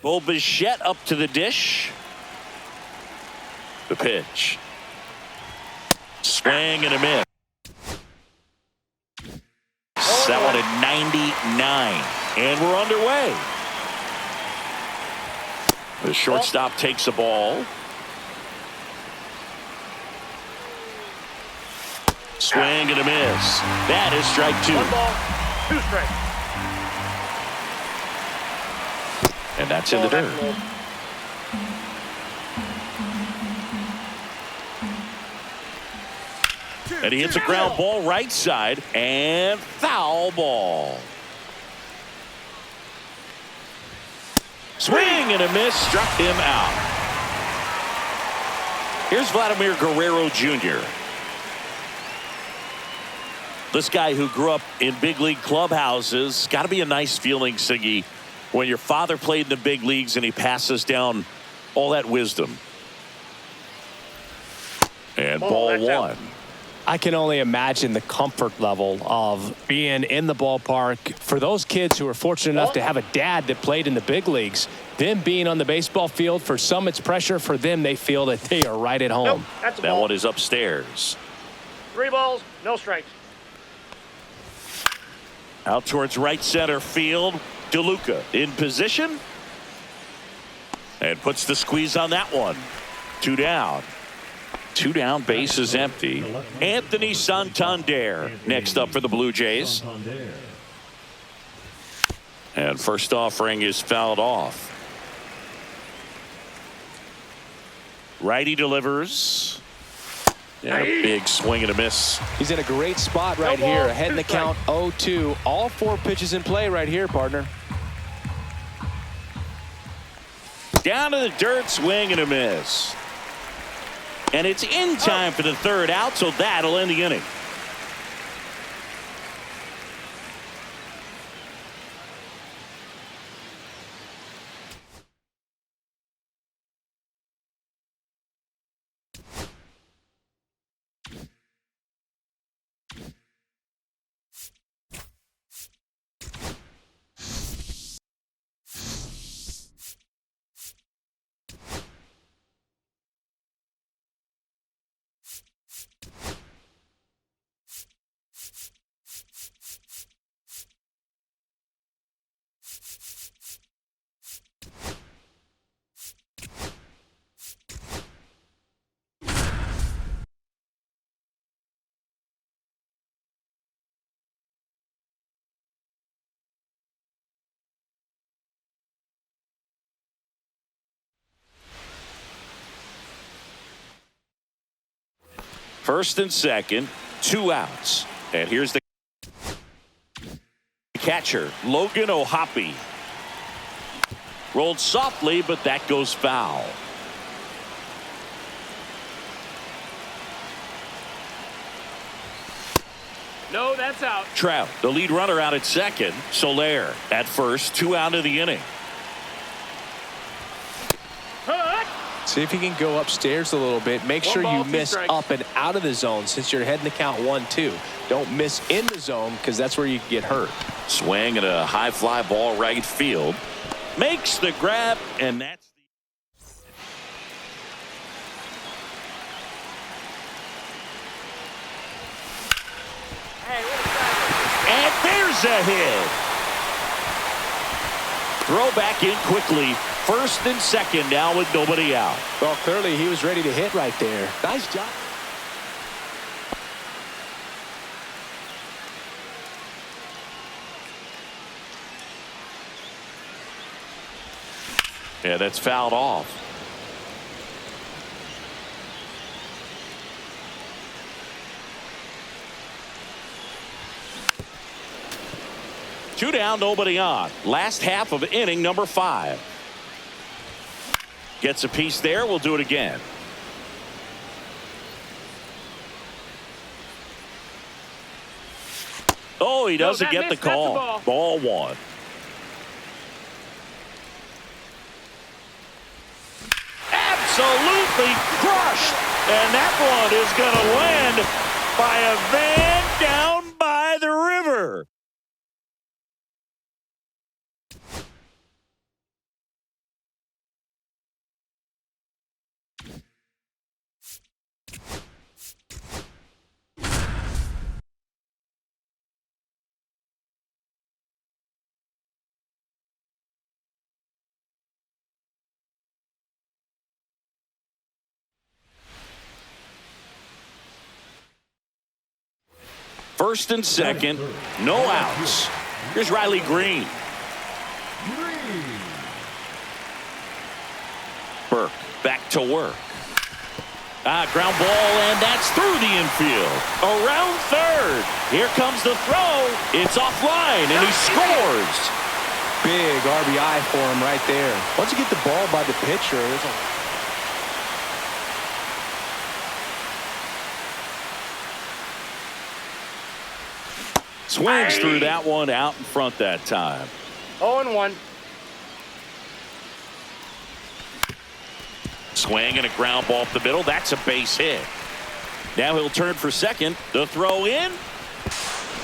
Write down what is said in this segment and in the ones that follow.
Bo Bichette up to the dish. The pitch. Swing and a miss. That one at 99. And we're underway. The shortstop takes the ball. Swing and a miss. That is strike two. 1 ball, 2 strikes. And that's in the dirt. And he hits a ground ball right side and foul ball. Swing and a miss, struck him out. Here's Vladimir Guerrero Jr. This guy who grew up in big league clubhouses. Got to be a nice feeling, Siggy, when your father played in the big leagues and he passes down all that wisdom. And ball one. I can only imagine the comfort level of being in the ballpark for those kids who are fortunate enough to have a dad that played in the big leagues. Them being on the baseball field, for some it's pressure. For them, they feel that they are right at home. Nope, that's a that ball. one is upstairs. 3 balls, no strikes. Out towards right center field. DeLuca in position. And puts the squeeze on that one. 2 down. 2 down, base is empty. Anthony Santander next up for the Blue Jays. And first offering is fouled off. Righty delivers. And a big swing and a miss. He's in a great spot right here. Ahead in the count 0-2. All 4 pitches in play right here, partner. Down to the dirt, swing and a miss. And it's in time for the 3rd out, so that'll end the inning. First and second, 2 outs. And here's the catcher, Logan O'Hoppe. Rolled softly, but that goes foul. No, that's out. Trout, the lead runner, out at second. Soler at first, 2 out of the inning. See if you can go upstairs a little bit. Make sure you miss up and out of the zone since you're heading to count 1-2. Don't miss in the zone because that's where you can get hurt. Swing and a high fly ball right field. Makes the grab, and that's and there's a hit. Throw back in quickly. First and second now with nobody out. Well, clearly he was ready to hit right there. Nice job. Yeah, that's fouled off. Two down, nobody on. Last half of inning number 5. Gets a piece there. We'll do it again. Oh, he doesn't get the call. Ball 1. Absolutely crushed. And that one is going to land by a van down by the river. First and second, no outs. Here's Riley Green. Burke back to work. Ground ball, and that's through the infield. Around third. Here comes the throw. It's offline, and he scores. Big RBI for him right there. Once you get the ball by the pitcher, swings through that one, out in front that time. 0-1. Swing and a ground ball up the middle. That's a base hit. Now he'll turn for second. The throw in.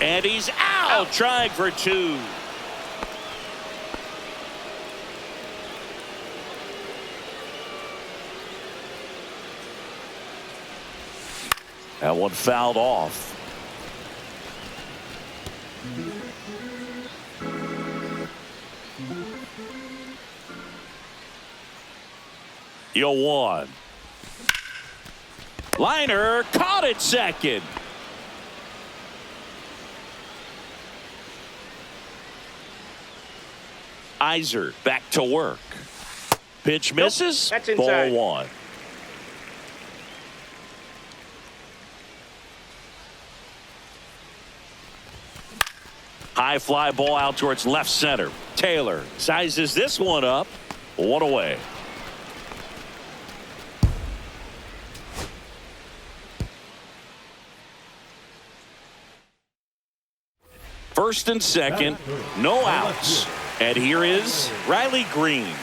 And he's out. Trying for two. That one fouled off. Yo, one. Liner caught it second. Iser back to work. Pitch misses. That's inside. Ball one. High fly ball out towards left center. Taylor sizes this one up. One away. First and second, no outs. And here is Riley Green.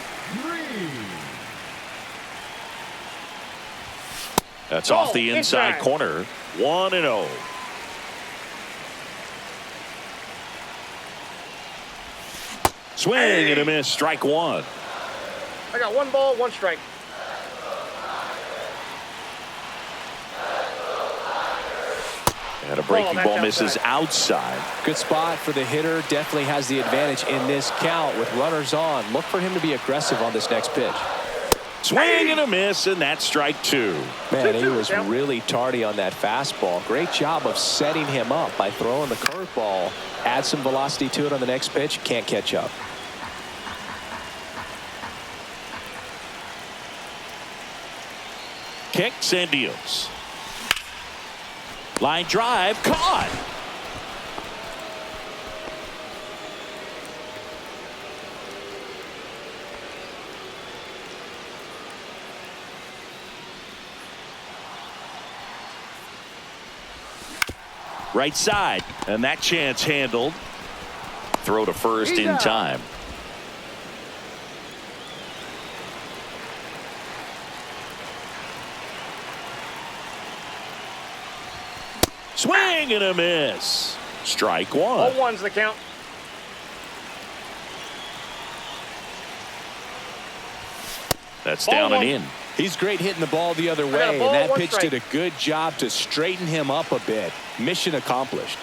That's off the inside corner. 1-0. Swing and a miss. Strike one. I got 1 ball, 1 strike. And a breaking ball misses outside. good spot for the hitter. Definitely has the advantage in this count with runners on. Look for him to be aggressive on this next pitch. Swing and a miss, and that's strike two. Man, he was really tardy on that fastball. Great job of setting him up by throwing the curveball. Add some velocity to it on the next pitch. Can't catch up. Kicks and deals. Line drive, caught. Right side, and that chance handled. Throw to first in time. Swing and a miss. Strike one. 0-1's the count. That's down and in. He's great hitting the ball the other way, and that pitch did a good job to straighten him up a bit. Mission accomplished.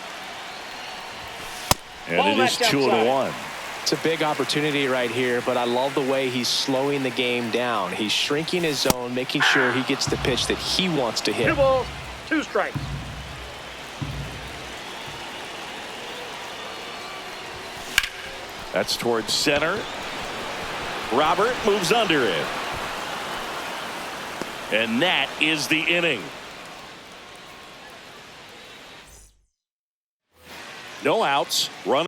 And it is 2-1. It's a big opportunity right here, but I love the way he's slowing the game down. He's shrinking his zone, making sure he gets the pitch that he wants to hit. 2 balls, 2 strikes. That's towards center. Robert moves under it. And that is the inning. No outs. Run.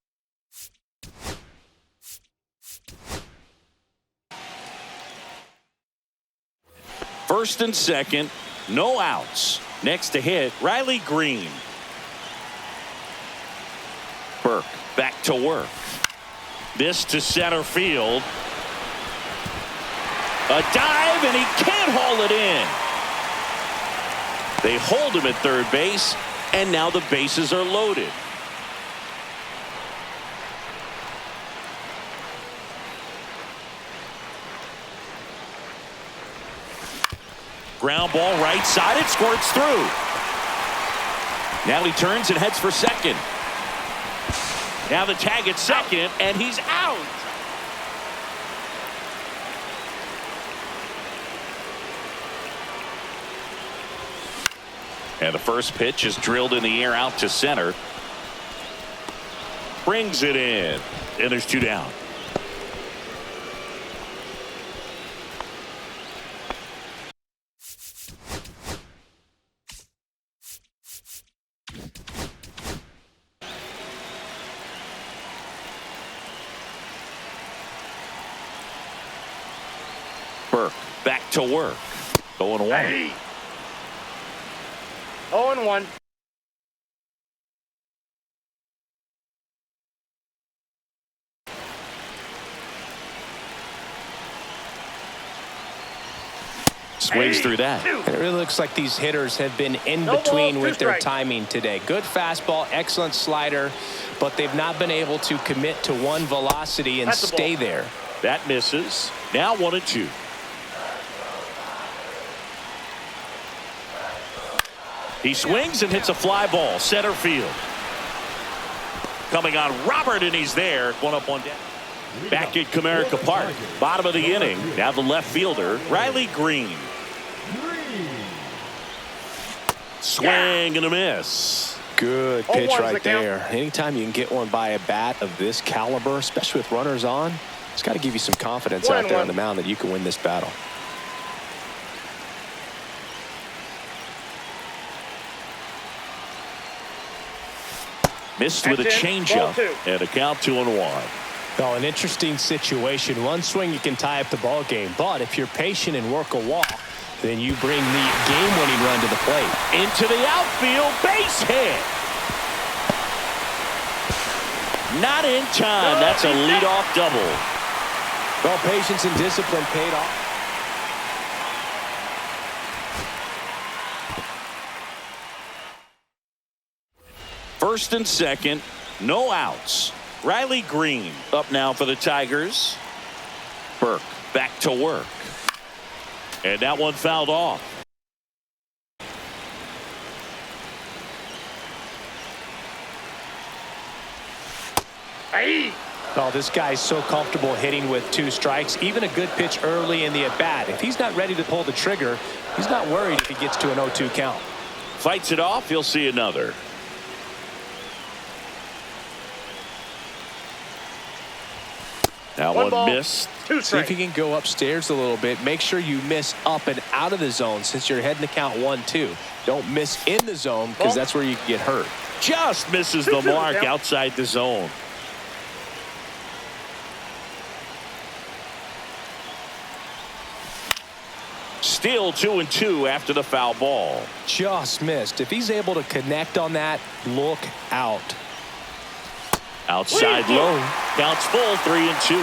First and second. No outs. Next to hit, Riley Green. Burke back to work. This to center field. A dive, and he can't haul it in. They hold him at third base, and now the bases are loaded. Ground ball right side, it squirts through. Now he turns and heads for second. Now the tag at second, and he's out. And the first pitch is drilled in the air out to center. Brings it in. And there's 2 down. Burke back to work. 0-1. Hey. 0-1. Swings through that. And it really looks like these hitters have been in No between ball, with their 2 strikes. timing today. Good fastball, excellent slider, but they've not been able to commit to one velocity and That's the stay ball. there. That misses. Now 1-2. He swings and hits a fly ball. Center field. Coming on Robert, and he's there. 1 up, 1 down. Back at Comerica Park. Bottom of the inning. Now the left fielder, Riley Green. Swing and a miss. Good 0-1's pitch the right count. there. Anytime you can get one by a bat of this caliber, especially with runners on, it's got to give you some confidence out there on 1-1. the mound that you can win this battle. Missed with a That's in. changeup. Ball 2. And a count 2-1. Oh, an interesting situation. One swing, you can tie up the ball game. But if you're patient and work a walk, then you bring the game-winning run to the plate. Into the outfield, base hit. Not in time. That's a leadoff double. Well, patience and discipline paid off. First and second, no outs. Riley Green up now for the Tigers. Burke back to work. And that one fouled off. Hey. Oh, this guy's so comfortable hitting with 2 strikes. Even a good pitch early in the at-bat. If he's not ready to pull the trigger, he's not worried if he gets to an 0-2 count. Fights it off. He'll see another. That One one ball, missed. 2 See if strikes. you can go upstairs a little bit. Make sure you miss up and out of the zone since you're heading to count 1-2. Don't miss in the zone because Ball. that's where you can get hurt. Just misses the 2-2 mark count. outside the zone. Still 2-2 after the foul ball. Just missed. If he's able to connect on that, look out. Outside low. Counts full, 3-2.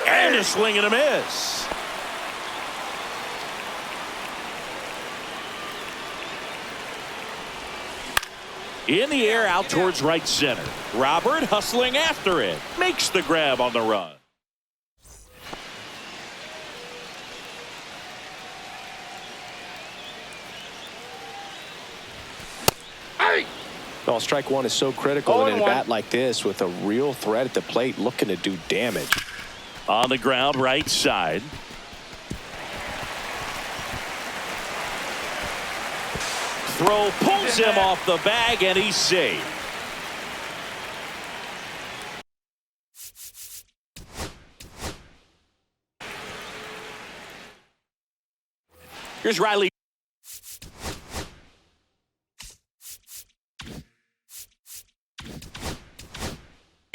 And a swing and a miss. In the air out towards right center. Robert hustling after it. Makes the grab on the run. Well, strike one is so critical in a 0-1. bat like this with a real threat at the plate looking to do damage. On the ground, right side. Throw pulls him off the bag, and he's safe. Here's Riley.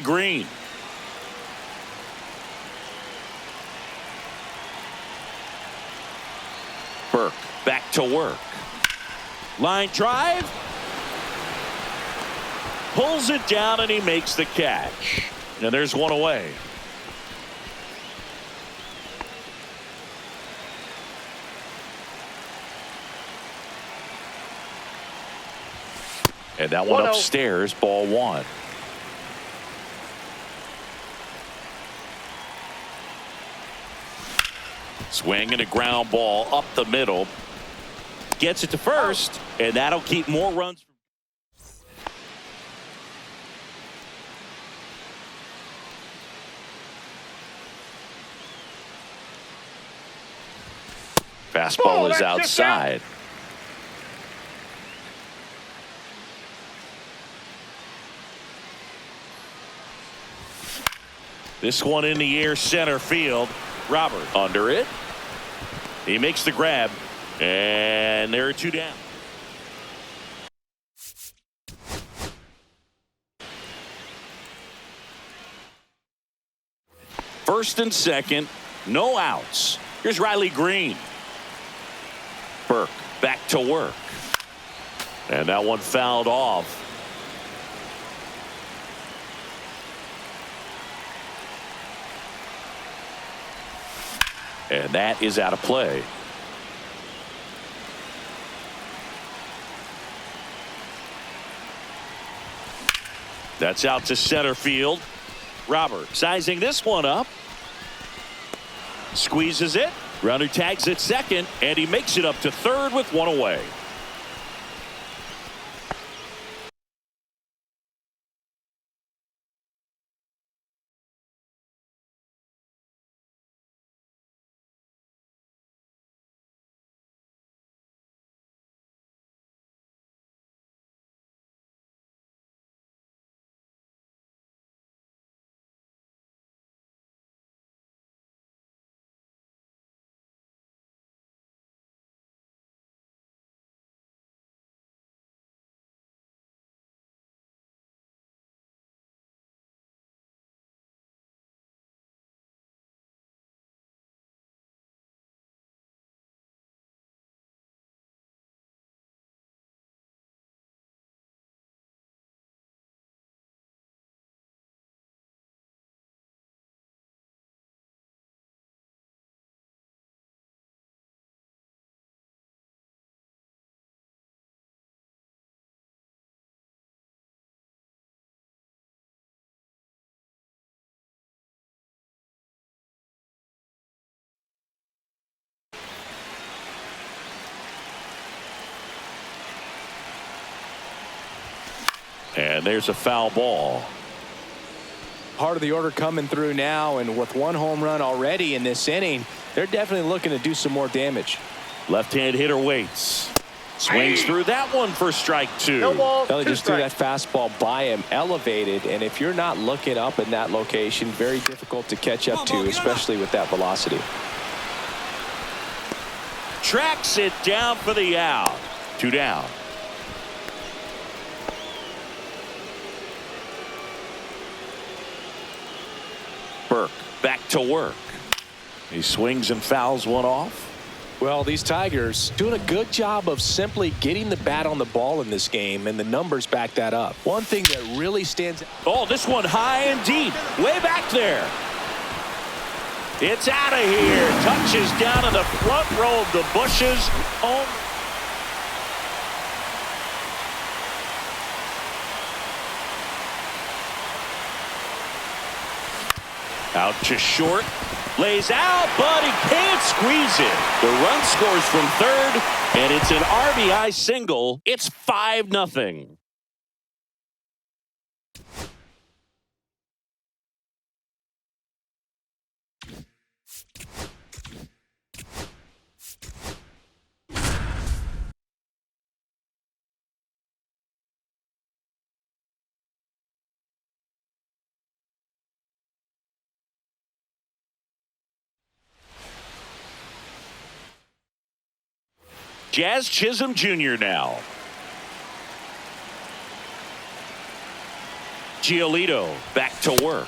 Green. Burke back to work. Line drive. Pulls it down and he makes the catch. And there's one away. And that one 1-0. upstairs, ball 1. Swing and a ground ball up the middle. Gets it to first, and that'll keep more runs. Fastball Oh, is that's just out. outside. This one in the air, center field. Robert under it. He makes the grab, and there are two down. First and second, no outs. Here's Riley Green. Burke back to work. And that one fouled off. And that is out of play. That's out to center field. Robert sizing this one up. Squeezes it. Runner tags at second, and he makes it up to third with one away. And there's a foul ball. Part of the order coming through now, and with one home run already in this inning, they're definitely looking to do some more damage. Left-hand hitter waits. Swings through that one for strike two. No ball, They two just threw that strikes. fastball by him, elevated, and if you're not looking up in that location, very difficult to catch up to, especially with that velocity. Tracks it down for the out. Two down. Burke back to work. He swings and fouls one off. Well, these Tigers doing a good job of simply getting the bat on the ball in this game, and the numbers back that up. One thing that really stands out. Oh, this one high and deep. Way back there. It's out of here. Touches down in the front row of the bushes. Oh. Out to short. Lays out, but he can't squeeze it. The run scores from third, and it's an RBI single. It's 5-0. Jazz Chisholm Jr. now. Giolito back to work.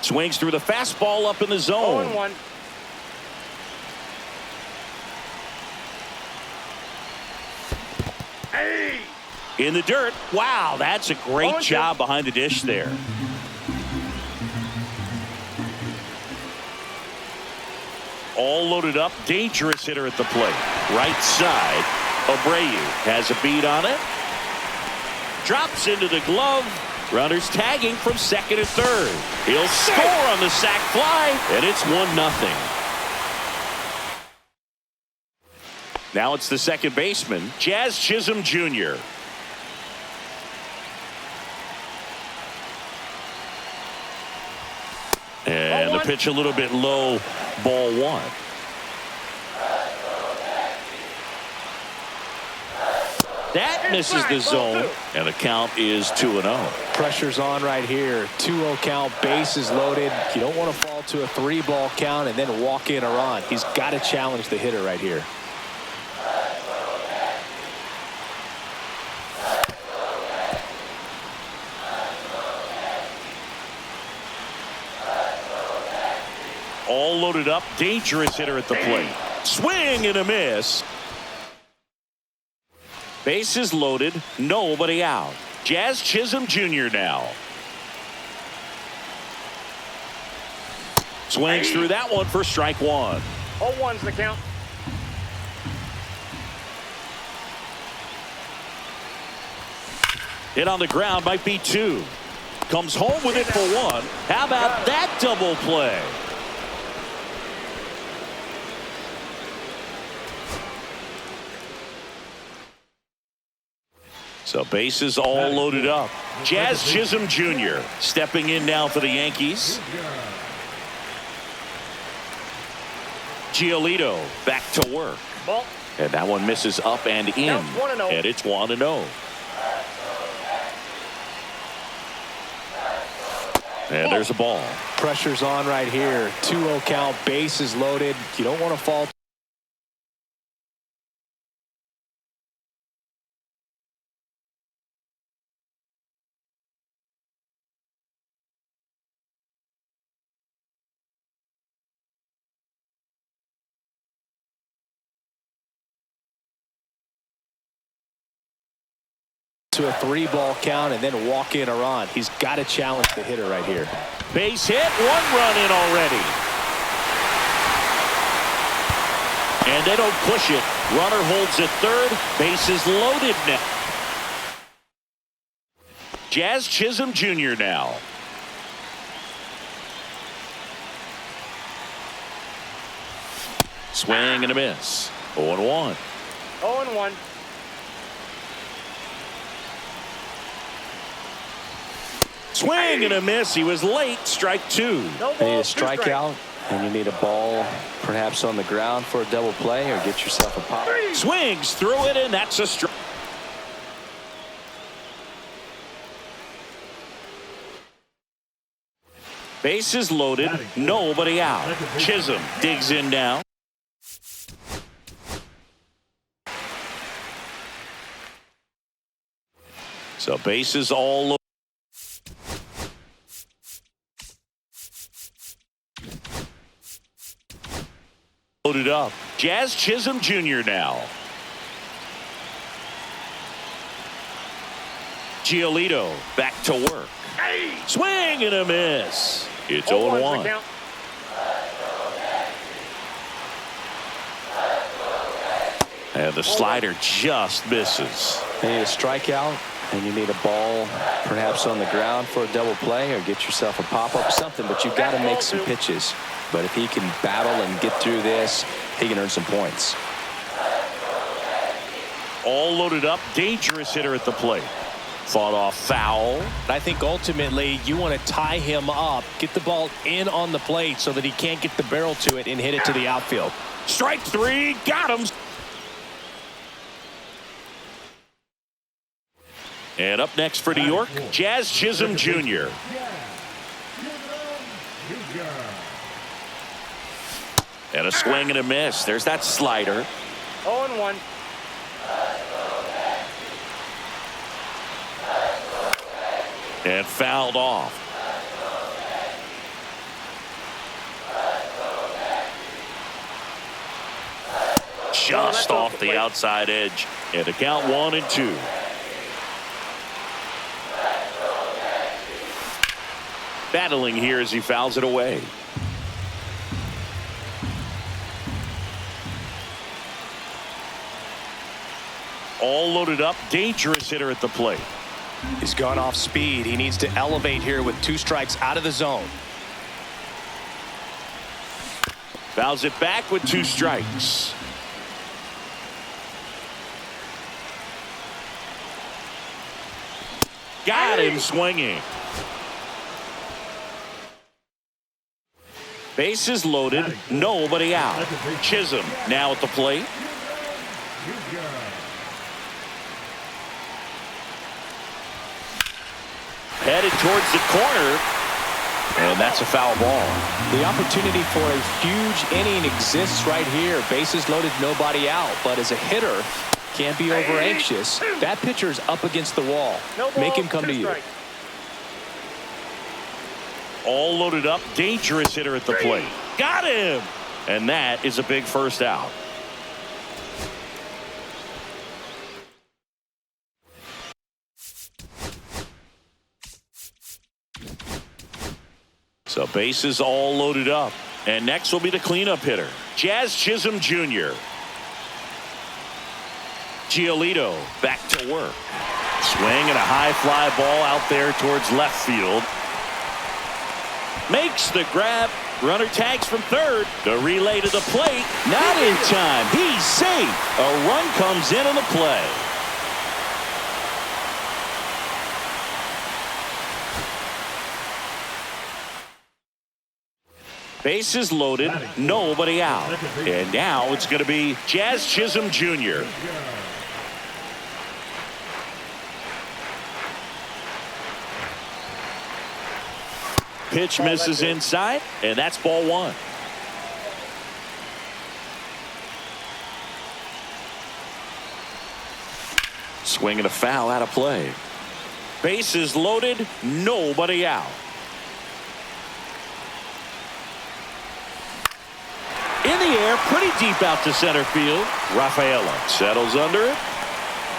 Swings through the fastball up in the zone. 0-1. In the dirt. Wow, that's a great job behind the dish there. All loaded up. Dangerous hitter at the plate. Right side. Abreu has a beat on it. Drops into the glove. Runners tagging from second and third. He'll score on the sac fly, and it's 1-0. Now it's the second baseman, Jazz Chisholm Jr. And the pitch a little bit low, ball one. That misses the zone, and the count is 2-0. Pressure's on right here. 2-0 count, bases loaded. You don't want to fall to a 3-ball count and then walk in a run. He's got to challenge the hitter right here. All loaded up, dangerous hitter at the plate. Swing and a miss. Bases loaded, nobody out. Jazz Chisholm Jr. now. Swings through that one for strike one. 0-1's the count. Hit on the ground, might be two. Comes home with it for one. How about that double play? So bases all loaded up. Jazz Chisholm Jr. stepping in now for the Yankees. Giolito back to work. Ball. And that one misses up and in. Now it's 1-0. And it's 1-0. And there's a ball. Pressure's on right here. 2-0 count, bases loaded. You don't want to fall to a 3-ball count and then walk in a run. He's got to challenge the hitter right here. Base hit, 1 run in already. And they don't push it. Runner holds at third. Bases loaded now. Jazz Chisholm Jr. now. Swing and a miss. 0-1. 0-1. Swing and a miss. He was late. Strike two. No You ball, need a 2 strikes. strikeout, and you need a ball perhaps on the ground for a double play, or get yourself a pop. Swings through it, and that's a strike. Bases loaded, nobody out. Chisholm digs in now. So bases all loaded. Loaded up. Jazz Chisholm Jr. now. Giolito back to work. Swing and a miss. It's 0-1's 0-1. the count. And the slider just misses. You need a strikeout, and you need a ball perhaps on the ground for a double play, or get yourself a pop-up, something, but you've got to make some pitches. But if he can battle and get through this, he can earn some points. All loaded up, dangerous hitter at the plate. Fought off foul. I think ultimately you want to tie him up, get the ball in on the plate so that he can't get the barrel to it and hit it to the outfield. Strike three, got him. And up next for New York, Jazz Chisholm Jr. And a swing and a miss. There's that slider. 0-1. And fouled off. Just off the outside edge. And the count 1-2. Battling here as he fouls it away. All loaded up, dangerous hitter at the plate. He's gone off speed. He needs to elevate here with 2 strikes out of the zone. Fouls it back with 2 strikes. Got him swinging. Bases loaded, nobody out. Chisholm now at the plate. Headed towards the corner. And that's a foul ball. The opportunity for a huge inning exists right here. Bases loaded, nobody out. But as a hitter, can't be over anxious. That pitcher's up against the wall. No ball, Make him come to you. strikes. All loaded up. Dangerous hitter at the plate. Got him. And that is a big first out. So bases all loaded up. And next will be the cleanup hitter, Jazz Chisholm Jr. Giolito back to work. Swing and a high fly ball out there towards left field. Makes the grab. Runner tags from third. The relay to the plate. Not in time. He's safe. A run comes in on the play. Bases loaded, nobody out. And now it's going to be Jazz Chisholm Jr. Pitch misses inside, and that's ball one. Swing and a foul out of play. Bases loaded, nobody out. In the air, pretty deep out to center field. Rafaela settles under it.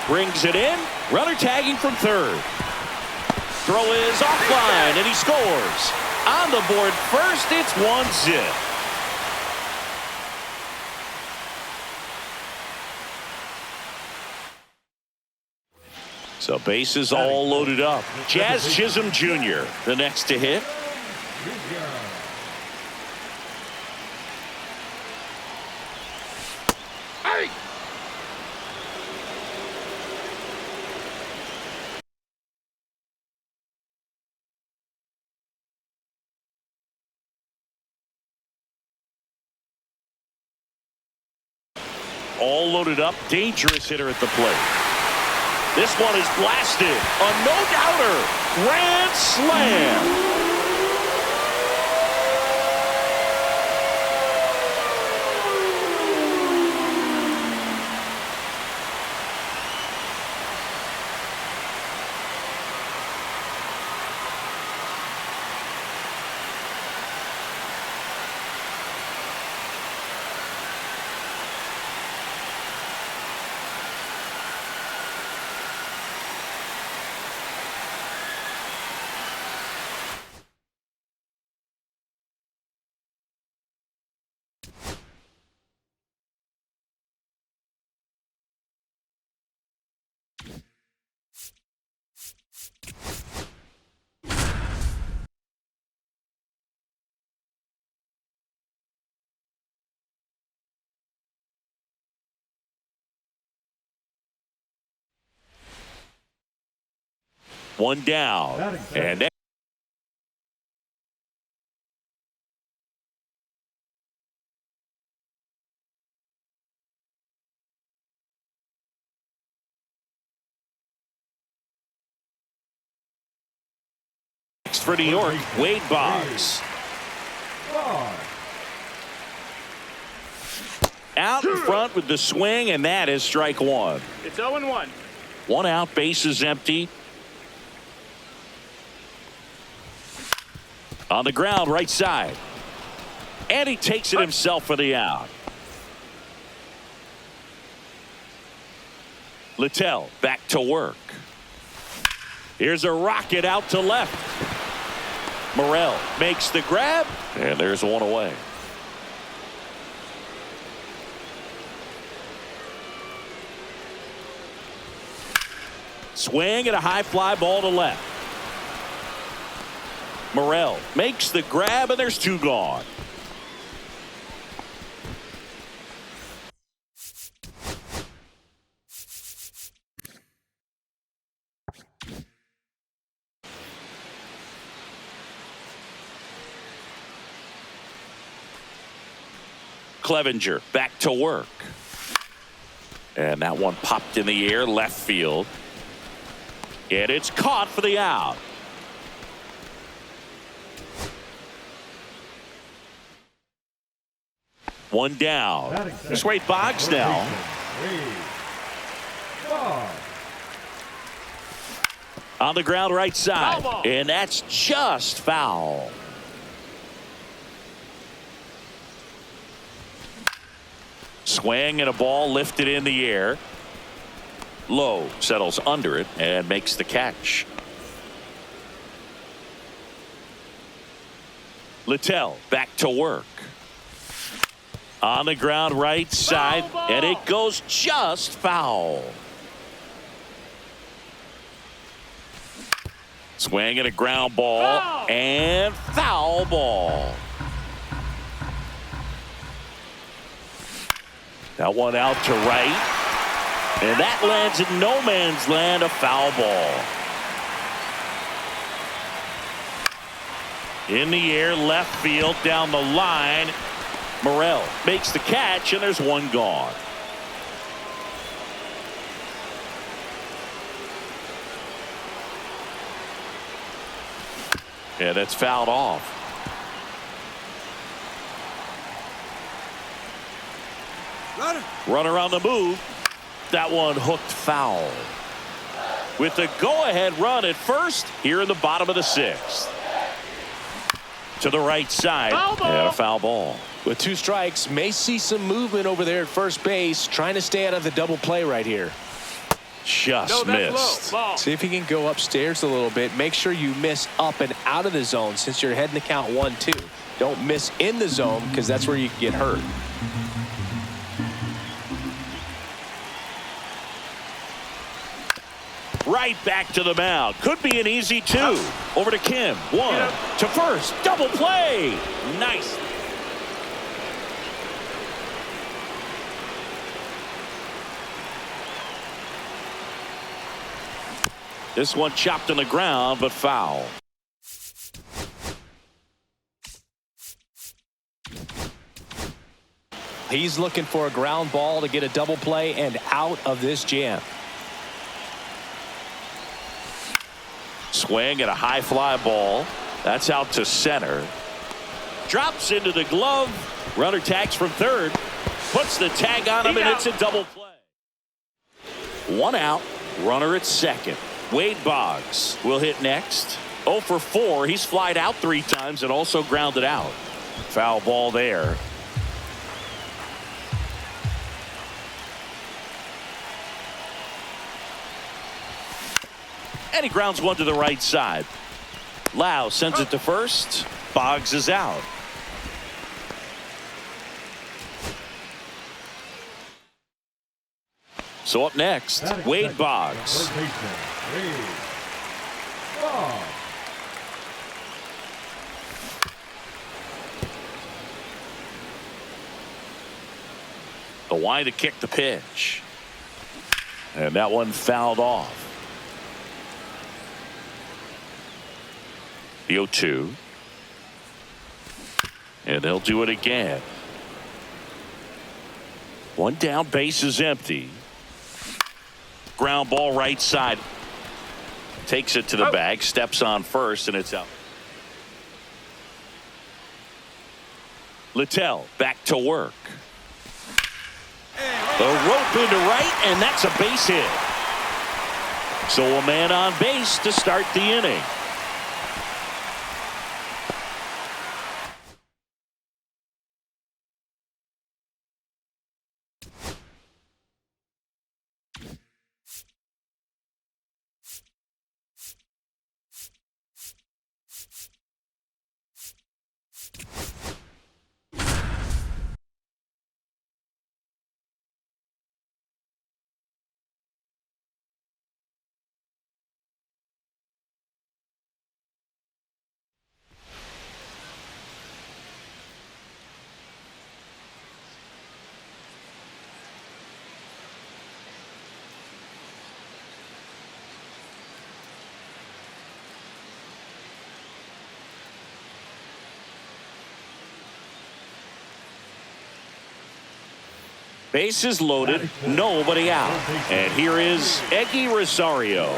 Brings it in. Runner tagging from third. Throw is offline, and he scores. On the board first, it's 1-0. So bases all loaded up. Jazz Chisholm Jr. the next to hit. All loaded up, dangerous hitter at the plate. This one is blasted. A no-doubter. Grand slam. One down. And next for New York, Wade Boggs. Out in front with the swing, and that is strike one. It's 0-1. One out, bases empty. On the ground, right side. And he takes it himself for the out. Littell back to work. Here's a rocket out to left. Morel makes the grab, and there's one away. Swing and a high fly ball to left. Morel makes the grab, and there's two gone. Clevenger back to work. And that one popped in the air, left field. And it's caught for the out. One down. Here's Wade Boggs now. On the ground right side. And that's just foul. Swing and a ball lifted in the air. Low settles under it and makes the catch. Littell back to work. On the ground right side, and it goes just foul. Swing and a ground ball, and foul ball. That one out to right, and that lands in no man's land, a foul ball. In the air, left field, down the line. Morrell makes the catch, and there's one gone. Yeah, that's fouled off. Runner on the move. That one hooked foul. With the go-ahead run at first here in the bottom of the sixth. To the right side, and a foul ball. With 2 strikes, may see some movement over there at first base, trying to stay out of the double play right here. Just missed. See if he can go upstairs a little bit. Make sure you miss up and out of the zone since you're heading to count 1-2. Don't miss in the zone because that's where you can get hurt. Right back to the mound. Could be an easy 2. Over to Kim. 1 to first. Double play. Nice. This one chopped on the ground, but foul. He's looking for a ground ball to get a double play and out of this jam. Swing and a high fly ball. That's out to center. Drops into the glove. Runner tags from third. Puts the tag on him, and it's a double play. 1 out. Runner at second. Wade Boggs will hit next. 0 for 4. He's flied out 3 times and also grounded out. Foul ball there. And he grounds one to the right side. Lau sends it to first. Boggs is out. So up next, Wade Boggs. The wind to kick the pitch. And that one fouled off. The 0-2. And they'll do it again. One down, base is empty. Ground ball right side. Takes it to the bag, steps on first, and it's out. Littell back to work. The rope into right, and that's a base hit. So a man on base to start the inning. Bases loaded, nobody out. And here is Eggy Rosario.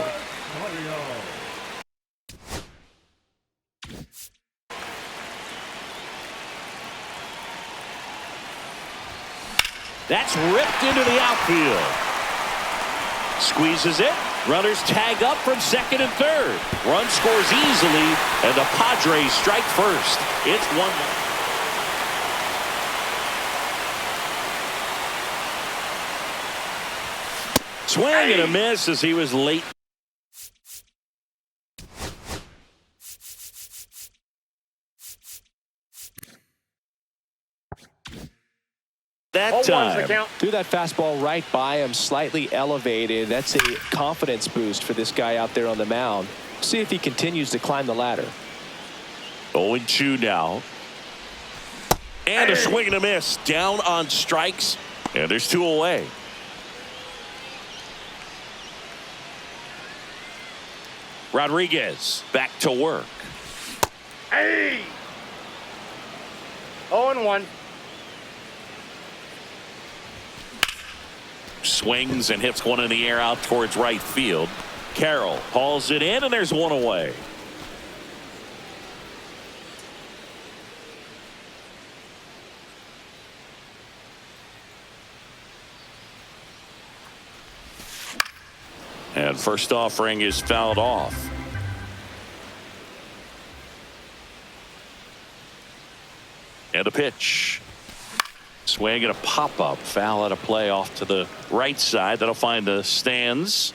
That's ripped into the outfield. Squeezes it. Runners tag up from second and third. Run scores easily, and the Padres strike first. It's 1-0. Swing and a miss as he was late. That time. Threw that fastball right by him, slightly elevated. That's a confidence boost for this guy out there on the mound. See if he continues to climb the ladder. 0-2 now. And a swing and a miss. Down on strikes. And there's 2 away. Rodriguez back to work. 0-1. Swings and hits one in the air out towards right field. Carroll hauls it in, and there's 1 away. And first offering is fouled off. And a pitch. Swing and a pop-up. Foul out of play off to the right side. That'll find the stands.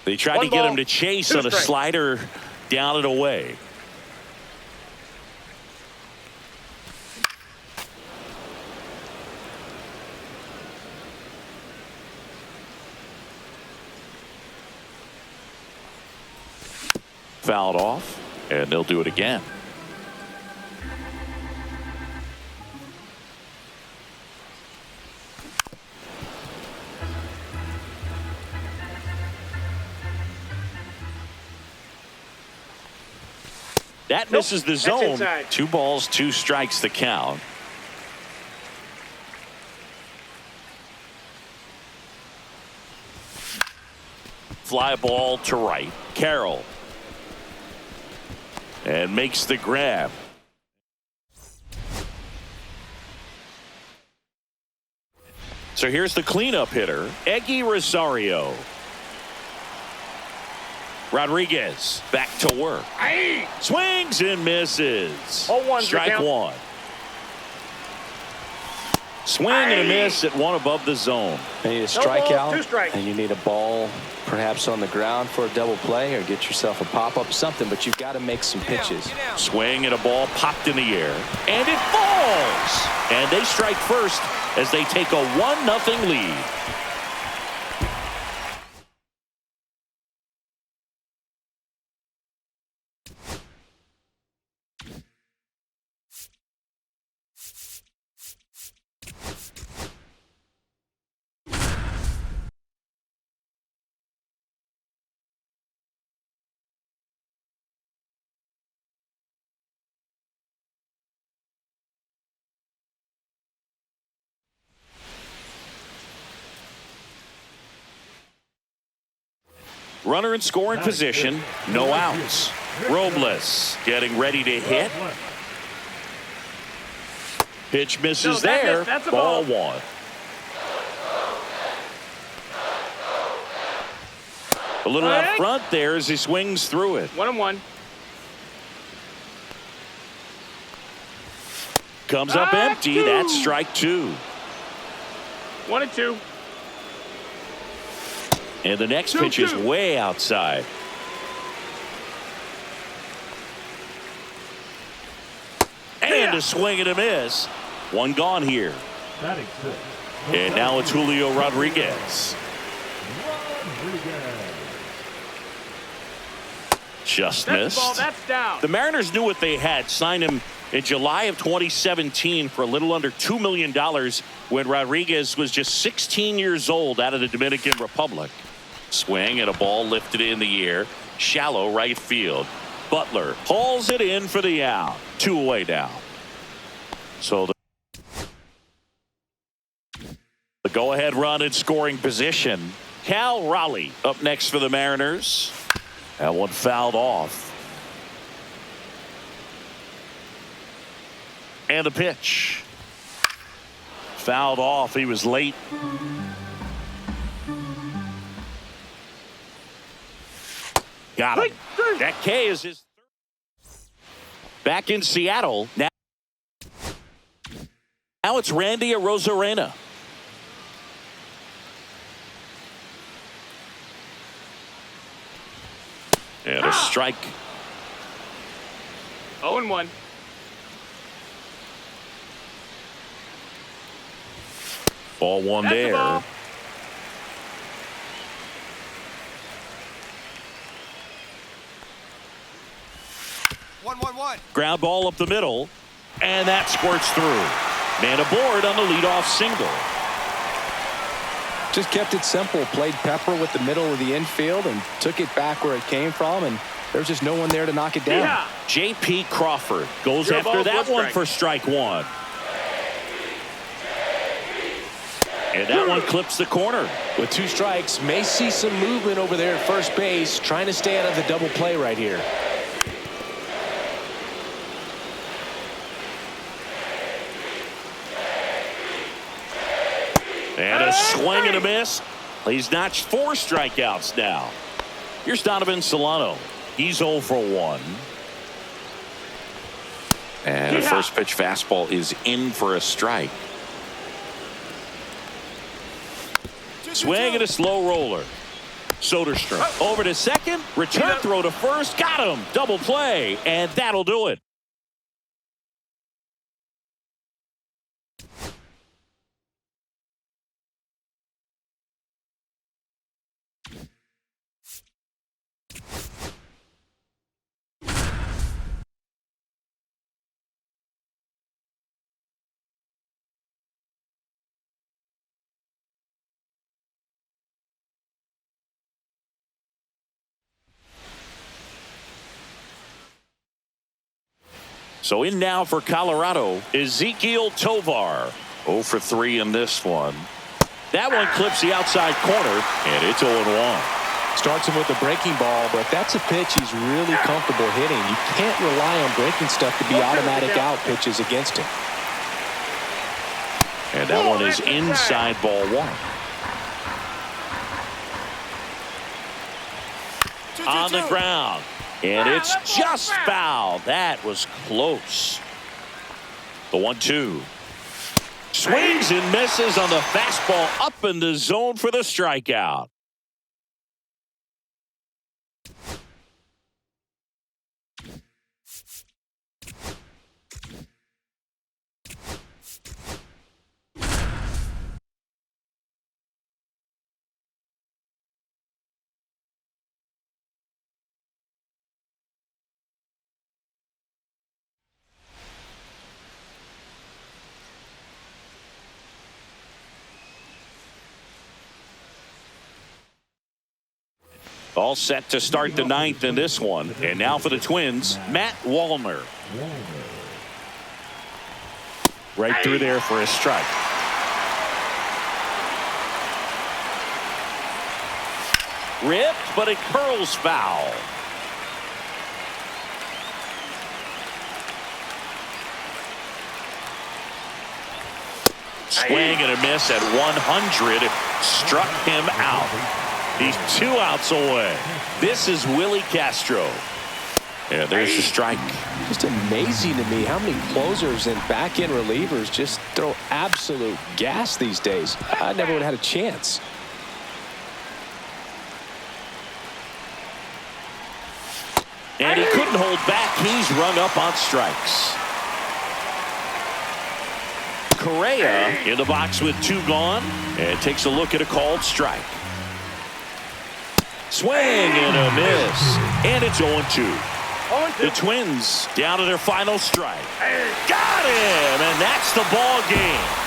They tried to get him to chase on a slider down and away. Fouled off, and they'll do it again. That misses the zone. 2 balls, 2 strikes the count. Fly ball to right. Carroll. And makes the grab. So here's the cleanup hitter, Eggy Rosario. Rodriguez back to work. Swings and misses. 0-1 Strike 1. Swing and a miss at 1 above the zone. You need a strikeout, and you need a ball perhaps on the ground for a double play, or get yourself a pop-up, something, but you've got to make some pitches. Swing and a ball popped in the air, and it falls. And they strike first as they take a 1-0 lead. Runner in scoring position, no outs. Robles getting ready to hit. Pitch misses there. Ball 1. A little out front there as he swings through it. 1-1. Comes up empty. That's strike 2. 1-2. And the next pitch is way outside. And a swing and a miss. 1 gone here. And now it's Julio Rodriguez. Just missed. That's down. The Mariners knew what they had. Signed him in July of 2017 for a little under $2 million when Rodriguez was just 16 years old out of the Dominican Republic. Swing and a ball lifted in the air. Shallow right field. Butler hauls it in for the out. 2 away now. So the go-ahead run in scoring position. Cal Raleigh up next for the Mariners. That one fouled off. And the pitch. fouled off. He was late. Got him. That K is his third. Back in Seattle. Now it's Randy Arozarena. And a strike. 0-1. Ball one That's the there. ball. One. Ground ball up the middle. And that squirts through. Man aboard on the leadoff single. Just kept it simple. Played pepper with the middle of the infield and took it back where it came from. And there's just no one there to knock it down. Yeah. J.P. Crawford goes Your after ball, that one strike. for strike one. And that one clips the corner. With 2 strikes, may see some movement over there at first base, trying to stay out of the double play right here. And a swing and a miss. He's notched 4 strikeouts now. Here's Donovan Solano. He's 0 for 1. And the first pitch fastball is in for a strike. Swing and a slow roller. Soderstrom over to second. Return throw to first. Got him. Double play. And that'll do it. So in now for Colorado, Ezequiel Tovar. 0 for 3 in this one. That one clips the outside corner, and it's 0-1. Starts him with a breaking ball, but that's a pitch he's really comfortable hitting. You can't rely on breaking stuff to be automatic out pitches against him. And that one is inside ball 1. On the ground. And it's just foul. That was close. The 1-2. Swings and misses on the fastball up in the zone for the strikeout. All set to start the 9th in this one. And now for the Twins, Matt Wallner. Right through there for a strike. Ripped, but it curls foul. Swing and a miss at 100. Struck him out. He's 2 outs away. This is Willie Castro. Yeah, there's the strike. Just amazing to me how many closers and back-end relievers just throw absolute gas these days. I never would have had a chance. And he couldn't hold back. He's rung up on strikes. Correa in the box with 2 gone and takes a look at a called strike. Swing and a miss. And it's 0-2. The Twins down to their final strike. Got him, and that's the ball game.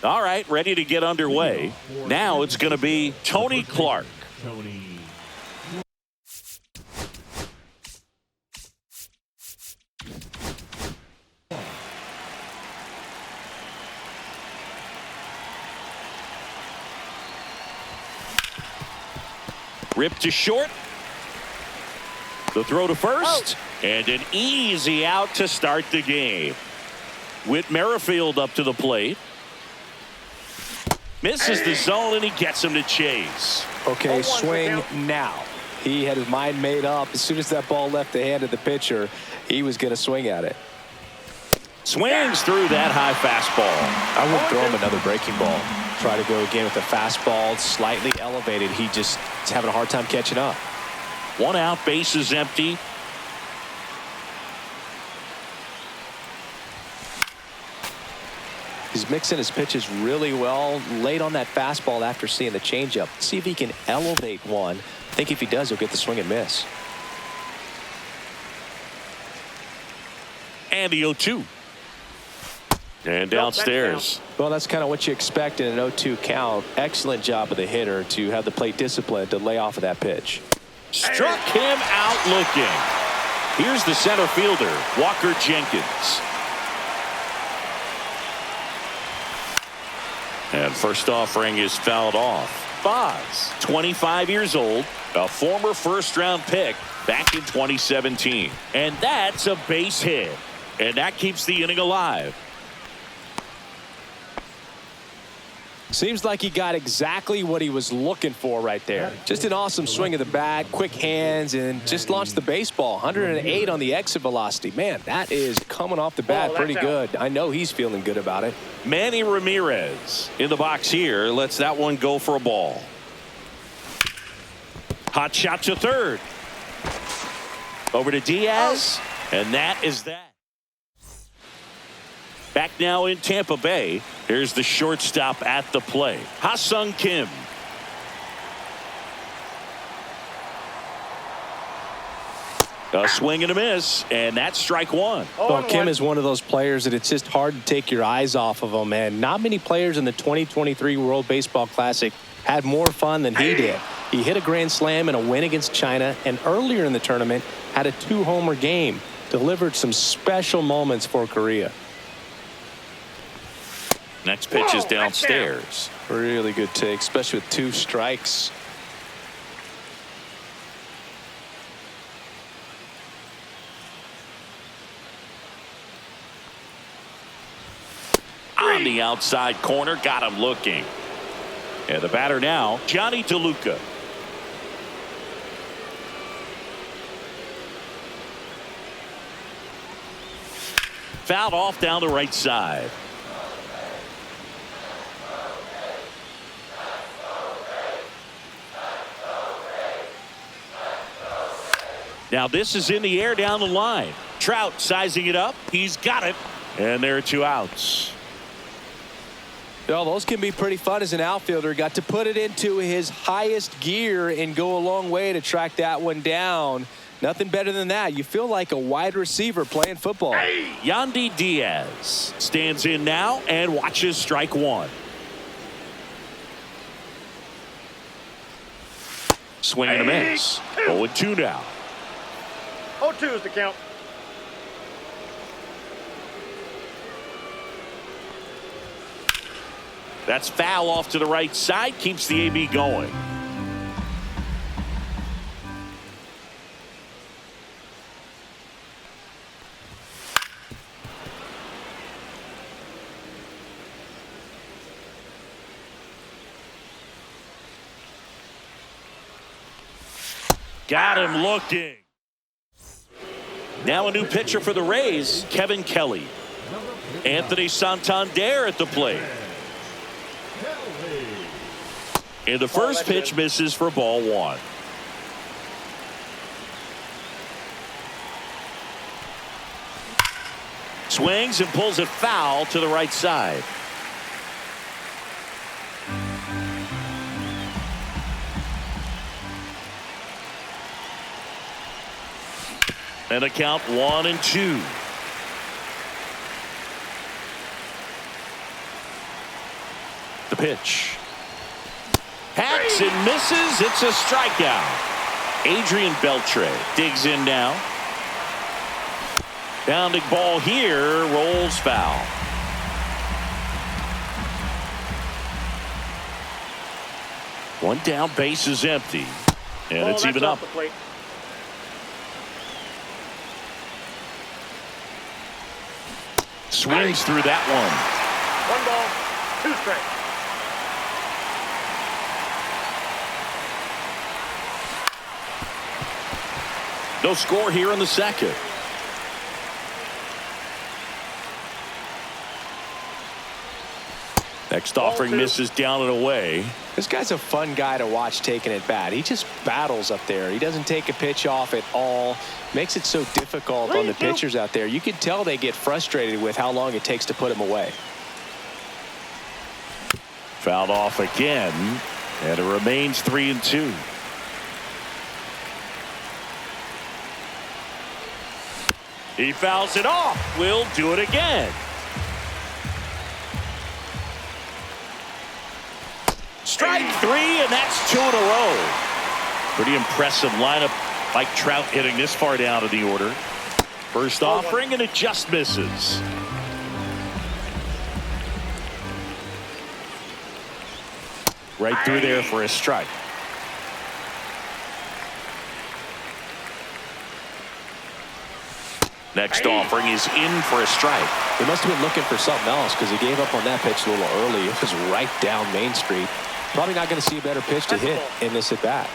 All right, ready to get underway. Now it's going to be Tony Clark Tony. Ripped to short. The throw to first. And an easy out to start the game. Whit Merrifield up to the plate. Misses the zone, and he gets him to chase. Okay, swing now. He had his mind made up. As soon as that ball left the hand of the pitcher, he was going to swing at it. Swings through that high fastball. I wouldn't throw him another breaking ball. Try to go again with the fastball, slightly elevated. He just is having a hard time catching up. 1 out, base is empty. He's mixing his pitches really well. Late on that fastball after seeing the changeup. See if he can elevate one. I think if he does, he'll get the swing and miss. And the 0-2. And downstairs. Well, that's kind of what you expect in an 0-2 count. Excellent job of the hitter to have the plate discipline to lay off of that pitch. Struck him out looking. Here's the center fielder, Walker Jenkins. And first offering is fouled off. Boz, 25 years old, a former first-round pick back in 2017. And that's a base hit. And that keeps the inning alive. Seems like he got exactly what he was looking for right there. Just an awesome swing of the bat, quick hands, and just launched the baseball. 108 on the exit velocity. Man, that is coming off the bat pretty good. I know he's feeling good about it. Manny Ramirez in the box here. Lets that one go for a ball. Hot shot to third. Over to Diaz. And that is that. Back now in Tampa Bay. Here's the shortstop at the plate, Ha-Sung Kim. A swing and a miss, and that's strike one. Well, Kim is one of those players that it's just hard to take your eyes off of him, and not many players in the 2023 World Baseball Classic had more fun than he did. He hit a grand slam in a win against China, and earlier in the tournament had a 2-homer game. Delivered some special moments for Korea. Next pitch is downstairs. Really good take, especially with 2 strikes. On the outside corner, got him looking. And the batter now, Johnny DeLuca. Fouled off down the right side. Now this is in the air down the line. Trout sizing it up. He's got it. And there are 2 outs. Well, those can be pretty fun as an outfielder. Got to put it into his highest gear and go a long way to track that one down. Nothing better than that. You feel like a wide receiver playing football. Yandy Diaz stands in now and watches strike one. Swing and a miss. 0-2 now. 0-2 is the count. That's foul off to the right side. Keeps the AB going. Got him looking. Now a new pitcher for the Rays, Kevin Kelly. Anthony Santander at the plate. And the first pitch misses for ball one. Swings and pulls it foul to the right side. And a count 1-2. The pitch. Hacks and misses. It's a strikeout. Adrian Beltre digs in now. Bounding ball here, rolls foul. One down, base is empty. And it's even up. Swings through that one. One ball, two strikes. No score here in the second. Next offering misses down and away. This guy's a fun guy to watch taking at bat. He just battles up there. He doesn't take a pitch off at all. Makes it so difficult on the pitchers out there. You can tell they get frustrated with how long it takes to put him away. Fouled off again, and it remains 3-2. He fouls it off. We'll do it again. Strike three, and that's 2 in a row. Pretty impressive lineup. Mike Trout hitting this far down in the order. First offering, and it just misses. Right through there for a strike. Next offering is in for a strike. He must have been looking for something else because he gave up on that pitch a little early. It was right down Main Street. Probably not going to see a better pitch to hit in this at bat.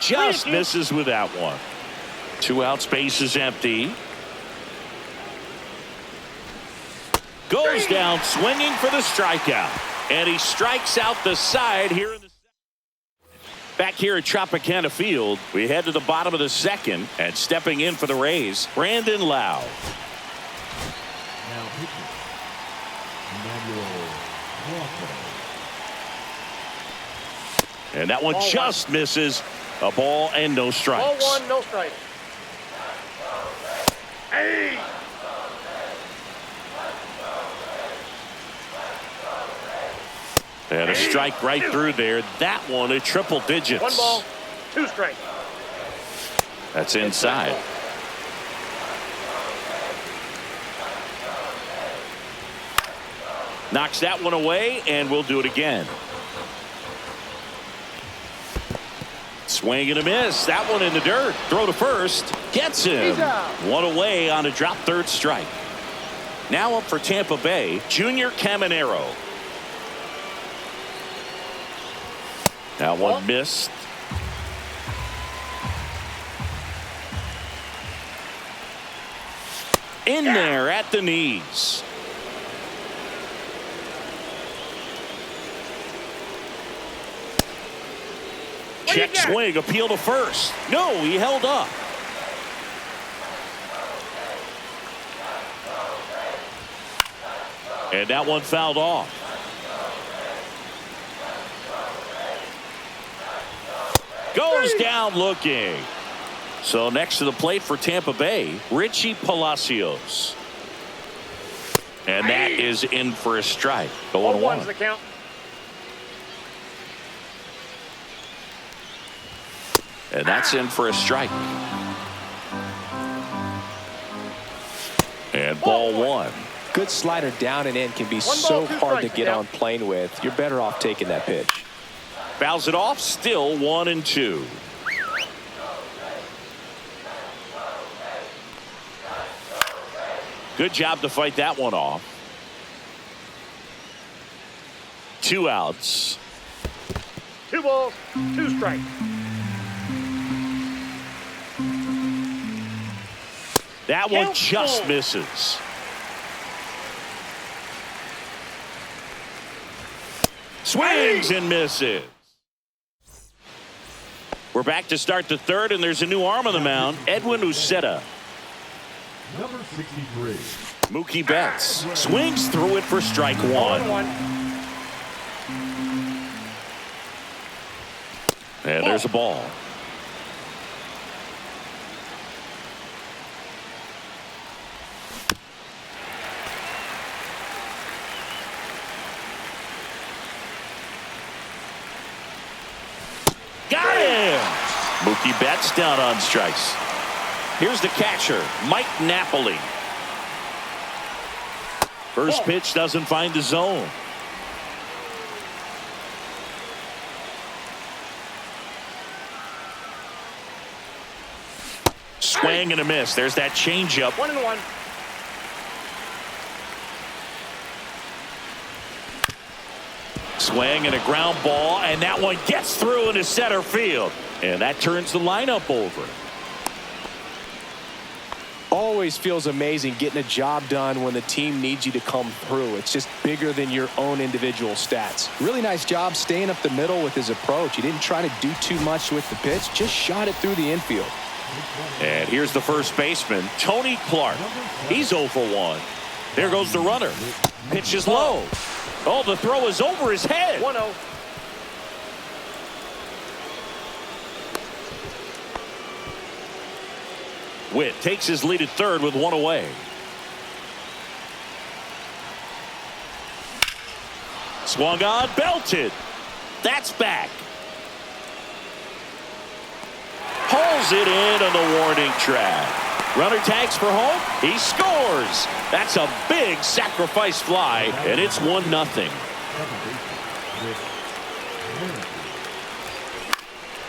Just misses with that one. 2 outs, base is empty. Goes down swinging for the strikeout. And he strikes out the side here in the second. Back here at Tropicana Field, we head to the bottom of the second, and stepping in for the Rays, Brandon Lau. Now pitching, Emmanuel Walker. And that one just misses. A ball and no strikes. Ball one, no strikes. Hey! And a strike right through there. That one at triple digits. 1 ball, 2 strikes. That's inside. Knocks that one away, and we'll do it again. Swing and a miss. That one in the dirt. Throw to first. Gets him. One away on a drop third strike. Now up for Tampa Bay, Junior Caminero. That one missed. In there at the knees. Check swing, appeal to first. No, he held up. And that one fouled off. Goes down looking. So next to the plate for Tampa Bay, Richie Palacios. And that is in for a strike. 0-1. The count. And that's in for a strike. And ball one. Good slider down and in can be so hard to get on plane with. You're better off taking that pitch. Fouls it off, still 1-2. Good job to fight that one off. 2 outs. 2 balls, 2 strikes. That one just misses. Swings and misses. We're back to start the third, and there's a new arm on the mound, Edwin Uceta. Number 63. Mookie Betts swings through it for strike one. And there's a ball. Got him. Mookie Betts down on strikes. Here's the catcher, Mike Napoli. First pitch doesn't find the zone. Swing and a miss. There's that changeup. 1-1. Swing and a ground ball, and that one gets through into center field. And that turns the lineup over. Always feels amazing getting a job done when the team needs you to come through. It's just bigger than your own individual stats. Really nice job staying up the middle with his approach. He didn't try to do too much with the pitch, just shot it through the infield. And here's the first baseman, Tony Clark. He's 0 for 1. There goes the runner. Pitch is low. Oh, the throw is over his head. 1-0. Witt takes his lead at third with one away. Swung on, belted. That's back. Pulls it in on the warning track. Runner tags for home. He scores. That's a big sacrifice fly, and it's 1-0.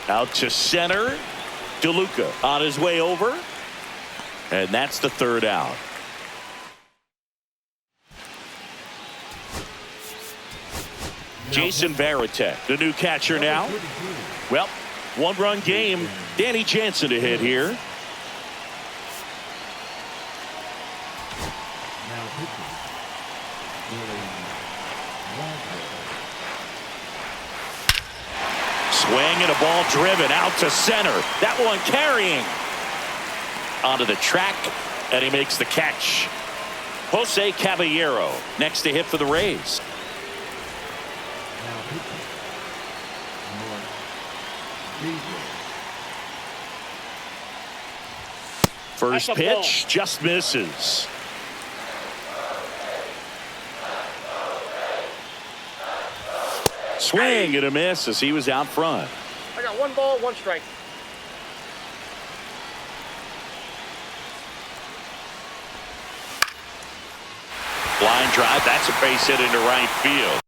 Out to center. DeLuca on his way over. And that's the third out. Jason Varitek, the new catcher now. Well, one-run game. Danny Jansen to hit here. Swing and a ball driven out to center. That one carrying onto the track, and he makes the catch. Jose Caballero next to hit for the Rays. First pitch just misses. Swing and a miss as he was out front. I got 1 ball, 1 strike. Line drive. That's a base hit into right field.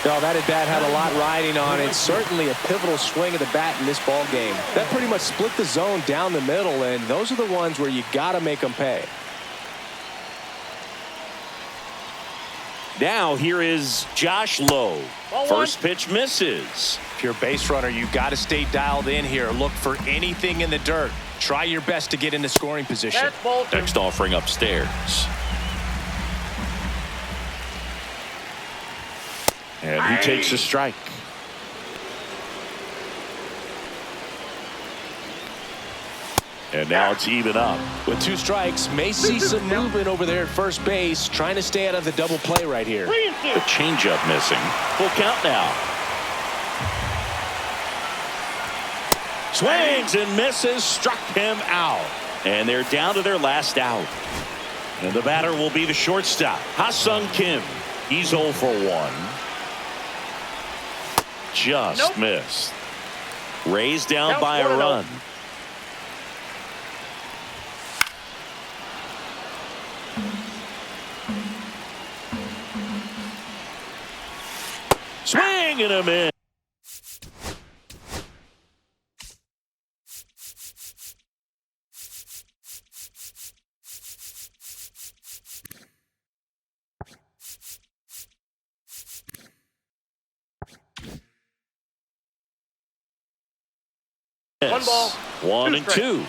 No, that at-bat had a lot riding on it. Certainly a pivotal swing of the bat in this ball game. That pretty much split the zone down the middle, and those are the ones where you got to make them pay. Now here is Josh Lowe. First pitch misses. If you're a base runner, you got to stay dialed in here. Look for anything in the dirt. Try your best to get in the scoring position. That's ball 2. Next offering upstairs. And he takes a strike. And now it's even up. With 2 strikes, may see some movement over there at first base, trying to stay out of the double play right here. 3 and 2. The changeup missing. Full count now. Swings and misses, struck him out. And they're down to their last out. And the batter will be the shortstop, Ha-Sung Kim. He's 0 for 1. Just Nope. missed. Raised down Counts by a 1-0. run. Swing and a miss. One ball, 1 2 and strikes. 2.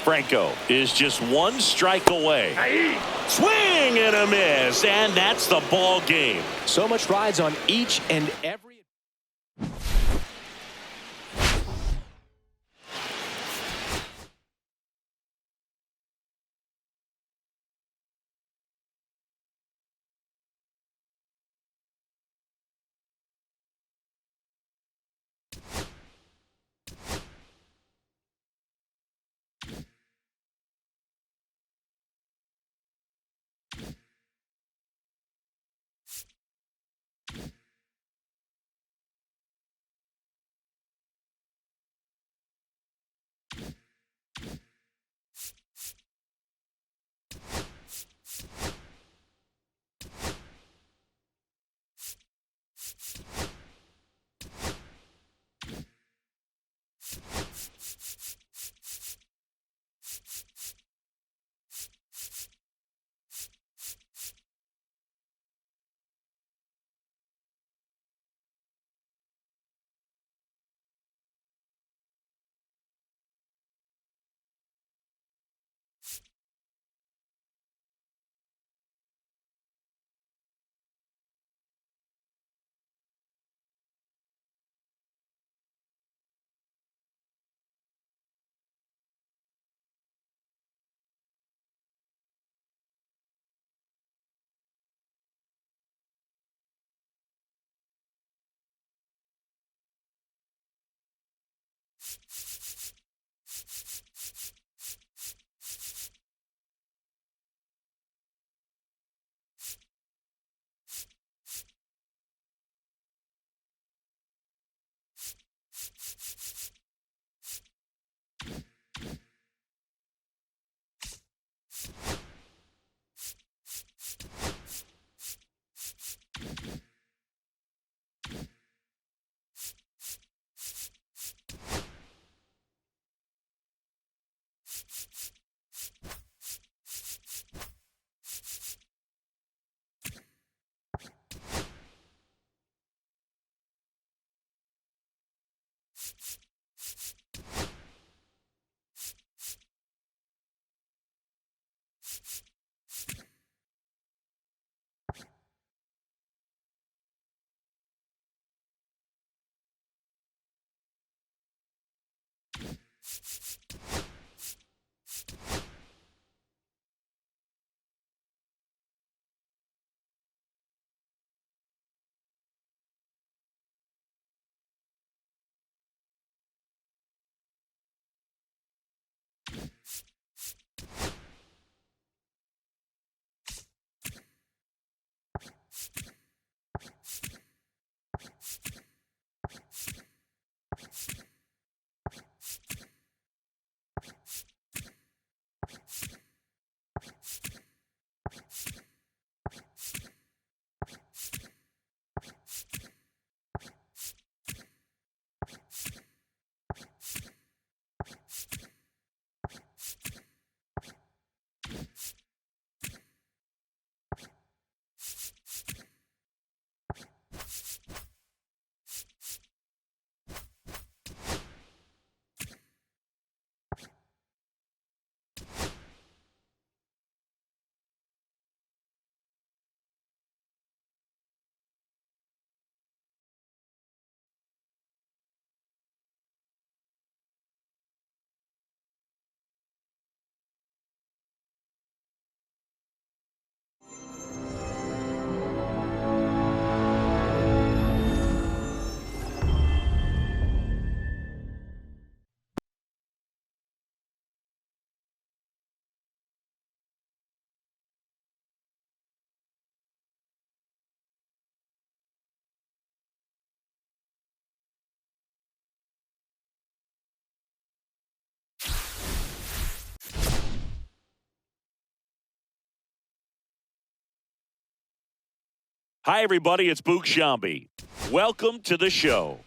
Franco is just 1 strike away. Aye. Swing and a miss, and that's the ball game. So much rides on each and every. Hi, everybody. It's Boog Shambi. Welcome to the show.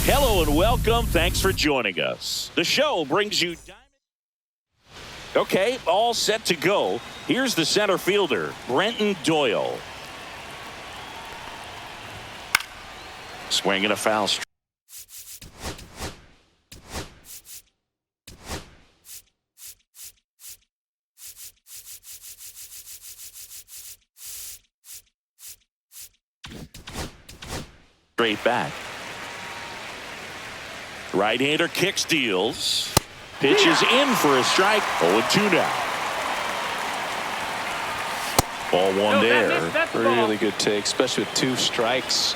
Hello and welcome. Thanks for joining us. The show brings you Okay, all set to go. Here's the center fielder, Brenton Doyle. Swinging a foul. Straight back. Right-hander kicks, deals. Pitches in for a strike. 0-2 now. Ball one there. That's the Really ball. good take, especially with 2 strikes.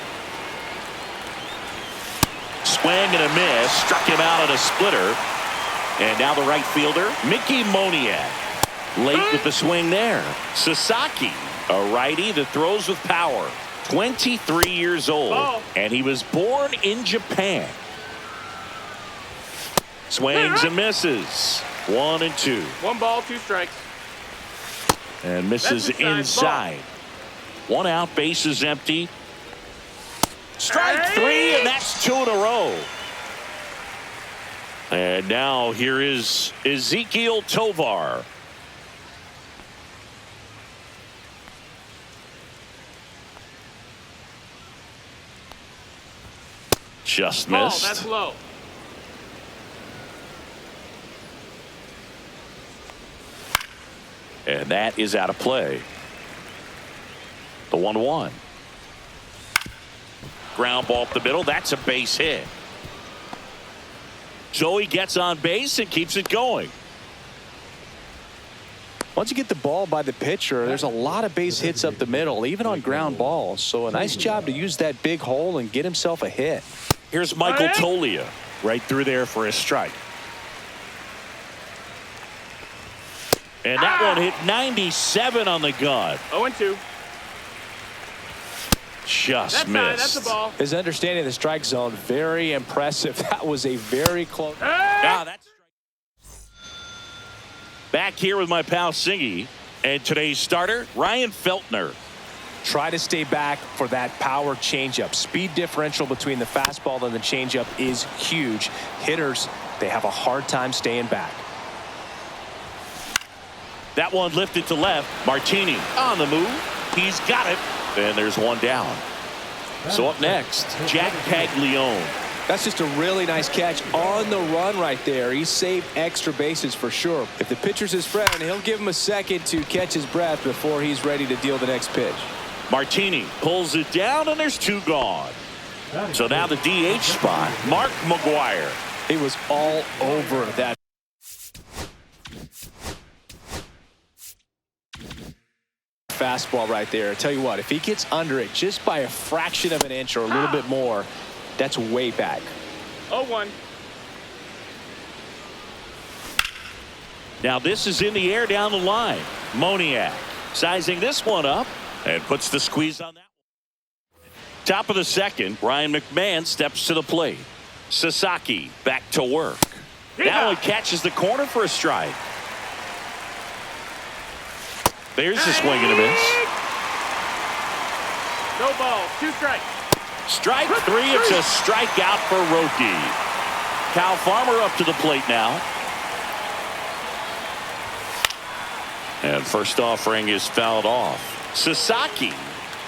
Swing and a miss. Struck him out on a splitter. And now the right fielder, Mickey Moniak. Late with the swing there. Sasaki, a righty that throws with power. 23 years old. Ball. And he was born in Japan. Swings and misses. 1-2. 1 ball, 2 strikes. And misses That's inside. inside. 1 out, bases empty. Strike Hey! 3, and that's 2 in a row. And now here is Ezekiel Tovar. Just Ball, missed. that's low. And that is out of play. The 1-1. Ground ball up the middle. That's a base hit. So he gets on base and keeps it going. Once you get the ball by the pitcher, there's a lot of base hits up the middle, even on ground balls. So a nice job to use that big hole and get himself a hit. Here's Michael Tolia right through there for a strike. And that one hit 97 on the gun. 0-2. Just That's missed. high. That's a ball. His understanding of the strike zone, very impressive. That was a very close. Ah, that's back here with my pal Singy. And today's starter, Ryan Feltner. Try to stay back for that power changeup. Speed differential between the fastball and the changeup is huge. Hitters, they have a hard time staying back. That one lifted to left. Martini on the move. He's got it. And there's one down. So up next, Jack Caglione. That's just a really nice catch on the run right there. He saved extra bases for sure. If the pitcher's his friend, he'll give him a second to catch his breath before he's ready to deal the next pitch. Martini pulls it down, and there's 2 gone. So now the DH spot, Mark McGuire. He was all over that. Fastball right there. I tell you what, if he gets under it just by a fraction of an inch or a little bit more, that's way back. 0-1. Now this is in the air down the line. Moniak sizing this one up and puts the squeeze on that one. Top of the second, Ryan McMahon steps to the plate. Sasaki back to work. That one catches the corner for a strike. There's the swing and a miss. No ball, 2 strikes. Strike 3. It's a strikeout for Roki. Cal Farmer up to the plate now. And first offering is fouled off. Sasaki,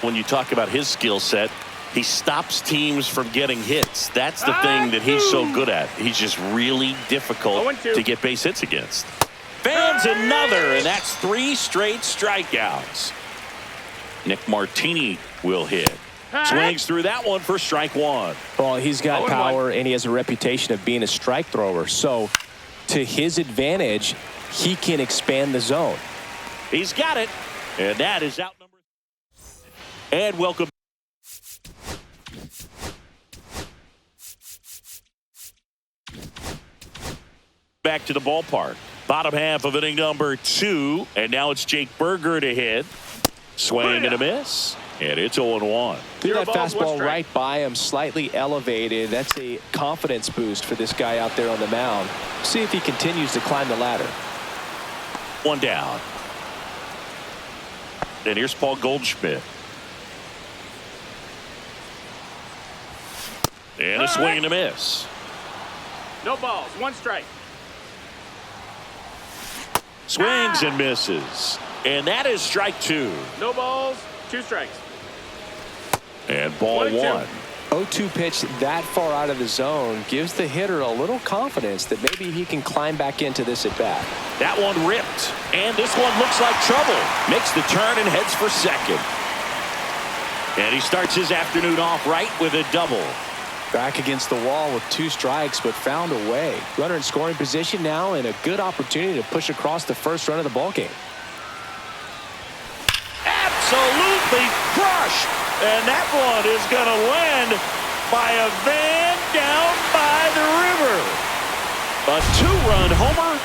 when you talk about his skill set, He stops teams from getting hits. That's the thing that he's so good at. He's just really difficult 0-2. to get base hits against. Fans another, and that's 3 straight strikeouts. Nick Martini will hit. Swings through that one for strike 1. Well, he's got 0-1. power, and he has a reputation of being a strike thrower. So, to his advantage, he can expand the zone. He's got it, and that is out number. And welcome. Back to the ballpark. Bottom half of inning number 2, and now it's Jake Berger to hit. Swing and a miss, and it's 0-1. Threw that Zero balls, one fastball strike. right by him, slightly elevated. That's a confidence boost for this guy out there on the mound. See if he continues to climb the ladder. 1 down. And here's Paul Goldschmidt. And a swing and a miss. No balls. 1 strike. Swings and misses. And that is strike 2. No balls. 2 strikes. And ball 1. 0-2 pitch that far out of the zone gives the hitter a little confidence that maybe he can climb back into this at bat. That one ripped. And this one looks like trouble. Makes the turn and heads for second. And he starts his afternoon off right with a double. Back against the wall with 2 strikes, but found a way. Runner in scoring position now, and a good opportunity to push across the first run of the ballgame. Absolutely crushed. And that one is going to land by a van down by the river. A 2-run homer.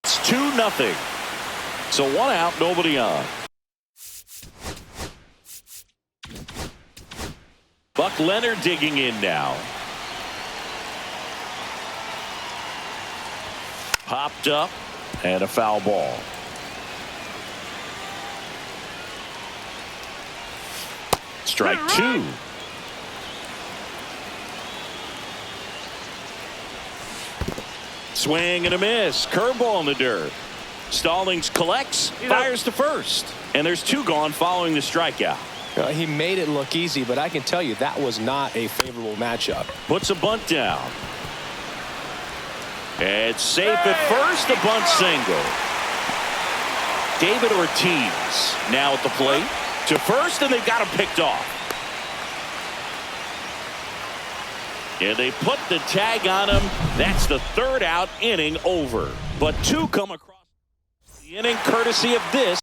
It's 2-0. So 1 out, nobody on. Buck Leonard digging in now. Popped up and a foul ball. Strike 2. Swing and a miss. Curveball in the dirt. Stallings collects, fires to first. And there's 2 gone following the strikeout. He made it look easy, but I can tell you that was not a favorable matchup. Puts a bunt down. It's safe at first, a bunt single. David Ortiz now at the plate. To first, and they've got him picked off. And they put the tag on him. That's the 3rd out, inning over. But 2 come across the inning courtesy of this.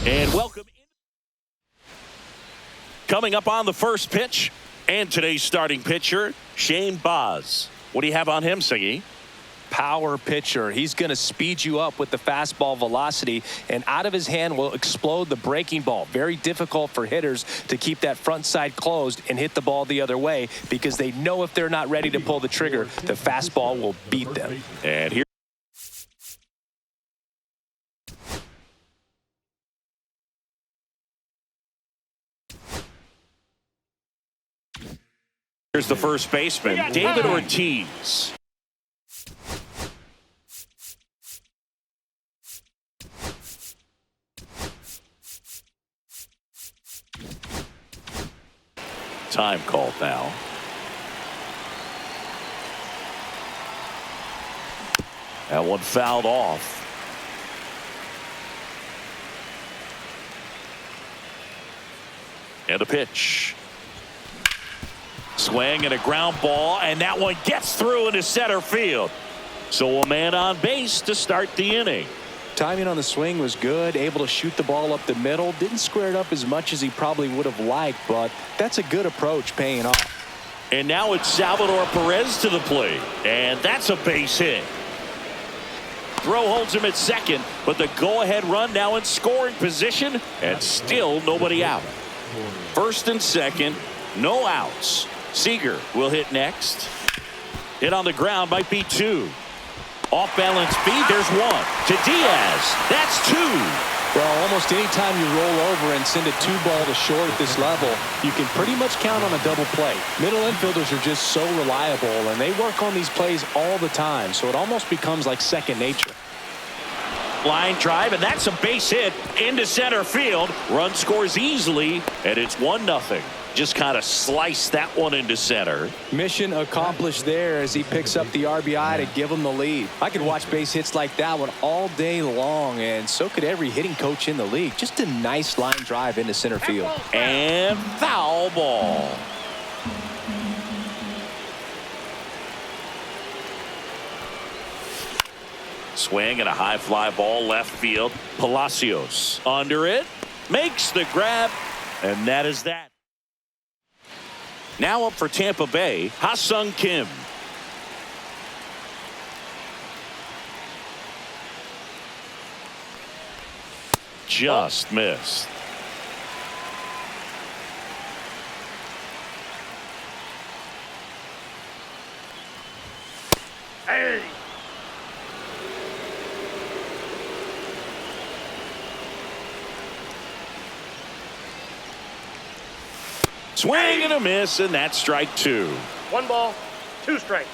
And welcome. Coming up on the first pitch, and today's starting pitcher, Shane Baz. What do you have on him, Siggy? Power pitcher. He's going to speed you up with the fastball velocity, and out of his hand will explode the breaking ball. Very difficult for hitters to keep that front side closed and hit the ball the other way, because they know if they're not ready to pull the trigger, the fastball will beat them. And here. Here's the first baseman, David Ortiz. Time called now. That one fouled off. And a pitch. Swing and a ground ball, and that one gets through into center field. So a man on base to start the inning. Timing on the swing was good, able to shoot the ball up the middle. Didn't square it up as much as he probably would have liked, but that's a good approach, paying off. And now it's Salvador Perez to the plate, and that's a base hit. Throw holds him at second, but the go-ahead run now in scoring position, and still nobody out. First and second, no outs. Seager will hit next. Hit on the ground, might be two. Off balance beat, there's one. To Diaz, that's two. Well, almost any time you roll over and send a 2-ball to short at this level, you can pretty much count on a double play. Middle infielders are just so reliable, and they work on these plays all the time, so it almost becomes like second nature. Line drive, and that's a base hit into center field. Run scores easily, and it's 1-0. Just kind of slice that one into center. Mission accomplished there as he picks up the RBI to give him the lead. I could watch base hits like that one all day long, and so could every hitting coach in the league. Just a nice line drive into center field. And foul ball. Swing and a high fly ball left field. Palacios under it, makes the grab, and that is that. Now up for Tampa Bay, Ha-Sung Kim. Just missed. Hey! Swing and a miss, and that's strike two. 1 ball, 2 strikes.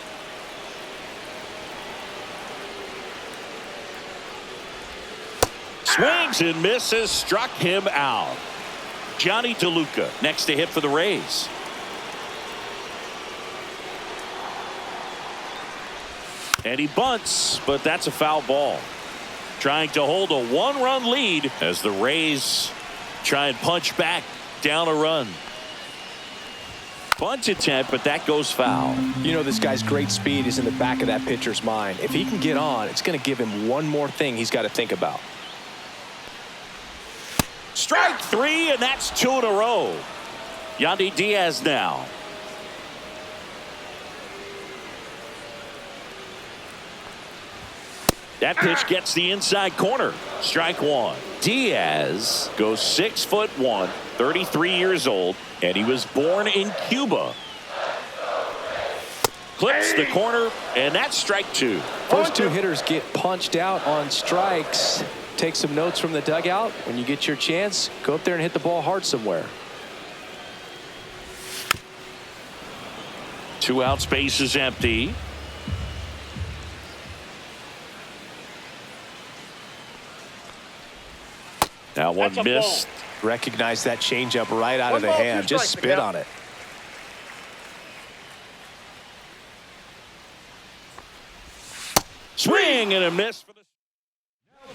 Swings and misses, struck him out. Johnny DeLuca next to hit for the Rays. And he bunts, but that's a foul ball. Trying to hold a 1-run lead as the Rays try and punch back down a run. Bunt attempt, but that goes foul. You know, this guy's great speed is in the back of that pitcher's mind. If he can get on, it's going to give him one more thing he's got to think about. Strike 3, and that's 2 in a row. Yandy Diaz now. That pitch gets the inside corner. Strike 1. Diaz goes 6'1", 33 years old, and he was born in Cuba. Clips the corner, and that's strike 2. First 2 hitters get punched out on strikes. Take some notes from the dugout. When you get your chance, go up there and hit the ball hard somewhere. 2 out, space is empty. That one missed. Recognize that changeup right out of the 1 ball, 2 hand. Just strikes, spit on it. Swing and a miss.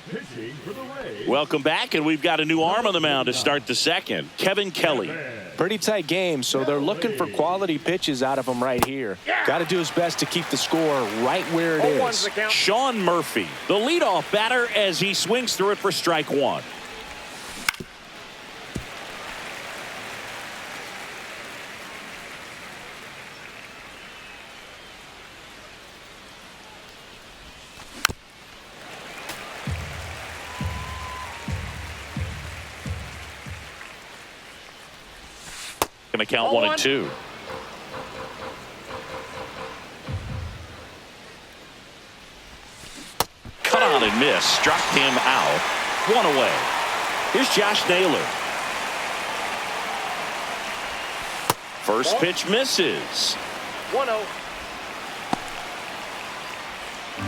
Pitching for the Rays. Welcome back, and we've got a new arm on the mound to start the second. Kevin Kelly. Pretty tight game, so they're looking for quality pitches out of him right here. Got to do his best to keep the score right where it is. Sean Murphy, the leadoff batter, as he swings through it for strike 1. the count 1-2. Cut on and miss. Struck him out. One away. Here's Josh Naylor. First pitch misses. 1-0.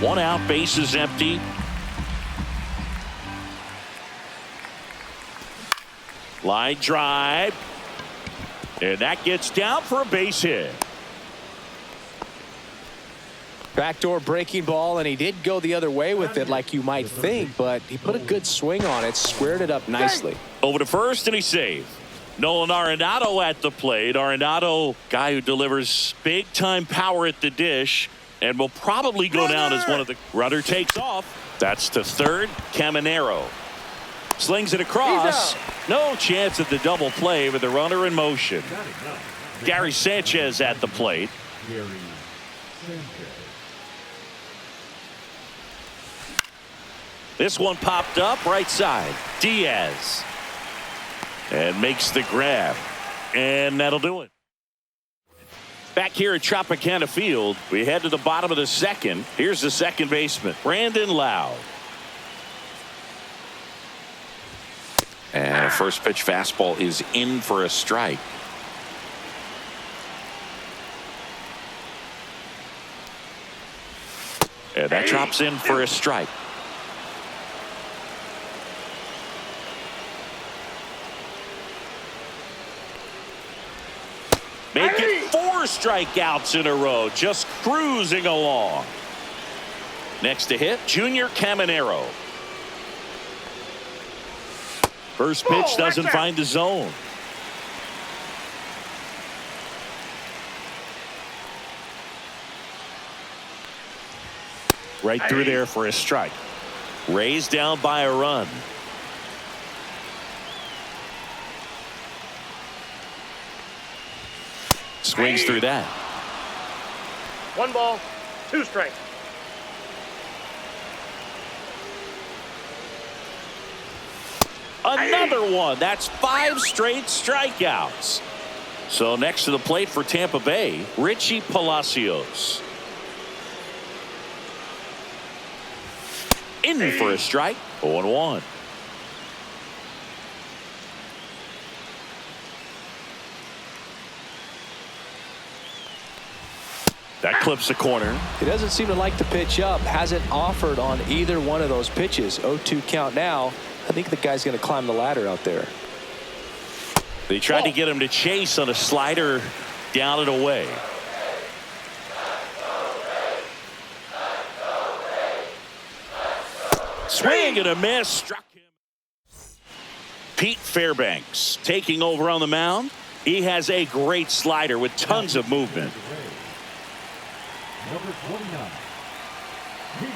One out, bases empty. Line drive. And that gets down for a base hit. Backdoor breaking ball, and he did go the other way with it like you might think, but he put a good swing on it, squared it up nicely. Over to first, and he saved. Nolan Arenado at the plate. Arenado, guy who delivers big-time power at the dish and will probably go down as one of the... Runner takes off. That's to third. Caminero slings it across. No chance at the double play with the runner in motion. Gary Sanchez at the plate. This one popped up right side. Diaz. And makes the grab. And that'll do it. Back here at Tropicana Field, we head to the bottom of the second. Here's the second baseman, Brandon Lowe. And a first pitch fastball is in for a strike. And that drops in for a strike. Make it 4 strikeouts in a row, just cruising along. Next to hit, Junior Caminero. First pitch doesn't find the zone. Right through there for a strike. Raised down by a run. Swings through that. 1 ball, 2 strikes. Another one. That's 5 straight strikeouts. So next to the plate for Tampa Bay, Richie Palacios. In for a strike. 0-1. That clips the corner. He doesn't seem to like to pitch up. Hasn't offered on either one of those pitches. 0-2 count now. I think the guy's going to climb the ladder out there. They tried to get him to chase on a slider down and away. Swing and a miss. Struck him. Pete Fairbanks taking over on the mound. He has a great slider with tons of movement. Number 29. Pete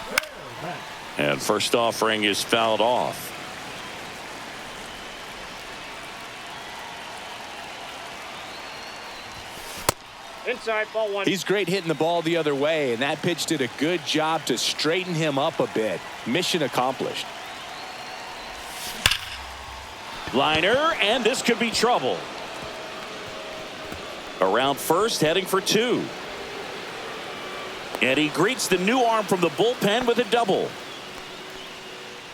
Fairbanks. And first offering is fouled off. Inside, ball 1. He's great hitting the ball the other way, and that pitch did a good job to straighten him up a bit. Mission accomplished. Liner, and this could be trouble. Around first, heading for 2. And he greets the new arm from the bullpen with a double.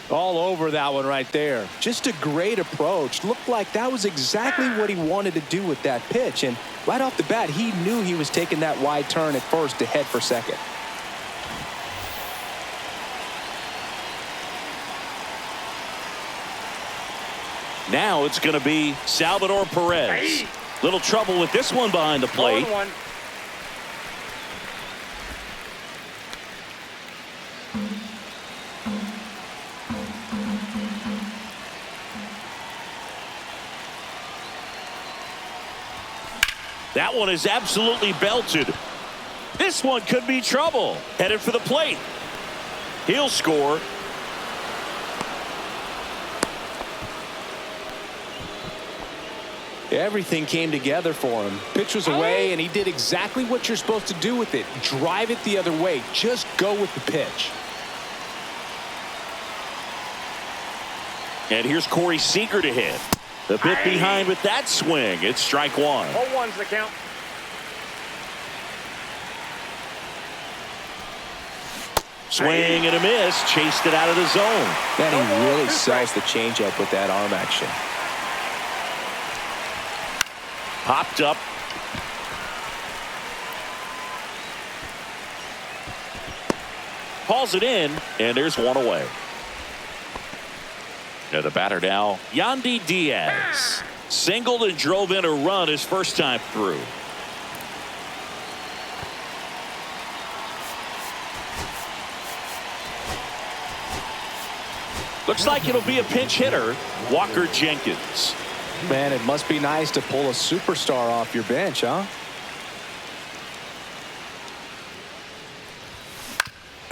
All over that one right there. Just a great approach. Looked like that was exactly what he wanted to do with that pitch. And right off the bat, he knew he was taking that wide turn at first to head for second. Now it's going to be Salvador Perez. Little trouble with this one behind the plate. 1. That one is absolutely belted. This one could be trouble. Headed for the plate. He'll score. Everything came together for him. Pitch was away, and he did exactly what you're supposed to do with it. Drive it the other way. Just go with the pitch. And here's Corey Seager to hit. The bit behind with that swing. It's strike one. 0-1's the count. Swing and a miss. Chased it out of the zone. Man, he really sells the changeup with that arm action. Popped up. Hauls it in, and there's one away. And the batter now, Yandy Diaz. Singled and drove in a run his first time through. Looks like it'll be a pinch hitter, Walker Jenkins. Man, it must be nice to pull a superstar off your bench, huh?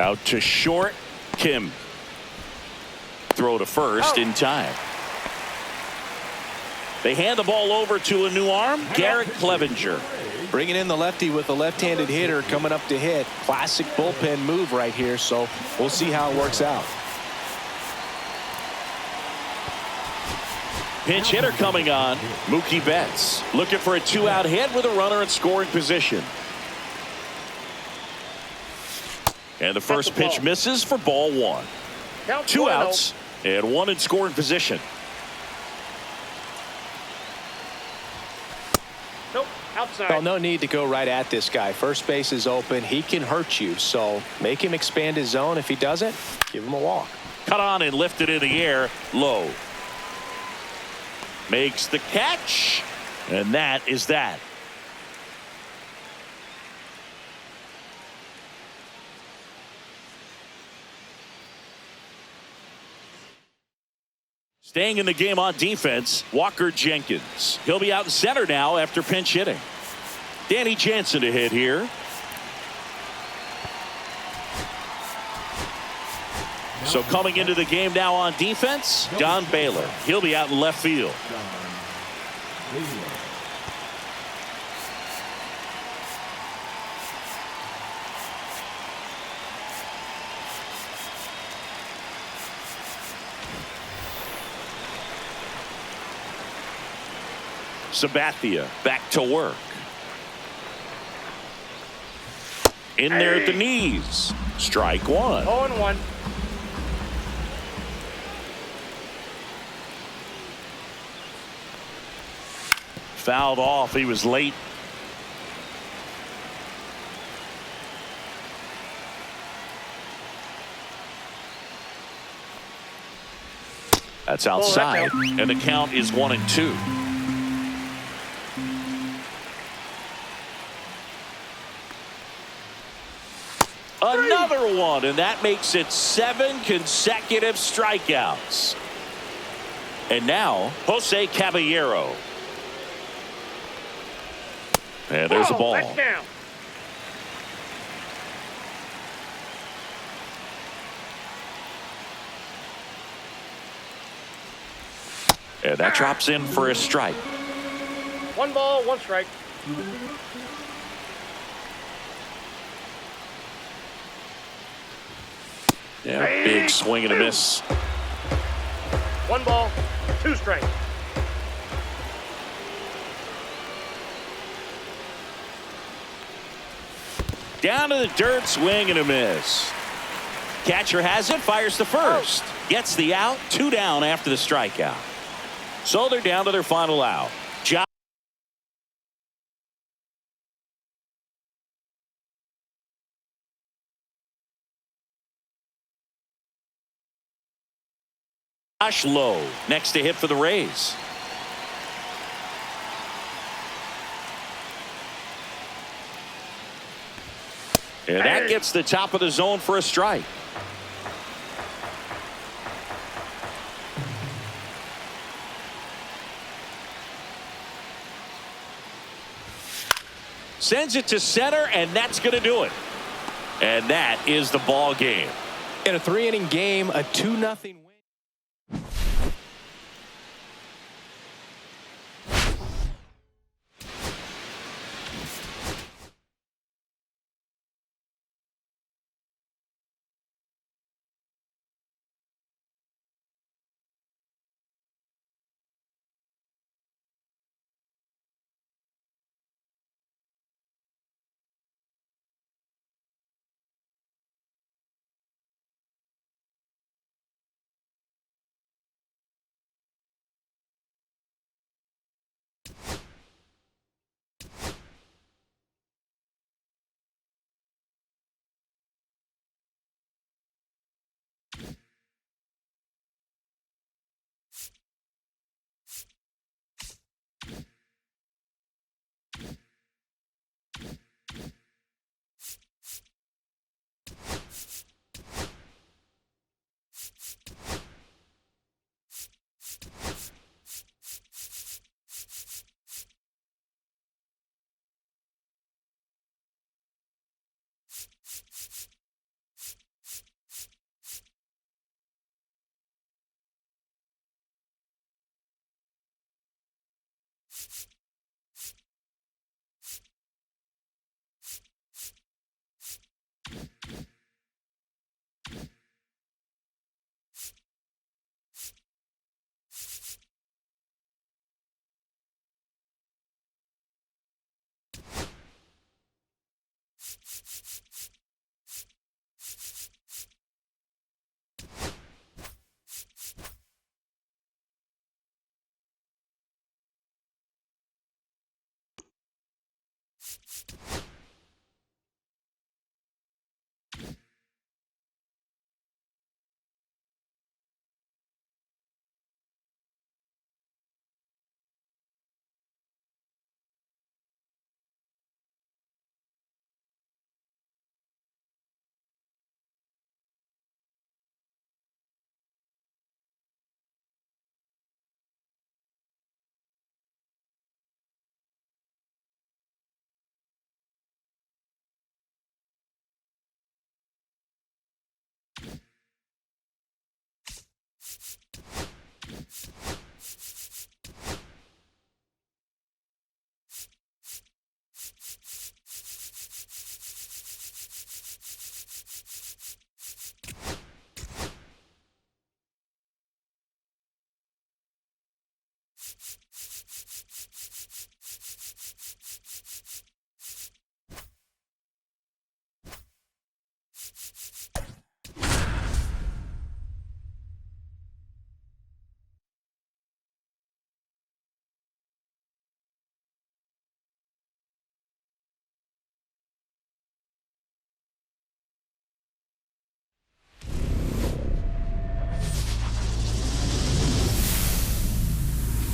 Out to short, Kim. Throw to first in time. They hand the ball over to a new arm, Garrett Clevenger. Bringing in the lefty with a left-handed hitter coming up to hit. Classic bullpen move right here, so we'll see how it works out. Pinch hitter coming on, Mookie Betts. Looking for a two-out hit with a runner in scoring position. And the first pitch misses for ball one. Count 2 1-0. outs and one in scoring position. Nope, outside. Well, no need to go right at this guy. First base is open. He can hurt you, so make him expand his zone. If he doesn't, give him a walk. Cut on and lifted in the air, low. Makes the catch, and that is that. Staying in the game on defense, Walker Jenkins. He'll be out in center now after pinch hitting. Danny Jansen to hit here. So coming into the game now on defense, Don Baylor. He'll be out in left field. Sabathia back to work. In there at the knees. Strike one. 0-1. Fouled off. He was late. That's outside. And the count is 1-2. Another one, and that makes it 7 consecutive strikeouts. And now, Jose Caballero. And there's a ball. Let's down. And that drops in for a strike. 1 ball, 1 strike. Yeah, big swing and a miss. 1 ball, 2 strikes. Down to the dirt, swing and a miss. Catcher has it, fires to first. Gets the out, 2 down after the strikeout. So they're down to their final out. Josh Lowe next to hit for the Rays. And that gets the top of the zone for a strike. Sends it to center, and that's going to do it. And that is the ball game. In a 3-inning game, a 2-0 win.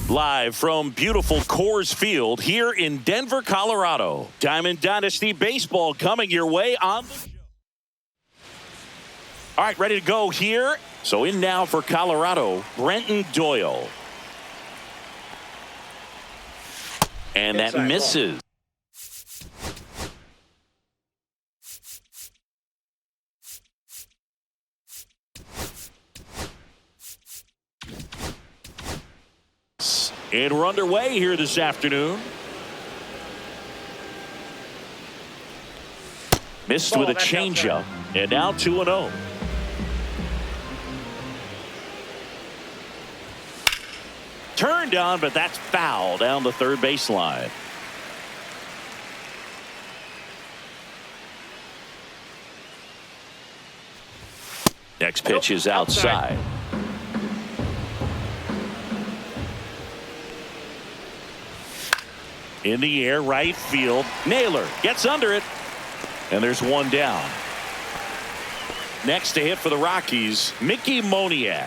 Live from beautiful Coors Field here in Denver, Colorado. Diamond Dynasty Baseball coming your way on the show. All right, ready to go here. So in now for Colorado, Brenton Doyle. And that misses. And we're underway here this afternoon. Missed with a changeup. And now 2-0. Turned on, but that's foul down the third baseline. Next pitch is outside. In the air, right field. Naylor gets under it. And there's one down. Next to hit for the Rockies, Mickey Moniak.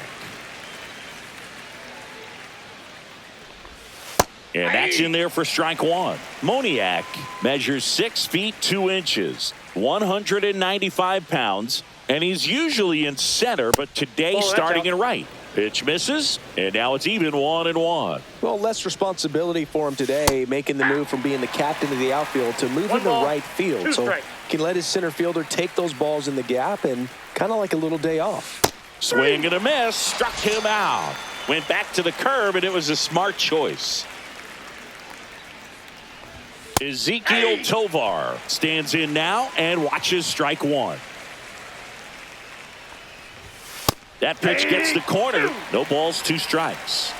And that's in there for strike one. Moniak measures 6 feet 2 inches, 195 pounds, and he's usually in center, but today starting in right. Pitch misses, and now it's even 1-1. Well, less responsibility for him today, making the move from being the captain of the outfield to moving to right field. So can let his center fielder take those balls in the gap and kind of like a little day off. Swing and a miss, struck him out. Went back to the curb, and it was a smart choice. Ezekiel Tovar stands in now and watches strike one. That pitch gets the corner. No balls, 2 strikes.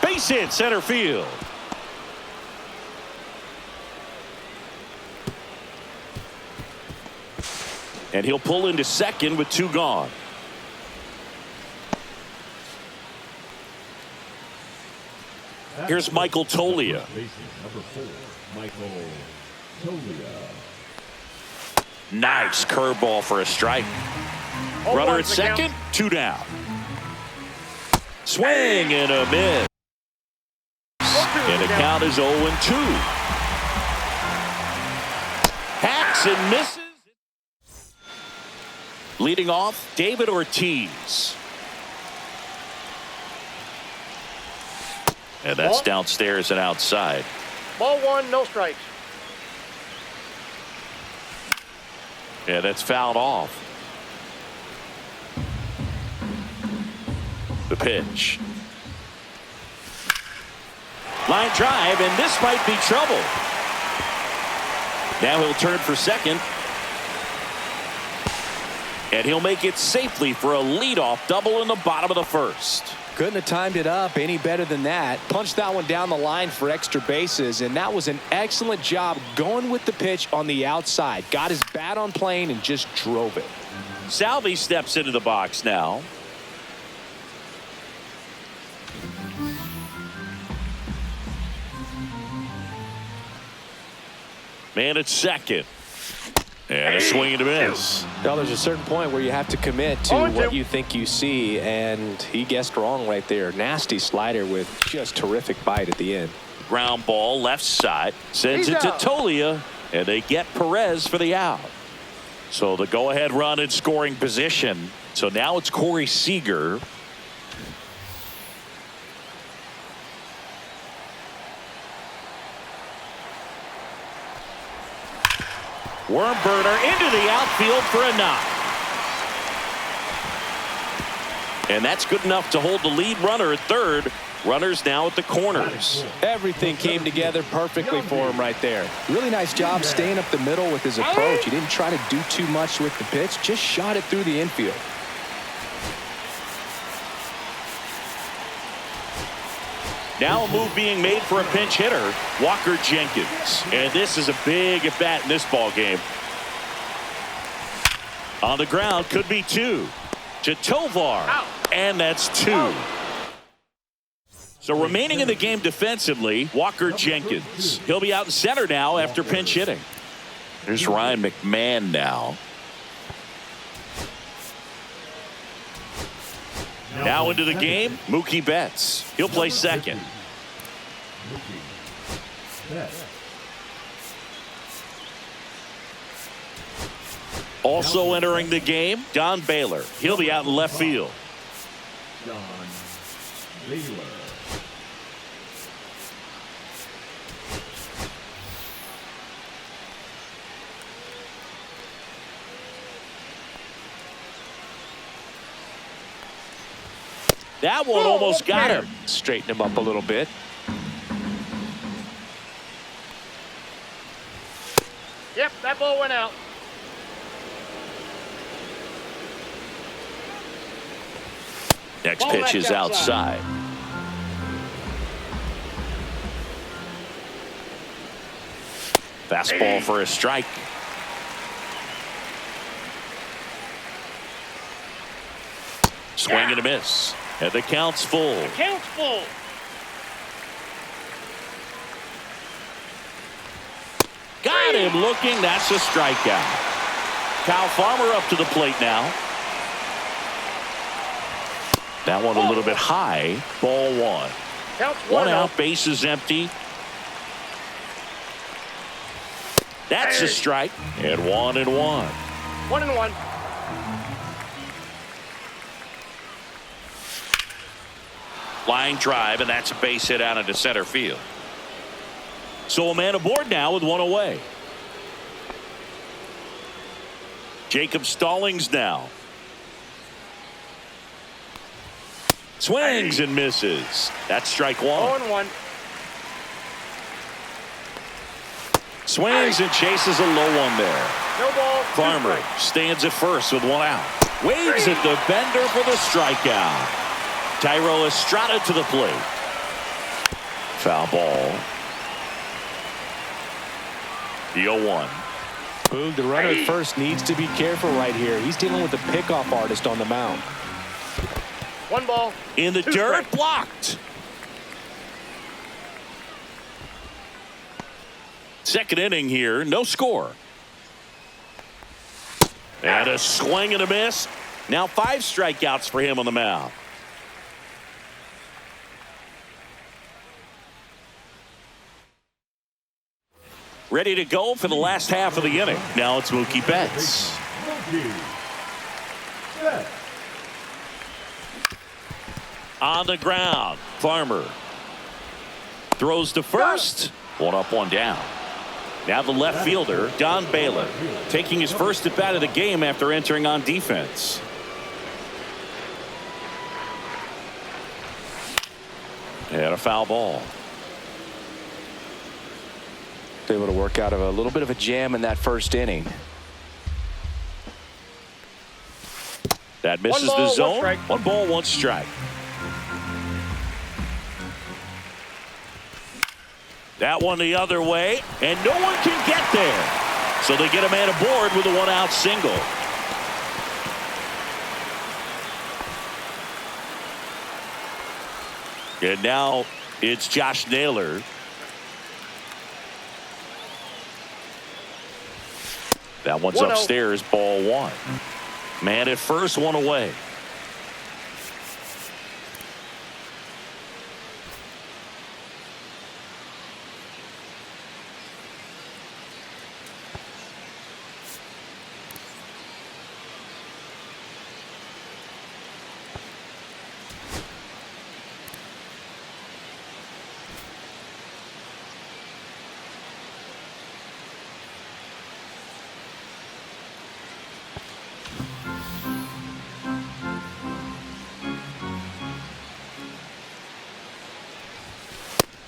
Base hit, center field. And he'll pull into second with 2 gone. Here's Michael Toglia. Number 4, Michael Toglia. Nice curveball for a strike. Runner at second, 2 down. Swing and a miss. And the count is 0-2. Hacks and misses. Leading off, David Ortiz. And that's downstairs and outside. Ball 1, no strikes. Yeah, that's fouled off. The pitch. Line drive, and this might be trouble. Now he'll turn for second. And he'll make it safely for a leadoff double in the bottom of the first. Couldn't have timed it up any better than that. Punched that one down the line for extra bases, and that was an excellent job going with the pitch on the outside. Got his bat on plane and just drove it. Salvi steps into the box now. Man at second. And a swing and a miss. Well, there's a certain point where you have to commit to what you think you see, and he guessed wrong right there. Nasty slider with just terrific bite at the end. Ground ball left side. Sends it to Tolia, and they get Perez for the out. So the go-ahead run in scoring position. So now it's Corey Seager. Worm burner into the outfield for a knock. And that's good enough to hold the lead runner at third. Runners now at the corners. Everything came together perfectly for him right there. Really nice job staying up the middle with his approach. He didn't try to do too much with the pitch, just shot it through the infield. Now a move being made for a pinch hitter, Walker Jenkins. And this is a big at bat in this ball game. On the ground, could be two. To Tovar. And that's two. So remaining in the game defensively, Walker Jenkins. He'll be out in center now after pinch hitting. There's Ryan McMahon now. Now into the game, Mookie Betts. He'll play second. Also entering the game, Don Baylor. He'll be out in left field. Don Baylor. That one almost got him. Straighten him up a little bit. Yep, that ball went out. Next pitch is outside. Fastball for a strike. Swing and a miss. And the count's full. Count's full. Got him looking. That's a strikeout. Kyle Farmer up to the plate now. That one a little bit high. Ball one. Count's One out. Base is empty. That's a strike. And 1-1. 1-1. Line drive, and that's a base hit out into center field. So a man aboard now with one away. Jacob Stallings now. Swings and misses. That's strike one. 0-1. Swings and chases a low one there. No ball. Farmer stands at first with one out. Waves at the bender for the strikeout. Tyro Estrada to the plate. Foul ball. The 0-1. Boog, the runner at first needs to be careful right here. He's dealing with a pickoff artist on the mound. One ball. In the dirt, blocked. Second inning here, no score. And a swing and a miss. Now 5 strikeouts for him on the mound. Ready to go for the last half of the inning. Now it's Mookie Betts. On the ground, Farmer throws to first. One up, one down. Now the left fielder, Don Baylor, taking his first at bat of the game after entering on defense. And a foul ball. Able to work out of a little bit of a jam in that first inning. That misses the zone. 1 ball, 1 strike. That one the other way, and no one can get there. So they get a man aboard with a 1-out single. And now it's Josh Naylor. That one's 1-0. upstairs, ball 1. Man at first, 1 away.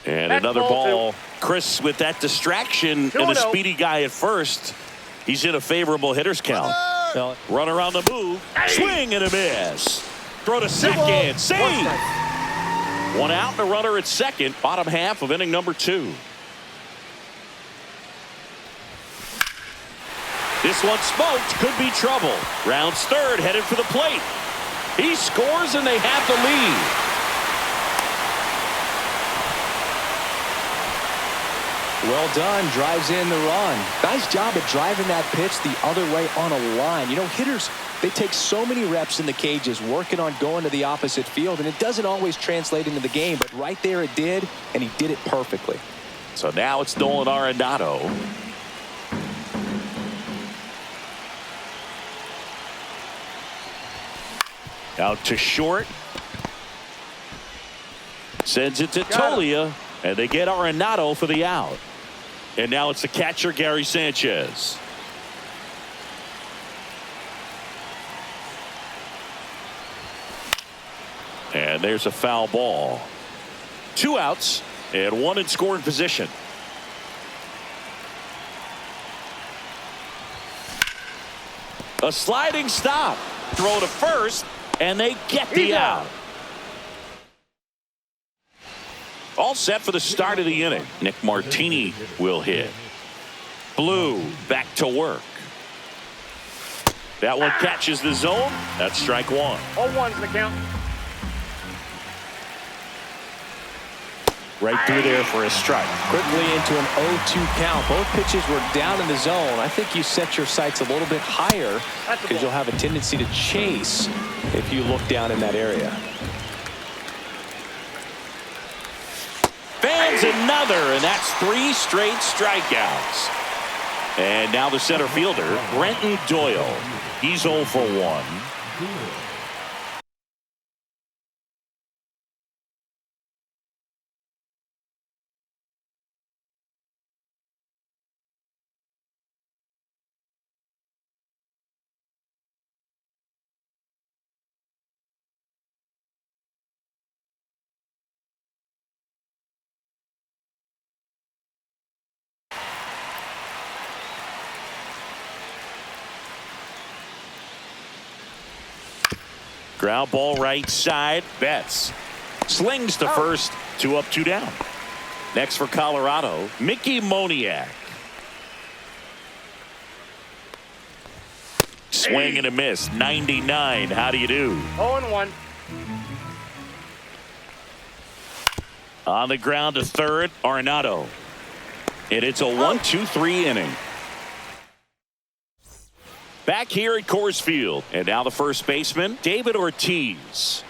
And That's another ball ball. Chris, with that distraction and a speedy guy at first, he's in a favorable hitter's count. Runner on the move. Swing and a miss. Throw to second. Save. 1 out and a runner at second. Bottom half of inning number 2. This one smoked. Could be trouble. Rounds third. Headed for the plate. He scores and they have the lead. Well done. Drives in the run. Nice job of driving that pitch the other way on a line. You know, hitters, they take so many reps in the cages working on going to the opposite field, and it doesn't always translate into the game, but right there it did, and he did it perfectly. So now it's Nolan Arenado. Out to short. Sends it to Tolia, and they get Arenado for the out. And now it's the catcher, Gary Sanchez. And there's a foul ball. 2 outs and 1 in scoring position. A sliding stop. Throw to first, and they get the out. All set for the start of the inning. Nick Martini will hit. Blue back to work. That one catches the zone. That's strike 1. 0-1's the count. Right through there for a strike. Quickly into an 0-2 count. Both pitches were down in the zone. I think you set your sights a little bit higher because you'll have a tendency to chase if you look down in that area. Fans another, and that's 3 straight strikeouts. And now the center fielder, Brenton Doyle. He's 0 for 1. Ground ball right side. Betts slings to first. 2 up, 2 down. Next for Colorado, Mickey Moniak. Swing and a miss. 99. How do you do? 0-1. On the ground to third, Arenado. And it's a 1-2-3 inning. Back here at Coors Field. And now the first baseman, David Ortiz.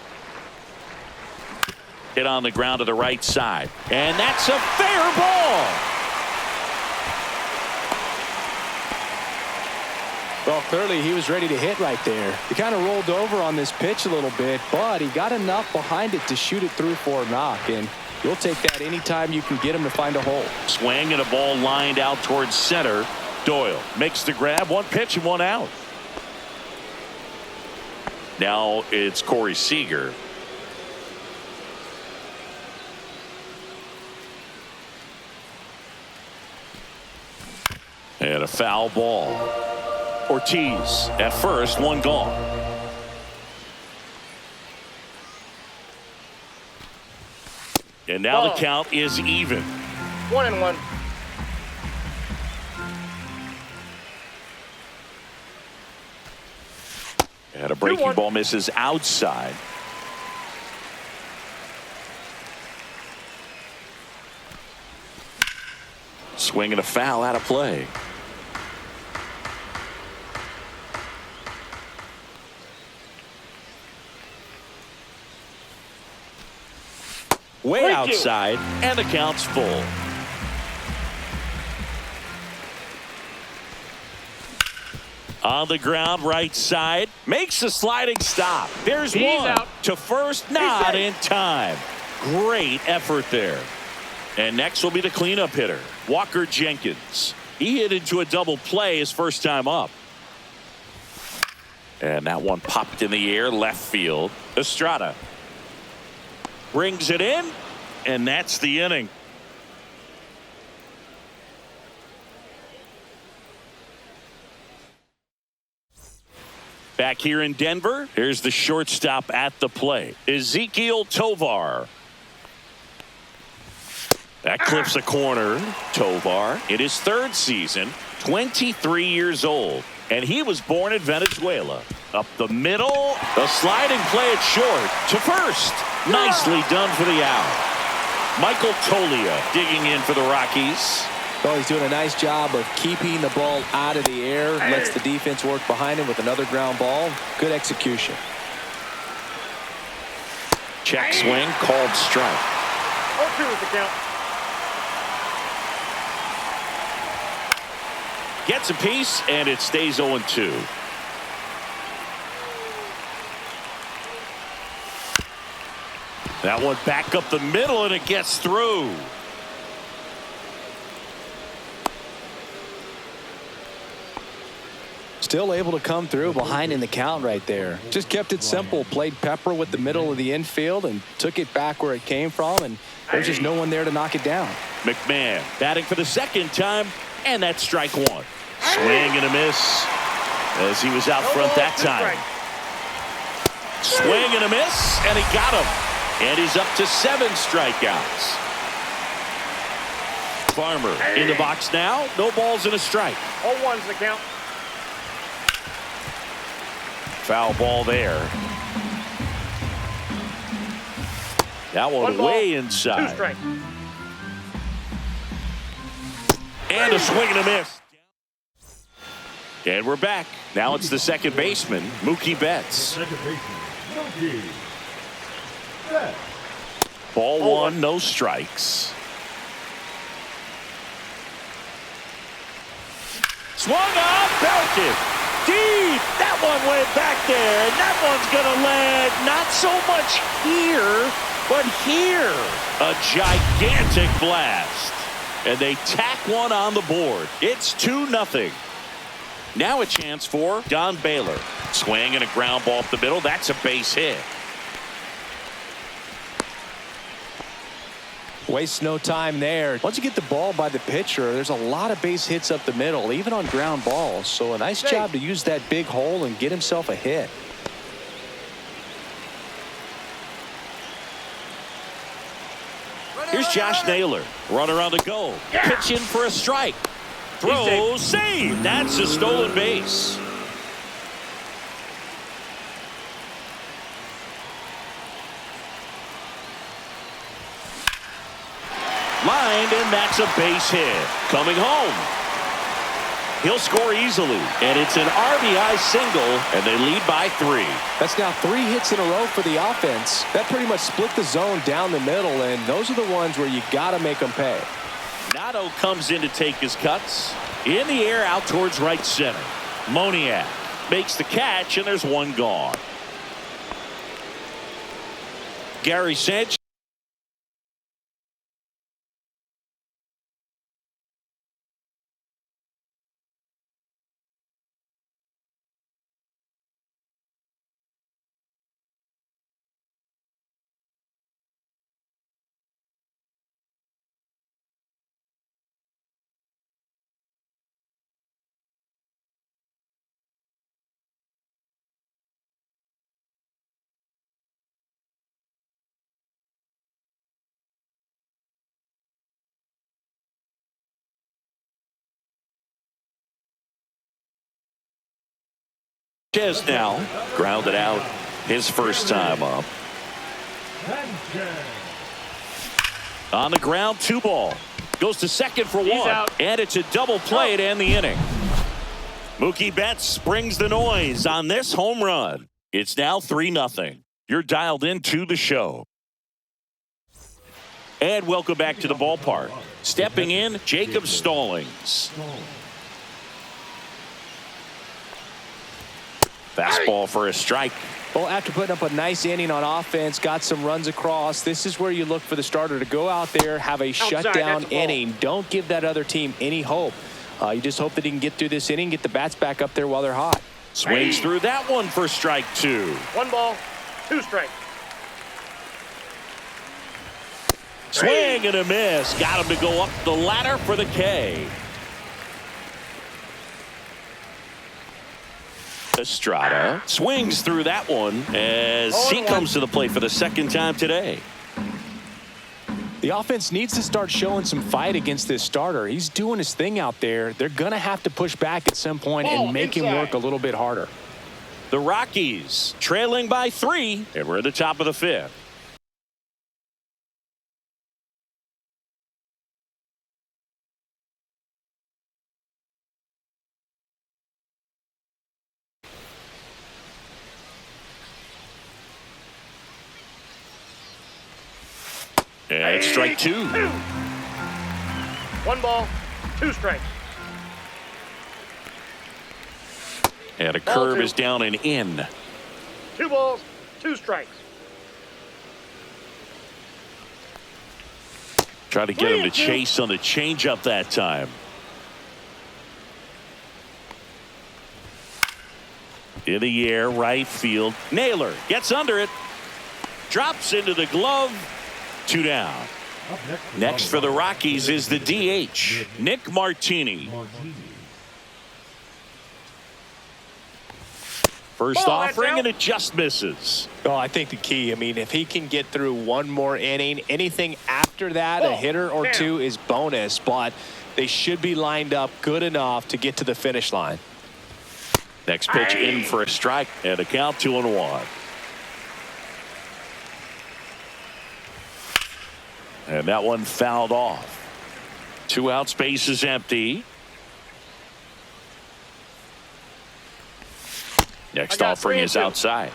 Hit on the ground to the right side. And that's a fair ball. Well, clearly he was ready to hit right there. He kind of rolled over on this pitch a little bit, but he got enough behind it to shoot it through for a knock. And you'll take that anytime you can get him to find a hole. Swing and a ball lined out towards center. Doyle makes the grab. 1 pitch and 1 out. Now it's Corey Seager. And a foul ball. Ortiz at first, one gone. And now the count is even. 1-1. And a breaking ball misses outside. Swing and a foul out of play. Way outside, and the count's full. On the ground, right side, makes a sliding stop. There's one out to first, not in time. Great effort there. And next will be the cleanup hitter, Walker Jenkins. He hit into a double play his first time up. And that one popped in the air, left field. Estrada brings it in, and that's the inning. Back here in Denver, here's the shortstop at the plate, Ezekiel Tovar. That clips a corner. Tovar in his third season, 23 years old, and he was born in Venezuela. Up the middle, a sliding play at short to first. Nicely done for the out. Michael Tolia digging in for the Rockies. Oh, he's doing a nice job of keeping the ball out of the air. Lets the defense work behind him with another ground ball. Good execution. Check swing, called strike. 0-2 is the count. Gets a piece, and it stays 0-2. That one back up the middle, and it gets through. Still able to come through behind in the count right there. Just kept it simple. Played pepper with the middle of the infield and took it back where it came from, and there's just no one there to knock it down. McMahon batting for the second time, and that's strike one. Swing and a miss as he was out front that time. Swing and a miss, and he got him. And he's up to 7 strikeouts. Farmer in the box now. No balls and a strike. 0-1's the count. Foul ball there. That one way inside. 2 strikes. And a swing and a miss. And we're back. Now it's the second baseman, Mookie Betts. Second baseman, Mookie Betts. Ball one, no strikes. Swung on, belted. Deep. That one went back there. And that one's going to land not so much here, but here. A gigantic blast. And they tack one on the board. It's 2-0. Now a chance for Don Baylor. Swing and a ground ball up the middle. That's a base hit. Waste no time there. Once you get the ball by the pitcher, there's a lot of base hits up the middle, even on ground balls. So a nice job to use that big hole and get himself a hit. Here's Josh Naylor. Runner on the go. Pitch in for a strike. Throw, save. That's a stolen base. Lined, and that's a base hit. Coming home. He'll score easily, and it's an RBI single, and they lead by 3. That's now 3 hits in a row for the offense. That pretty much split the zone down the middle, and those are the ones where you got to make them pay. Nato comes in to take his cuts. In the air out towards right center. Moniak makes the catch, and there's one gone. Gary Sanchez. Just now grounded out his first time up. On the ground, 2 ball. Goes to second for 1. Out. And it's a double play to end the inning. Mookie Betts brings the noise on this home run. It's now 3-0. You're dialed into the show. And welcome back to the ballpark. Stepping in, Jacob Stallings. Fastball for a strike. Well, after putting up a nice inning on offense, got some runs across, this is where you look for the starter to go out there, have a shutdown inning. Don't give that other team any hope. You just hope that he can get through this inning, get the bats back up there while they're hot. Swings through that one for strike 2. 1 ball, 2 strikes. Swing and a miss. Got him to go up the ladder for the K. Estrada swings through that one as he comes to the plate for the second time today. The offense needs to start showing some fight against this starter. He's doing his thing out there. They're going to have to push back at some point and make him work a little bit harder. The Rockies trailing by 3, and we're at the top of the 5th. And it's strike 2. 1 ball, 2 strikes. And a curve is down and in. 2 balls, 2 strikes. Try to get him to chase on the changeup that time. In the air, right field. Naylor gets under it. Drops into the glove. 2 down. Next for the Rockies is the DH, Nick Martini. First offering, and it just misses. Oh, I think the key, I mean, if he can get through one more inning, anything after that, a hitter or 2 is bonus, but they should be lined up good enough to get to the finish line. Next pitch in for a strike, and a count 2-1. And that one fouled off. 2 out, space is empty. Next offering is outside.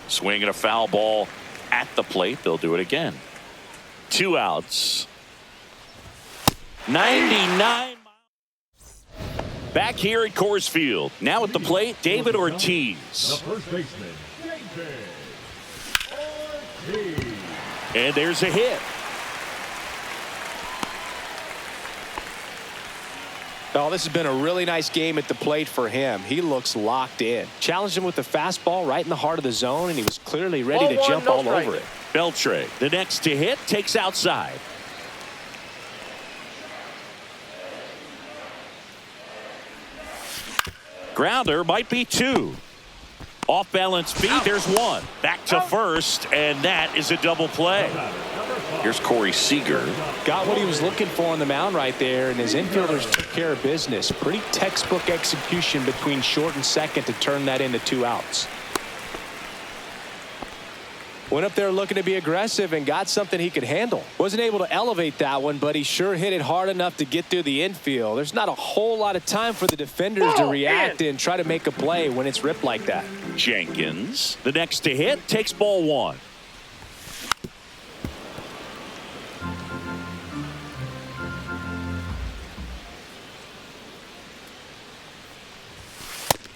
Swinging a foul ball at the plate. They'll do it again. 2 outs. 99. Back here at Coors Field. Now at the plate, David Ortiz. The first baseman, David Ortiz. And there's a hit. Oh, this has been a really nice game at the plate for him. He looks locked in. Challenged him with the fastball right in the heart of the zone, and he was clearly ready to jump all over it. Beltre, the next to hit, takes outside. Grounder might be 2. Off balance beat, there's 1. Back to first, and that is a double play. Here's Corey Seager. Got what he was looking for on the mound right there, and his infielders took care of business. Pretty textbook execution between short and second to turn that into 2 outs. Went up there looking to be aggressive and got something he could handle. Wasn't able to elevate that one, but he sure hit it hard enough to get through the infield. There's not a whole lot of time for the defenders to react and try to make a play when it's ripped like that. Jenkins, the next to hit, takes ball 1.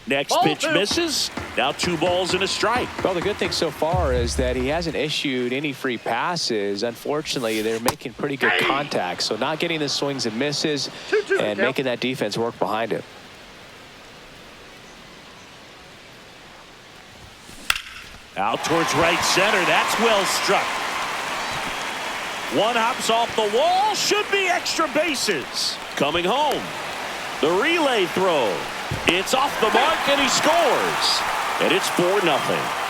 Next pitch misses. Now 2 balls and a strike. Well, the good thing so far is that he hasn't issued any free passes. Unfortunately, they're making pretty good contact, so not getting the swings and misses and making that defense work behind him. Out towards right center. That's well struck. 1 hops off the wall. Should be extra bases. Coming home. The relay throw. It's off the mark, and he scores. And it's 4-0.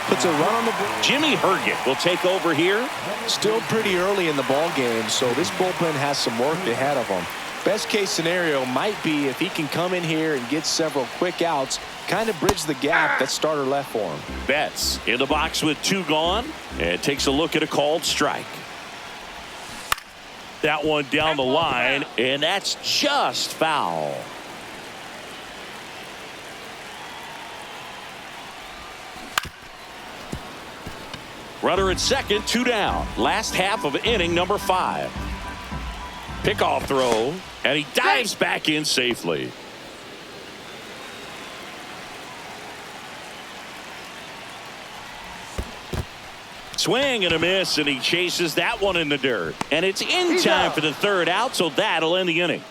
Puts a run on the board. Jimmy Herget will take over here. Still pretty early in the ball game, so this bullpen has some work ahead of them. Best case scenario might be if he can come in here and get several quick outs, kind of bridge the gap that starter left for him. Betts in the box with 2 gone and takes a look at a called strike. That one down the line, and that's just foul. Runner at second, 2 down. Last half of inning number 5. Pickoff throw, and he dives back in safely. Swing and a miss, and he chases that one in the dirt. And it's in time for the 3rd out, so that'll end the inning.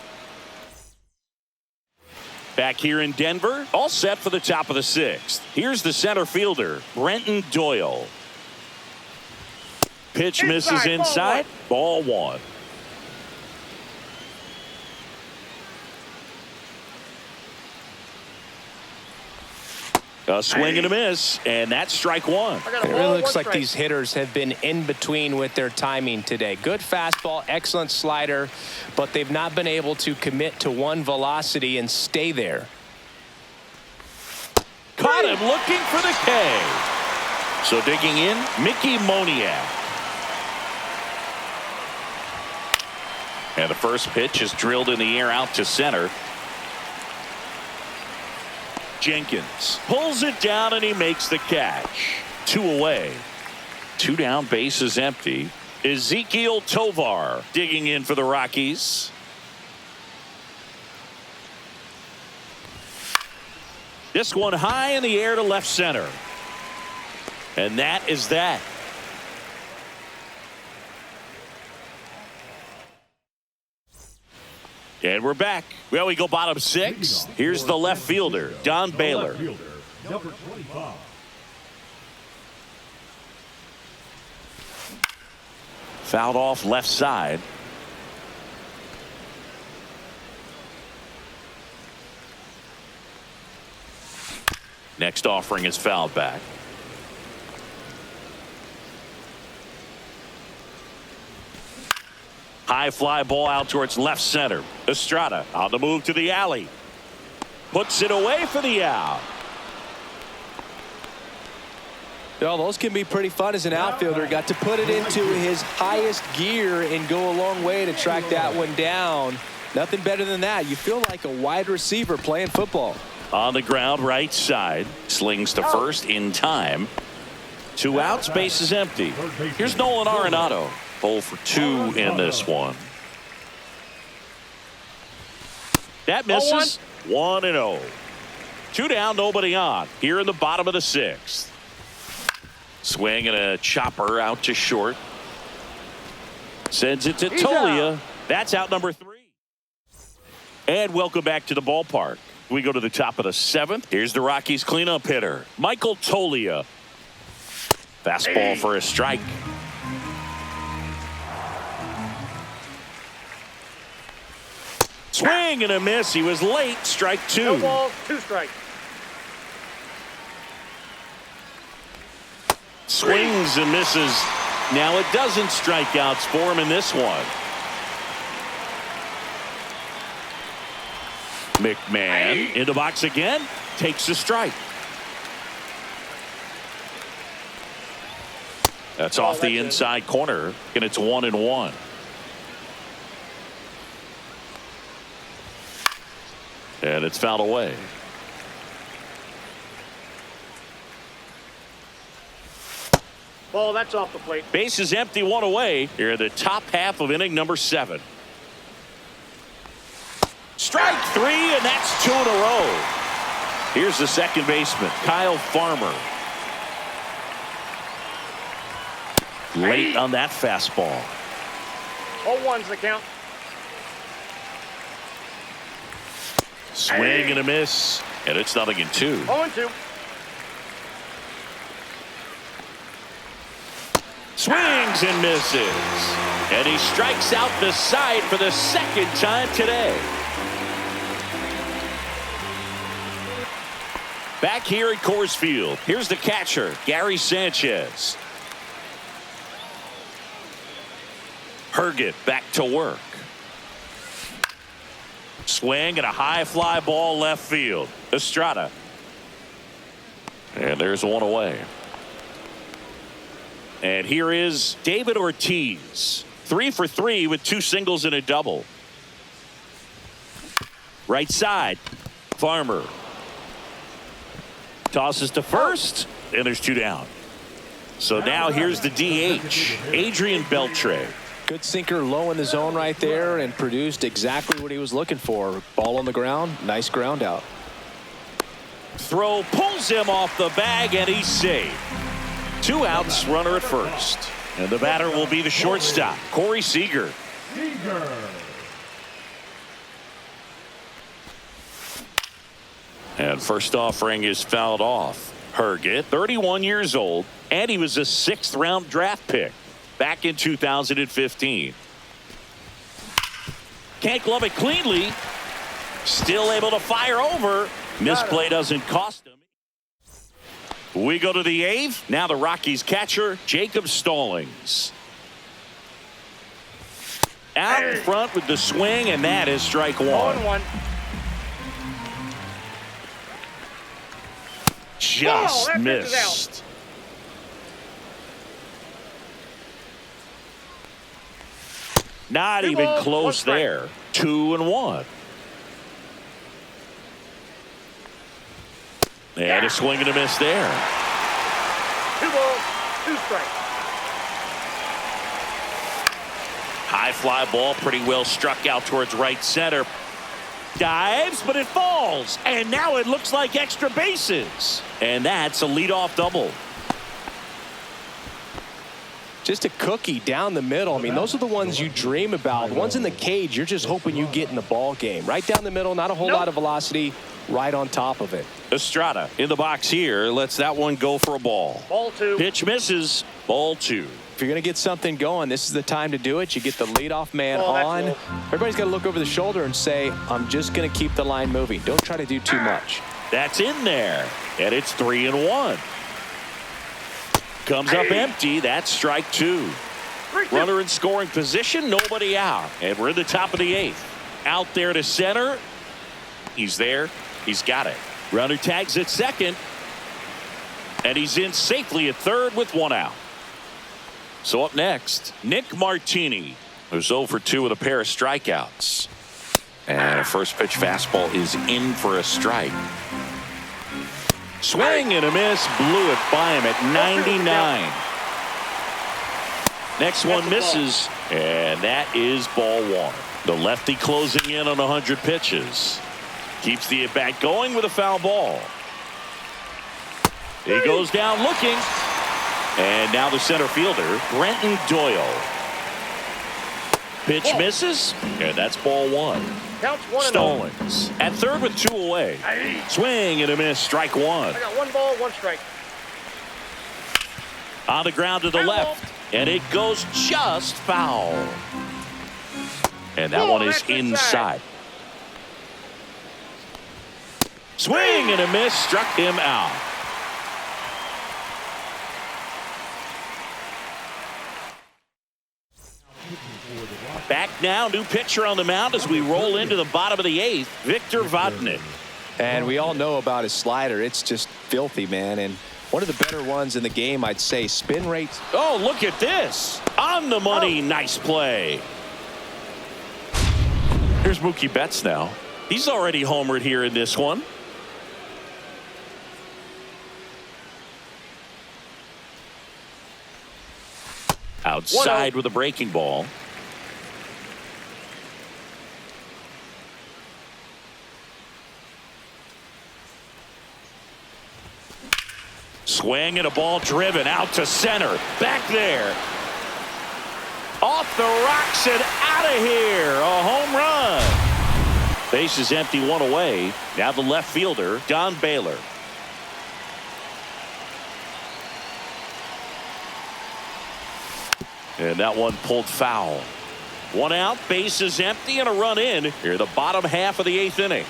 Back here in Denver, all set for the top of the 6th. Here's the center fielder, Brenton Doyle. Pitch misses inside, ball 1. A swing and a miss, and that's strike 1. It really looks like these hitters have been in between with their timing today. Good fastball, excellent slider, but they've not been able to commit to one velocity and stay there. Caught him looking for the K. So digging in, Mickey Moniak. And the first pitch is drilled in the air out to center. Jenkins pulls it down and he makes the catch. 2 away. 2 down, bases empty. Ezekiel Tovar digging in for the Rockies. This one high in the air to left center. And that is that. And we're back. Well, we go bottom 6. Here's the left fielder, Don Baylor. Number 25. Fouled off left side. Next offering is fouled back. High fly ball out towards left center. Estrada on the move to the alley. Puts it away for the out. Well, those can be pretty fun as an outfielder. Got to put it into his highest gear and go a long way to track that one down. Nothing better than that. You feel like a wide receiver playing football. On the ground, right side. Slings to first in time. 2 outs, base is empty. Here's Nolan Arenado. 0 for 2 in this one. That misses. 1-0. 2 down, nobody on. Here in the bottom of the 6th. Swing and a chopper out to short. Sends it to Tolia. That's out number 3. And welcome back to the ballpark. We go to the top of the 7th. Here's the Rockies cleanup hitter, Michael Tolia. Fastball for a strike. Swing and a miss. He was late. Strike 2. No balls, 2 strikes. Swings and misses. Now it doesn't strikeouts for him in this one. McMahon in the box again. Takes a strike. That's off the inside corner, and it's 1-1. And it's fouled away. Ball, that's off the plate. Base is empty, 1 away. Here in the top half of inning number 7. Strike 3, and that's 2 in a row. Here's the second baseman, Kyle Farmer. Late on that fastball. 0-1's the count. Swing and a miss, and it's 0-2. 0-2. Swings and misses, and he strikes out the side for the second time today. Back here at Coors Field, here's the catcher, Gary Sanchez. Herget back to work. Swing and a high fly ball left field. Estrada. And there's one away. And here is David Ortiz. 3 for 3 with 2 singles and a double. Right side. Farmer. Tosses to first. And there's 2 down. So now here's the DH. Adrian Beltre. Good sinker low in the zone right there and produced exactly what he was looking for. Ball on the ground. Nice ground out. Throw pulls him off the bag and he's safe. 2 outs, runner at first. And the batter will be the shortstop, Corey Seager. And first offering is fouled off. Herget, 31 years old, and he was a 6th round draft pick back in 2015. Can't glove it cleanly. Still able to fire over. Misplay doesn't cost him. We go to the 8th. Now the Rockies catcher, Jacob Stallings. Out in front with the swing, and that is strike 1. 0-1. Just missed. Not even close there. 2-1. And a swing and a miss there. 2 balls, 2 strikes. High fly ball, pretty well struck out towards right center. Dives, but it falls. And now it looks like extra bases. And that's a leadoff double. Just a cookie down the middle. I mean, those are the ones you dream about. The ones in the cage, you're just hoping you get in the ball game. Right down the middle, not a whole lot of velocity, right on top of it. Estrada in the box here, lets that one go for a ball. Ball 2. Pitch misses. Ball 2. If you're going to get something going, this is the time to do it. You get the leadoff man on. Low. Everybody's got to look over the shoulder and say, I'm just going to keep the line moving. Don't try to do too much. That's in there. And it's 3-1. Comes up empty. That's strike 2. Runner in scoring position. Nobody out. And we're in the top of the 8th. Out there to center. He's there. He's got it. Runner tags at second. And he's in safely at third with 1 out. So up next, Nick Martini, who's 0 for 2 with a pair of strikeouts. And a first pitch fastball is in for a strike. Swing and a miss. Blew it by him at 99. Next one misses. And that is ball 1. The lefty closing in on 100 pitches. Keeps the at-bat going with a foul ball. He goes down looking. And now the center fielder, Brenton Doyle. Pitch misses. And that's ball 1. Counts 1-0. Stallings at third with 2 away. Swing and a miss. Strike 1. I got 1 ball, 1 strike. On the ground to the left. And it goes just foul. And that one is inside. Swing and a miss. Struck him out. Back now, new pitcher on the mound as we roll into the bottom of the 8th, Victor Vodnik. And we all know about his slider. It's just filthy, man. And one of the better ones in the game, I'd say. Spin rates. Oh, look at this. On the money. Nice play. Here's Mookie Betts now. He's already homered here in this one. Outside with a breaking ball. Swing and a ball driven out to center. Back there. Off the rocks and out of here. A home run. Base is empty, 1 away. Now the left fielder, Don Baylor. And that one pulled foul. 1 out, base is empty, and a run in here, the bottom half of the 8th inning.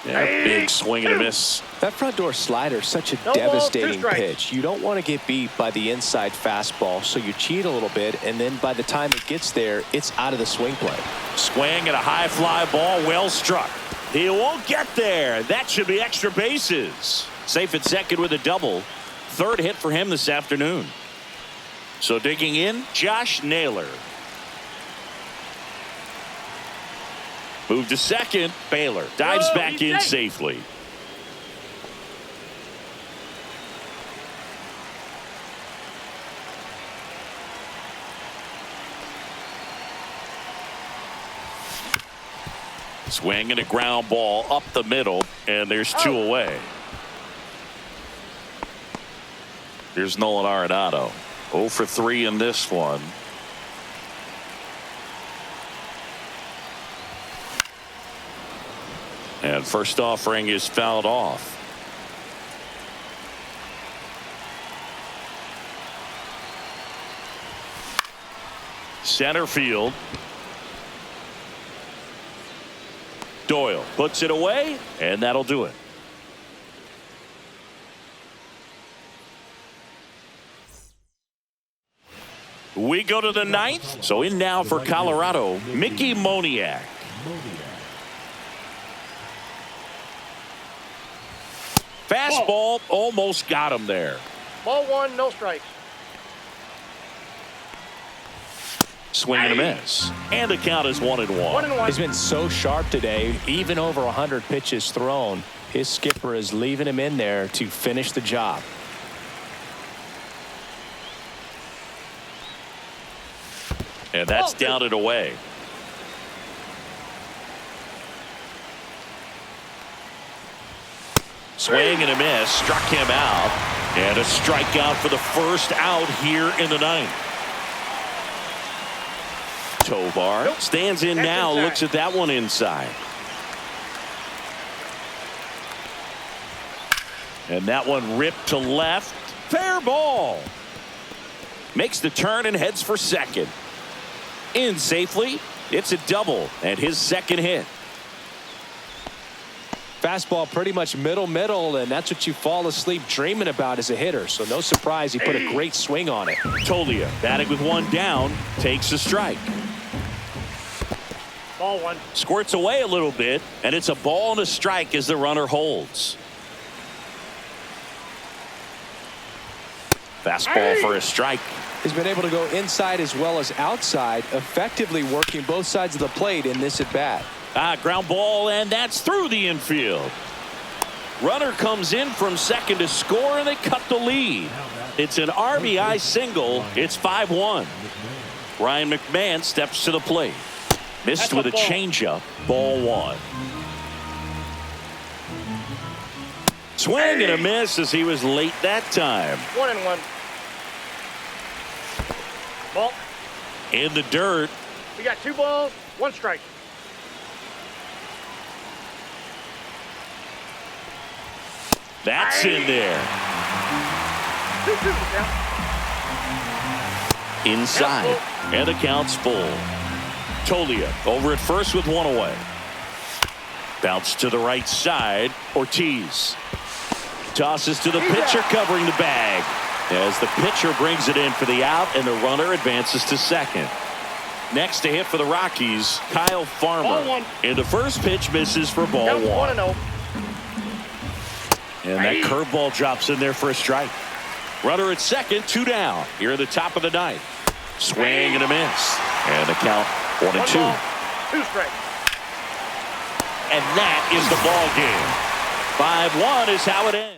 Yeah, big swing and a miss. That front door slider is such a No ball, 2 devastating strikes. pitch. You don't want to get beat by the inside fastball, so you cheat a little bit, and then by the time it gets there, it's out of the swing play. Swing and a high fly ball, well struck. He won't get there. That should be extra bases. Safe at second with a double. Third hit for him this afternoon. So digging in, Josh Naylor. Move to second. Baylor dives back in safely. Swing and a ground ball up the middle, and there's 2 away. Here's Nolan Arenado. 0 for 3 in this one. And first offering is fouled off. Center field. Doyle puts it away, and that'll do it. We go to the 9th. So in now for Colorado, Mickey Moniak. Fastball almost got him there. Ball 1, no strikes. Swing and a miss. And the count is 1-1. 1-1. He's been so sharp today, even over 100 pitches thrown. His skipper is leaving him in there to finish the job. And that's down and away. Swing and a miss. Struck him out. And a strikeout for the first out here in the 9th. Tovar stands in That's now. inside. Looks at that one inside. And that one ripped to left. Fair ball. Makes the turn and heads for second. In safely. It's a double and his second hit. Fastball pretty much middle, and that's what you fall asleep dreaming about as a hitter. So no surprise he put a great swing on it. Tolia batting with one down, takes a strike. Ball 1. Squirts away a little bit, and it's a ball and a strike as the runner holds. Fastball for a strike. He's been able to go inside as well as outside, effectively working both sides of the plate in this at bat. Ground ball, and that's through the infield. Runner comes in from second to score, and they cut the lead. It's an RBI single. It's 5-1. Ryan McMahon steps to the plate. Missed with a changeup. Ball 1. Swing and a miss as he was late that time. 1-1. Ball. In the dirt. We got 2 balls, 1 strike. That's in there. 2-2 now. Inside. And the count's full. Tolia over at first with one away. Bounce to the right side. Ortiz tosses to the pitcher covering the bag as the pitcher brings it in for the out, and the runner advances to second. Next to hit for the Rockies, Kyle Farmer. Ball 1. And the first pitch misses for ball Counts 1. 1-0. And that curveball drops in there for a strike. Runner at second, 2 down. Here in the top of the 9th. Swing and a miss. And the count 1-2. 1 ball, 2 strikes. And that is the ball game. 5-1 is how it ends.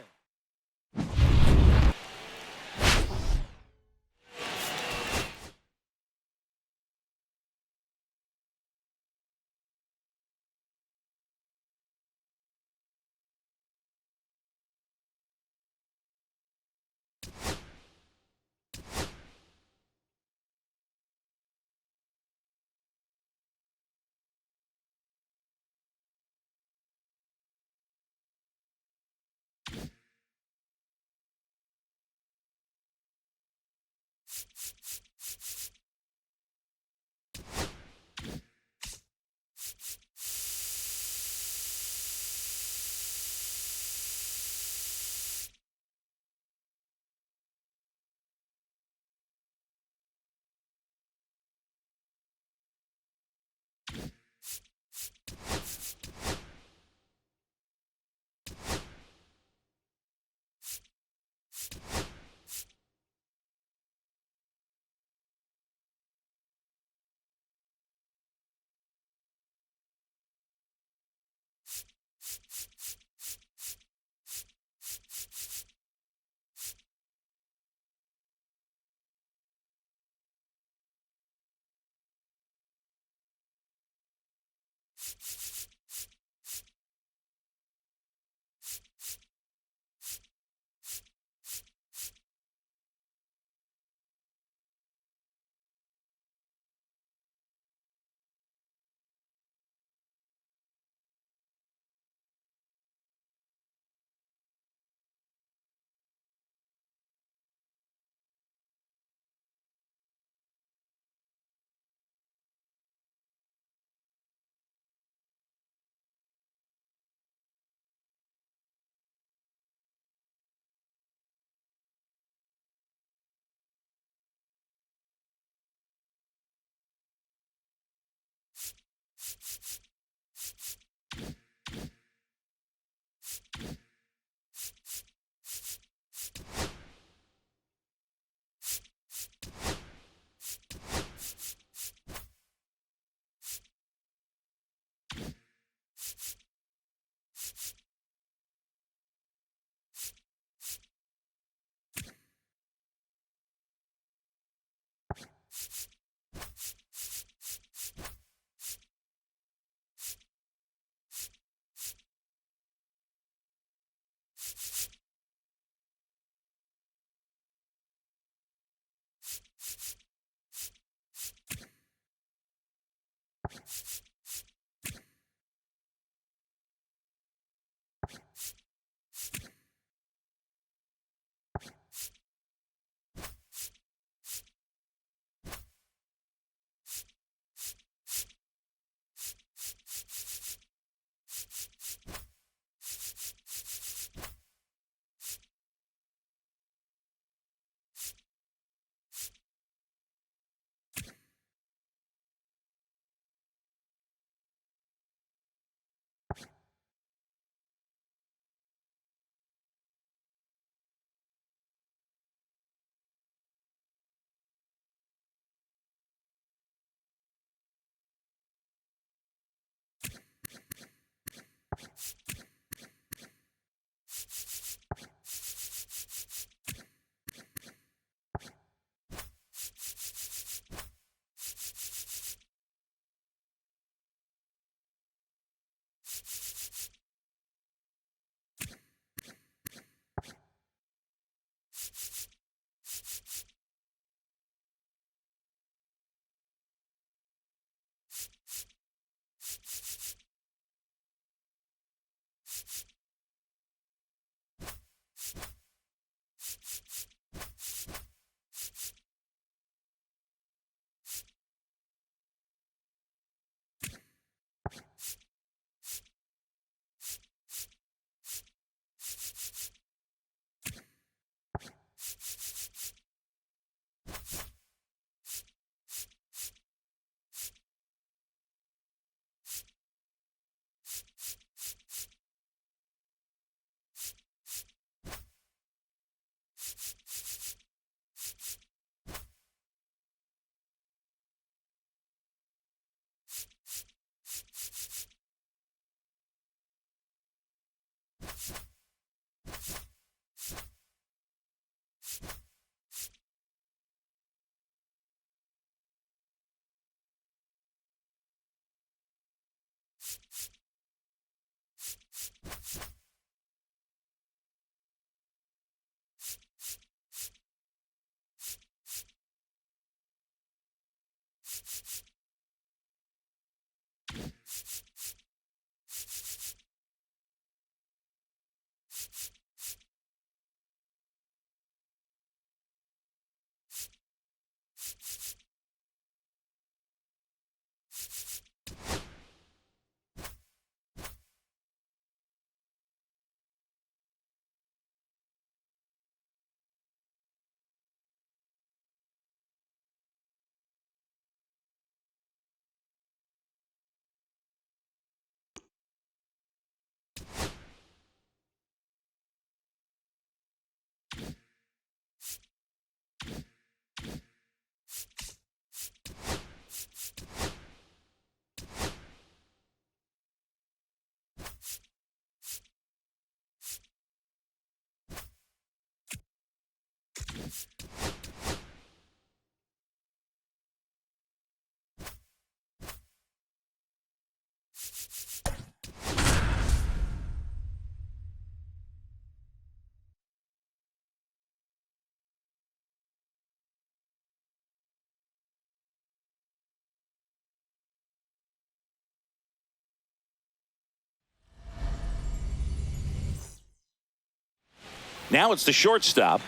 Now it's the shortstop.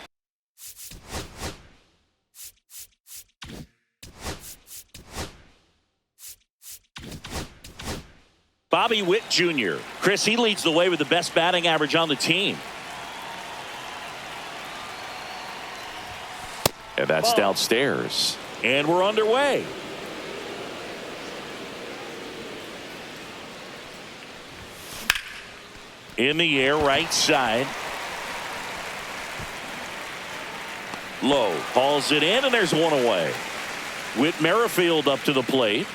Bobby Witt Jr. Chris, he leads the way with the best batting average on the team. And that's downstairs. And we're underway. In the air, right side. Low hauls it in, and there's one away. Whit Merrifield up to the plate.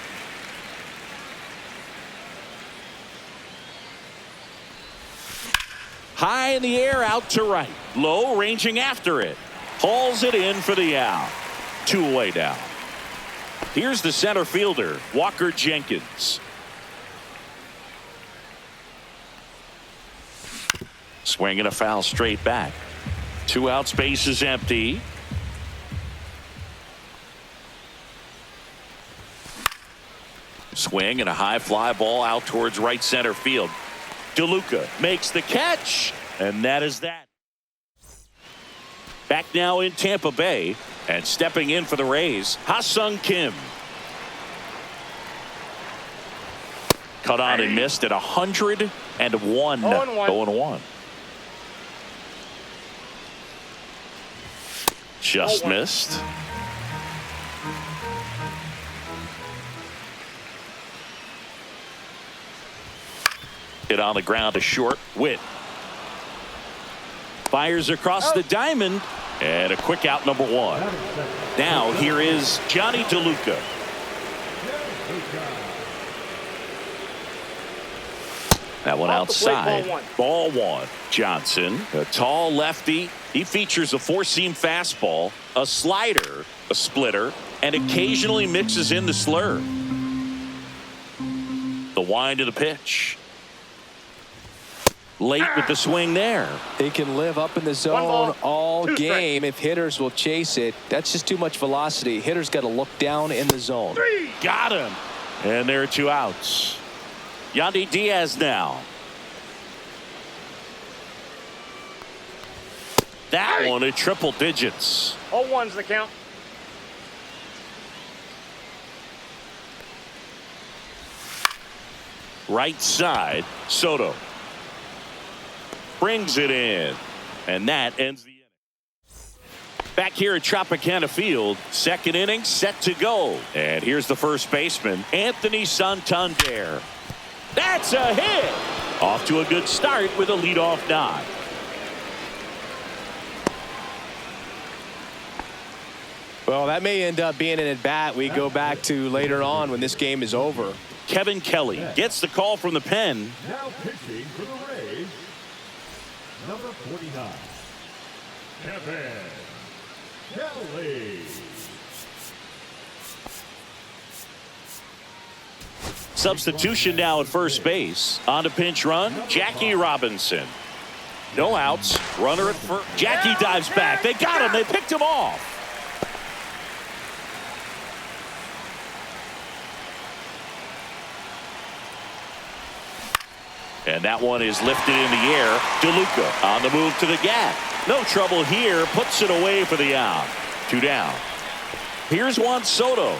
High in the air, out to right. Low, ranging after it. Hauls it in for the out. 2 away now. Here's the center fielder, Walker Jenkins. Swing and a foul straight back. 2 outs, base is empty. Swing and a high fly ball out towards right center field. DeLuca makes the catch, and that is that. Back now in Tampa Bay, and stepping in for the Rays, Ha-Sung Kim. Cut on and missed at 101. 0-1. Just missed. Hit on the ground to short. Witt fires across the diamond, and a quick out, number 1. Now here is Johnny DeLuca. That one outside. Ball 1. Johnson, a tall lefty. He features a 4-seam fastball, a slider, a splitter, and occasionally mixes in the slur. The wind of the pitch. Late with the swing there. He can live up in the zone all game if hitters will chase it. That's just too much velocity. Hitters got to look down in the zone. Got him. And there are 2 outs. Yandy Diaz now. That one at triple digits. 0-1's the count. Right side, Soto. Brings it in, and that ends the inning. Back here at Tropicana Field, second inning set to go. And here's the first baseman, Anthony Santander. That's a hit. Off to a good start with a leadoff knock. Well, that may end up being an at-bat we go back to later on when this game is over. Kevin Kelly gets the call from the pen. Now pitching for the Rays, number 49, Kevin Kelly. Substitution now at first base. On to pinch run, Jackie Robinson. No outs. Runner at first. Jackie dives back. They got him. They picked him off. And that one is lifted in the air. DeLuca on the move to the gap. No trouble here. Puts it away for the out. 2 down. Here's Juan Soto.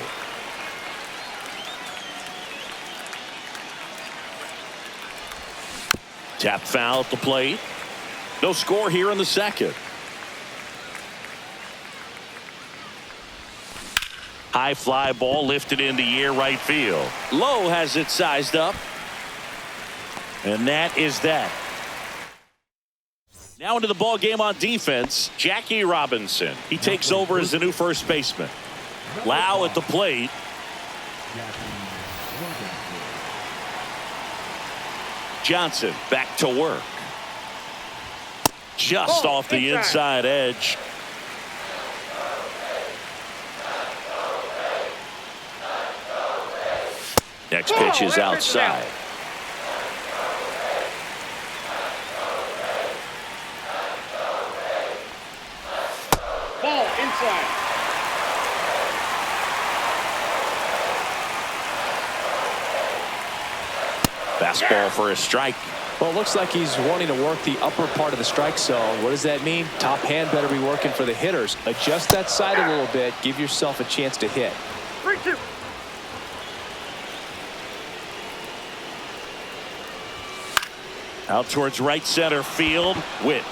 Tap foul at the plate. No score here in the second. High fly ball lifted in the air, right field. Lowe has it sized up. And that is that. Now into the ball game on defense, Jackie Robinson. He takes over as the new first baseman. Lau at the plate. Johnson back to work. Just off the inside edge. Next pitch is outside. Ball inside. Fastball for a strike. Well, it looks like he's wanting to work the upper part of the strike zone. What does that mean? Top hand better be working for the hitters. Adjust that side a little bit. Give yourself a chance to hit. 3-2. Out towards right center field. Witt.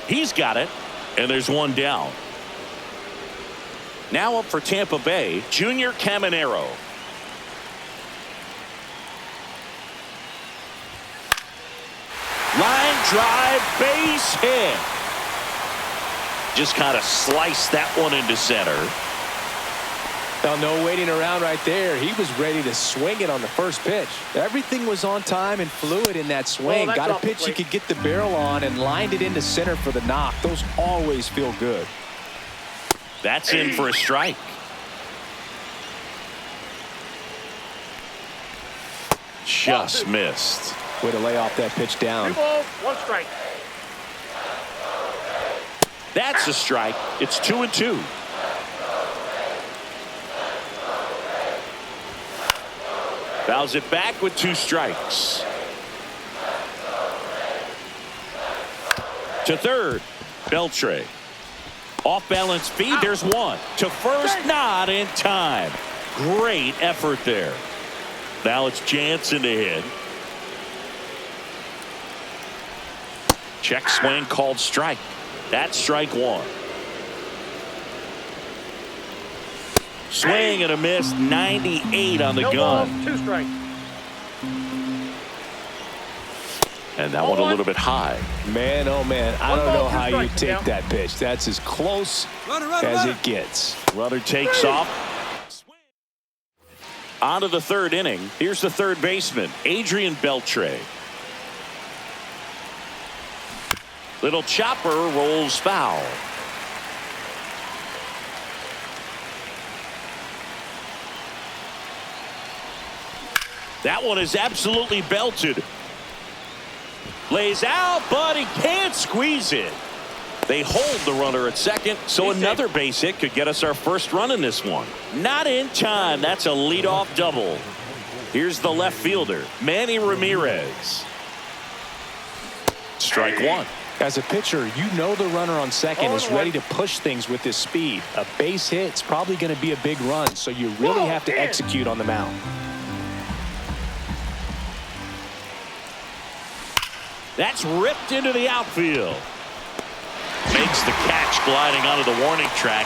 He's got it. And there's one down. Now up for Tampa Bay, Junior Caminero. Line drive, base hit. Just kind of sliced that one into center. Now, no waiting around right there. He was ready to swing it on the first pitch. Everything was on time and fluid in that swing. Got a pitch you could get the barrel on and lined it into center for the knock. Those always feel good. That's in for a strike. just missed. Way to lay off that pitch 2 down. balls, 1 strike. That's a strike. It's 2-2. Fouls it back with 2 strikes. To third, Beltre. Off balance feed, there's 1. To first, not in time. Great effort there. Now it's Jansen to hit. Check swing called strike. That's strike 1. Swing and a miss, 98 on the No gun. balls, 2 strikes. And that one a little bit high. Man, oh man, I 1 don't ball, know 2 how you strikes, take yeah. that pitch. That's as close as it gets. Runner takes off. On to the 3rd inning. Here's the 3rd baseman, Adrian Beltre. Little chopper rolls foul. That one is absolutely belted. Lays out, but he can't squeeze it. They hold the runner at second, so another base hit could get us our first run in this one. Not in time. That's a leadoff double. Here's the left fielder, Manny Ramirez. Strike 1. As a pitcher, you know the runner on second is ready to push things with his speed. A base hit's probably going to be a big run, so you really have to execute on the mound. That's ripped into the outfield. Makes the catch gliding onto the warning track.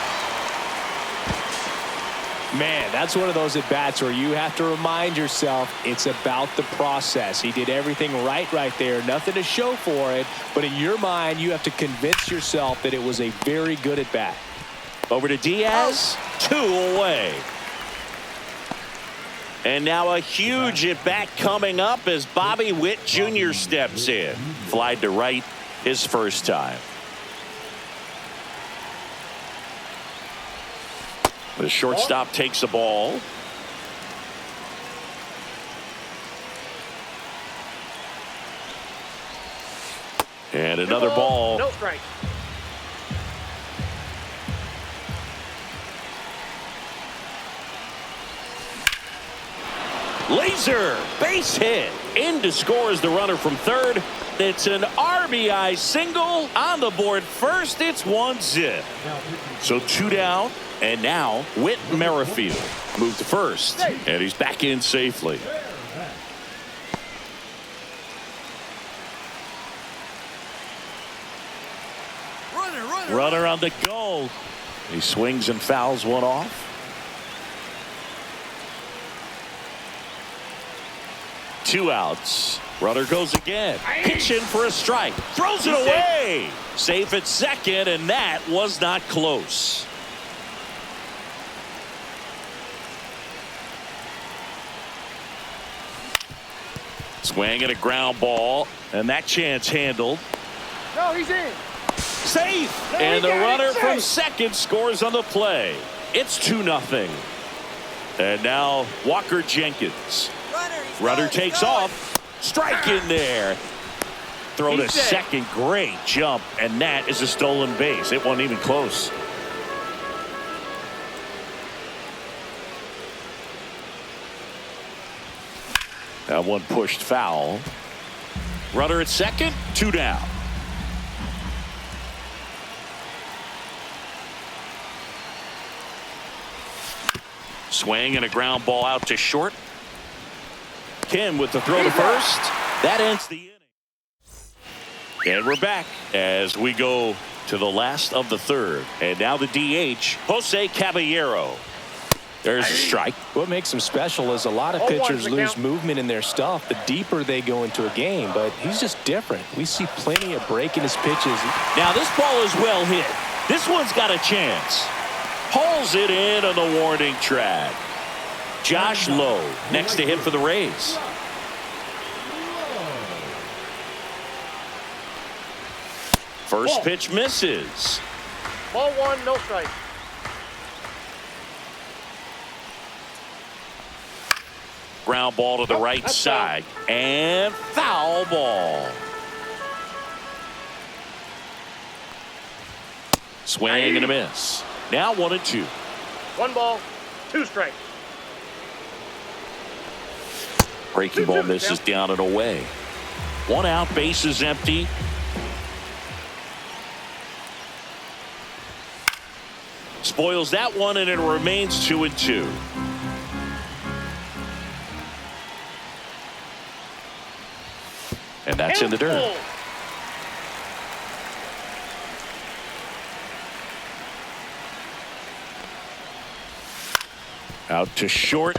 Man, that's one of those at-bats where you have to remind yourself it's about the process. He did everything right there. Nothing to show for it. But in your mind, you have to convince yourself that it was a very good at-bat. Over to Diaz. 2 away. And now a huge at-bat coming up as Bobby Witt Jr. steps in. Flied to right his first time. The shortstop takes the ball. And another ball. No strike. Laser base hit. In to score is the runner from third. It's an RBI single on the board first. It's 1-0. So 2 down. And now Whit Merrifield moved to first. And he's back in safely. Runner on the go. He swings and fouls one off. Two outs. Runner goes again. Pitching for a strike. Throws it away. Safe at second, and that was not close. Swing and a ground ball, and that chance handled. No, he's in. Safe. No, And the he got it. runner from Safe. second scores on the play. It's 2-0. And now Walker Jenkins. Runner takes off. Strike in there. Throw to He's safe. second. Great jump. And that is a stolen base. It wasn't even close. That one pushed foul. Runner at second. 2 down. Swing and a ground ball out to short. Kim with the throw to first. That ends the inning. And we're back as we go to the last of the third. And now the DH, Jose Caballero. There's a strike. What makes him special is a lot of 0-1 pitchers the lose count. movement in their stuff the deeper they go into a game, but he's just different. We see plenty of break in his pitches. Now this ball is well hit. This one's got a chance. Hauls it in on the warning track. Josh Lowe next to him for the Rays. First pitch misses. Ball 1, no strike. ground ball to the right side. And foul ball. Swing and a miss. Now 1-2. 1 ball, 2 strikes. Breaking ball misses down and away. 1 out, base is empty. Spoils that one, and it remains 2-2. And that's in the dirt. Out to short.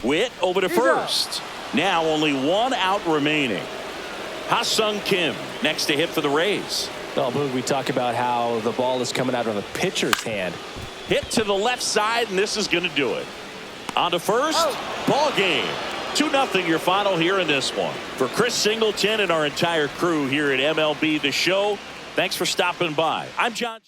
Witt over to first. Now only 1 out remaining. Ha-Sung Kim next to hit for the Rays. Well, Boog, we talk about how the ball is coming out of the pitcher's hand. Hit to the left side, and this is going to do it. On to first. Ball game. 2-0 your final here in this one. For Chris Singleton and our entire crew here at MLB The Show, thanks for stopping by. I'm John.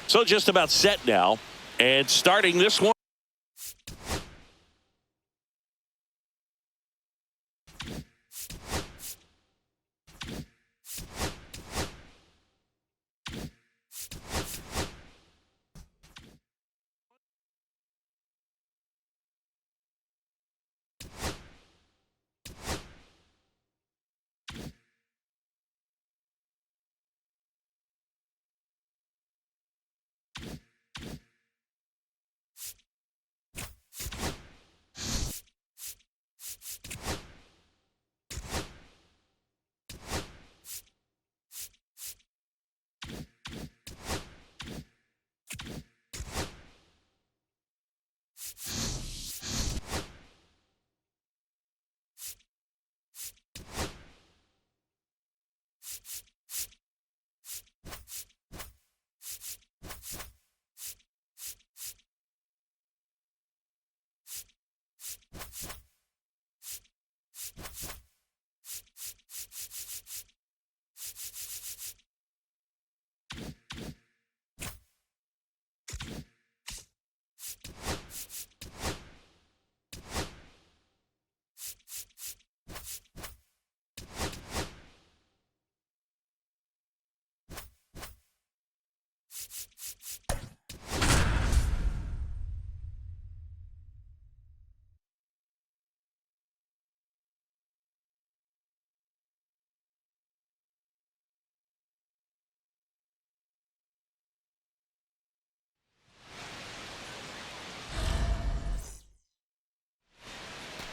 So just about set now. And starting this one.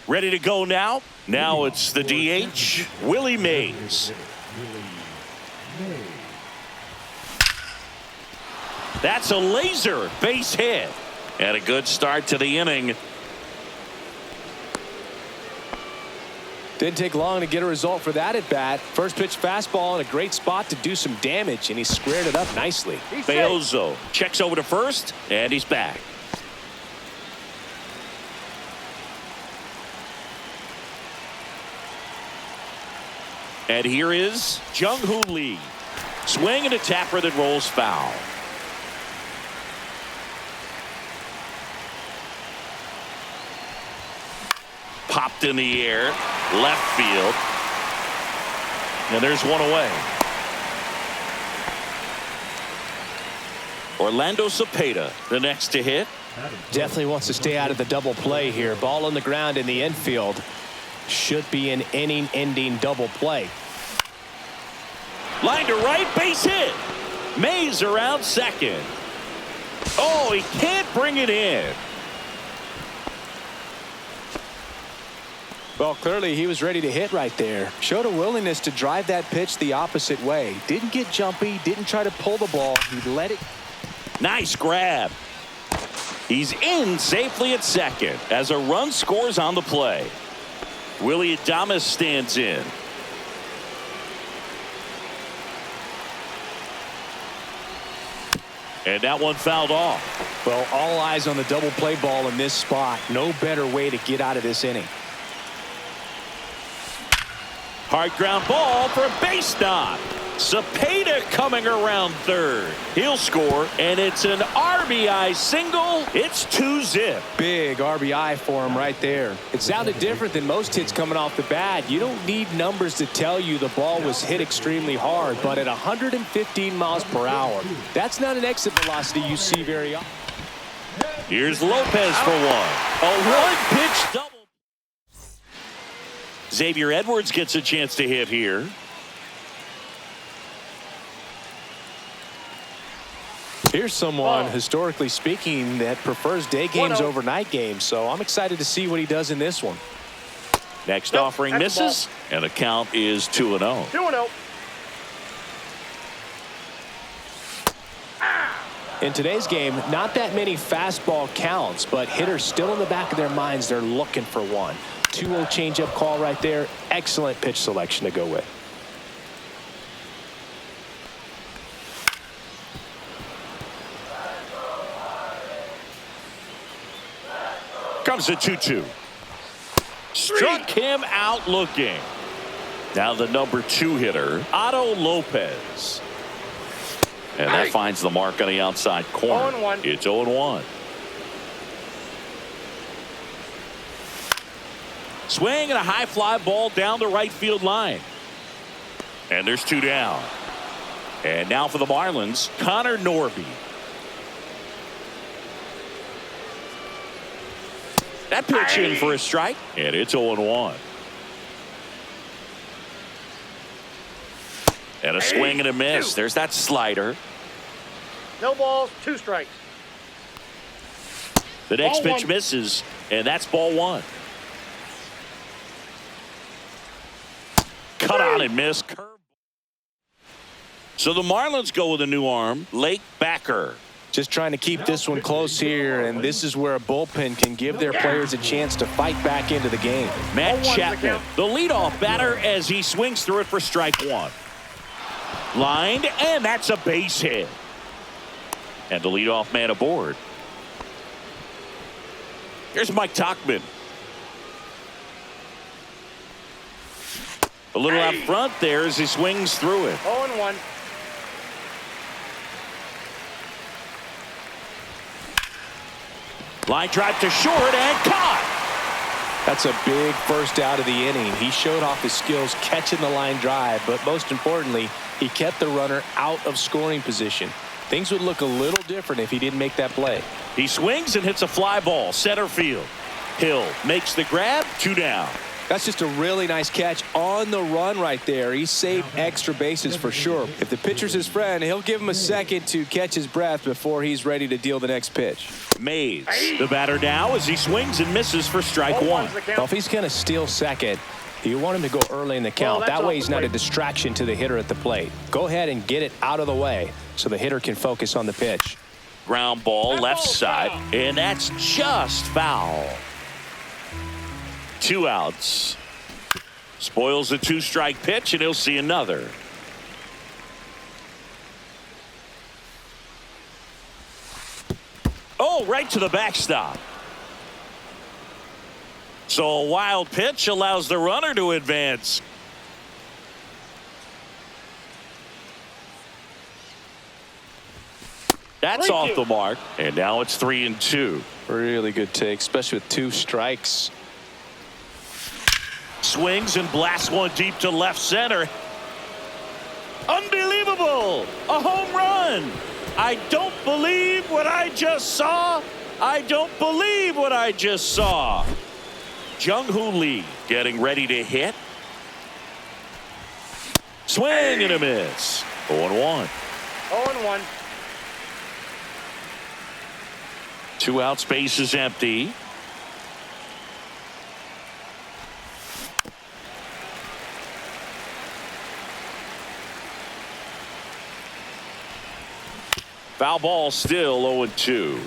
Ready to go now. Now it's the DH, Willie Mays. That's a laser base hit. And a good start to the inning. Didn't take long to get a result for that at bat. First pitch fastball in a great spot to do some damage, and he squared it up nicely. Beozo checks over to first, and he's back. And here is Jung-Hoo Lee. Swing and a tapper that rolls foul. Popped in the air, left field. And there's one away. Orlando Cepeda, the next to hit. Definitely wants to stay out of the double play here. Ball on the ground in the infield. Should be an inning-ending double play. Line to right, base hit. Mays around second. Oh, he can't bring it in. Well, clearly he was ready to hit right there. Showed a willingness to drive that pitch the opposite way. Didn't get jumpy, didn't try to pull the ball. He let it. Nice grab. He's in safely at second as a run scores on the play. Willie Adames stands in. And that one fouled off. Well, all eyes on the double play ball in this spot. No better way to get out of this inning. Hard ground ball for a base knock. Cepeda coming around third. He'll score, and it's an RBI single. It's 2-zip. Big RBI for him right there. It sounded different than most hits coming off the bat. You don't need numbers to tell you the ball was hit extremely hard, but at 115 miles per hour, that's not an exit velocity you see very often. Here's Lopez for one. A one-pitch double. Xavier Edwards gets a chance to hit here. Here's someone, historically speaking, that prefers day games over night games, so I'm excited to see what he does in this one. Next offering misses, and the count is 2-0. 2-0. In today's game, not that many fastball counts, but hitters still in the back of their minds, they're looking for one. 2-0 changeup call right there. Excellent pitch selection to go with. Comes a 2-2. Struck him out looking. Now the number 2 hitter, Otto Lopez. And that finds the mark on the outside corner. 0-1. It's 0-1. Swing and a high fly ball down the right field line. And there's 2 down. And now for the Marlins, Connor Norby. That pitch in for a strike. And it's 0-1. And a swing and a miss. There's that slider. No balls, 2 strikes. The next Ball pitch 1. misses, and that's ball 1. Cut on and miss. Curve. So the Marlins go with a new arm, Lake Backer. Just trying to keep this one close here, and this is where a bullpen can give their players a chance to fight back into the game. Matt 0-1 Chapman, the leadoff batter, as he swings through it for strike 1. Lined, and that's a base hit. And the leadoff man aboard. Here's Mike Tauchman. A little out front there as he swings through it. 0-1. Line drive to short and caught. That's a big first out of the inning. He showed off his skills catching the line drive, but most importantly, he kept the runner out of scoring position. Things would look a little different if he didn't make that play. He swings and hits a fly ball center field. Hill makes the grab. 2 down. That's just a really nice catch on the run right there. He saved extra bases for sure. If the pitcher's his friend, he'll give him a second to catch his breath before he's ready to deal the next pitch. Mays, the batter now, as he swings and misses for strike 1. Well, if he's going to steal second, you want him to go early in the count. Well, that way he's not a plate. distraction to the hitter at the plate. Go ahead and get it out of the way so the hitter can focus on the pitch. Ground ball left ball's side, foul. and that's just foul. 2 outs. Spoils the 2-strike pitch, and he'll see another. Oh, right to the backstop. So a wild pitch allows the runner to advance. That's off the mark, and now it's 3-2. Really good take, especially with 2 strikes. Swings and blasts one deep to left center. Unbelievable! A home run! I don't believe what I just saw. I don't believe what I just saw. Jung-Hoo Lee getting ready to hit. Swing and a miss. 0-1. 0-1. 2 outs, base is empty. Foul ball, still 0-2.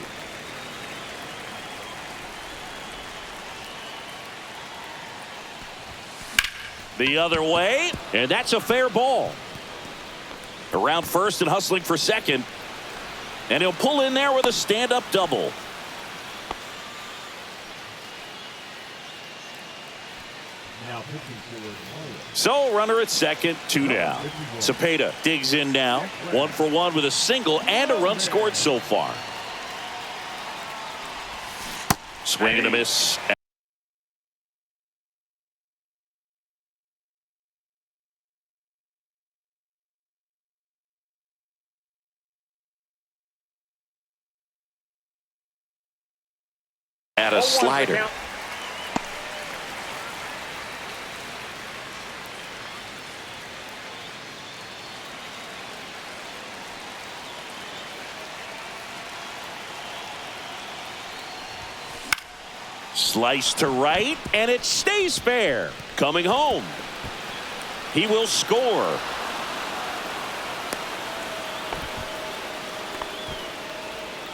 The other way, and that's a fair ball. Around first and hustling for second. And he'll pull in there with a stand-up double. Now pitching for the Marlins. So runner at second, 2 down. Cepeda digs in now. 1 for 1 with a single and a run scored so far. Swing and a miss. At a 0-1 slider. count. Slice to right, and it stays fair. Coming home. He will score.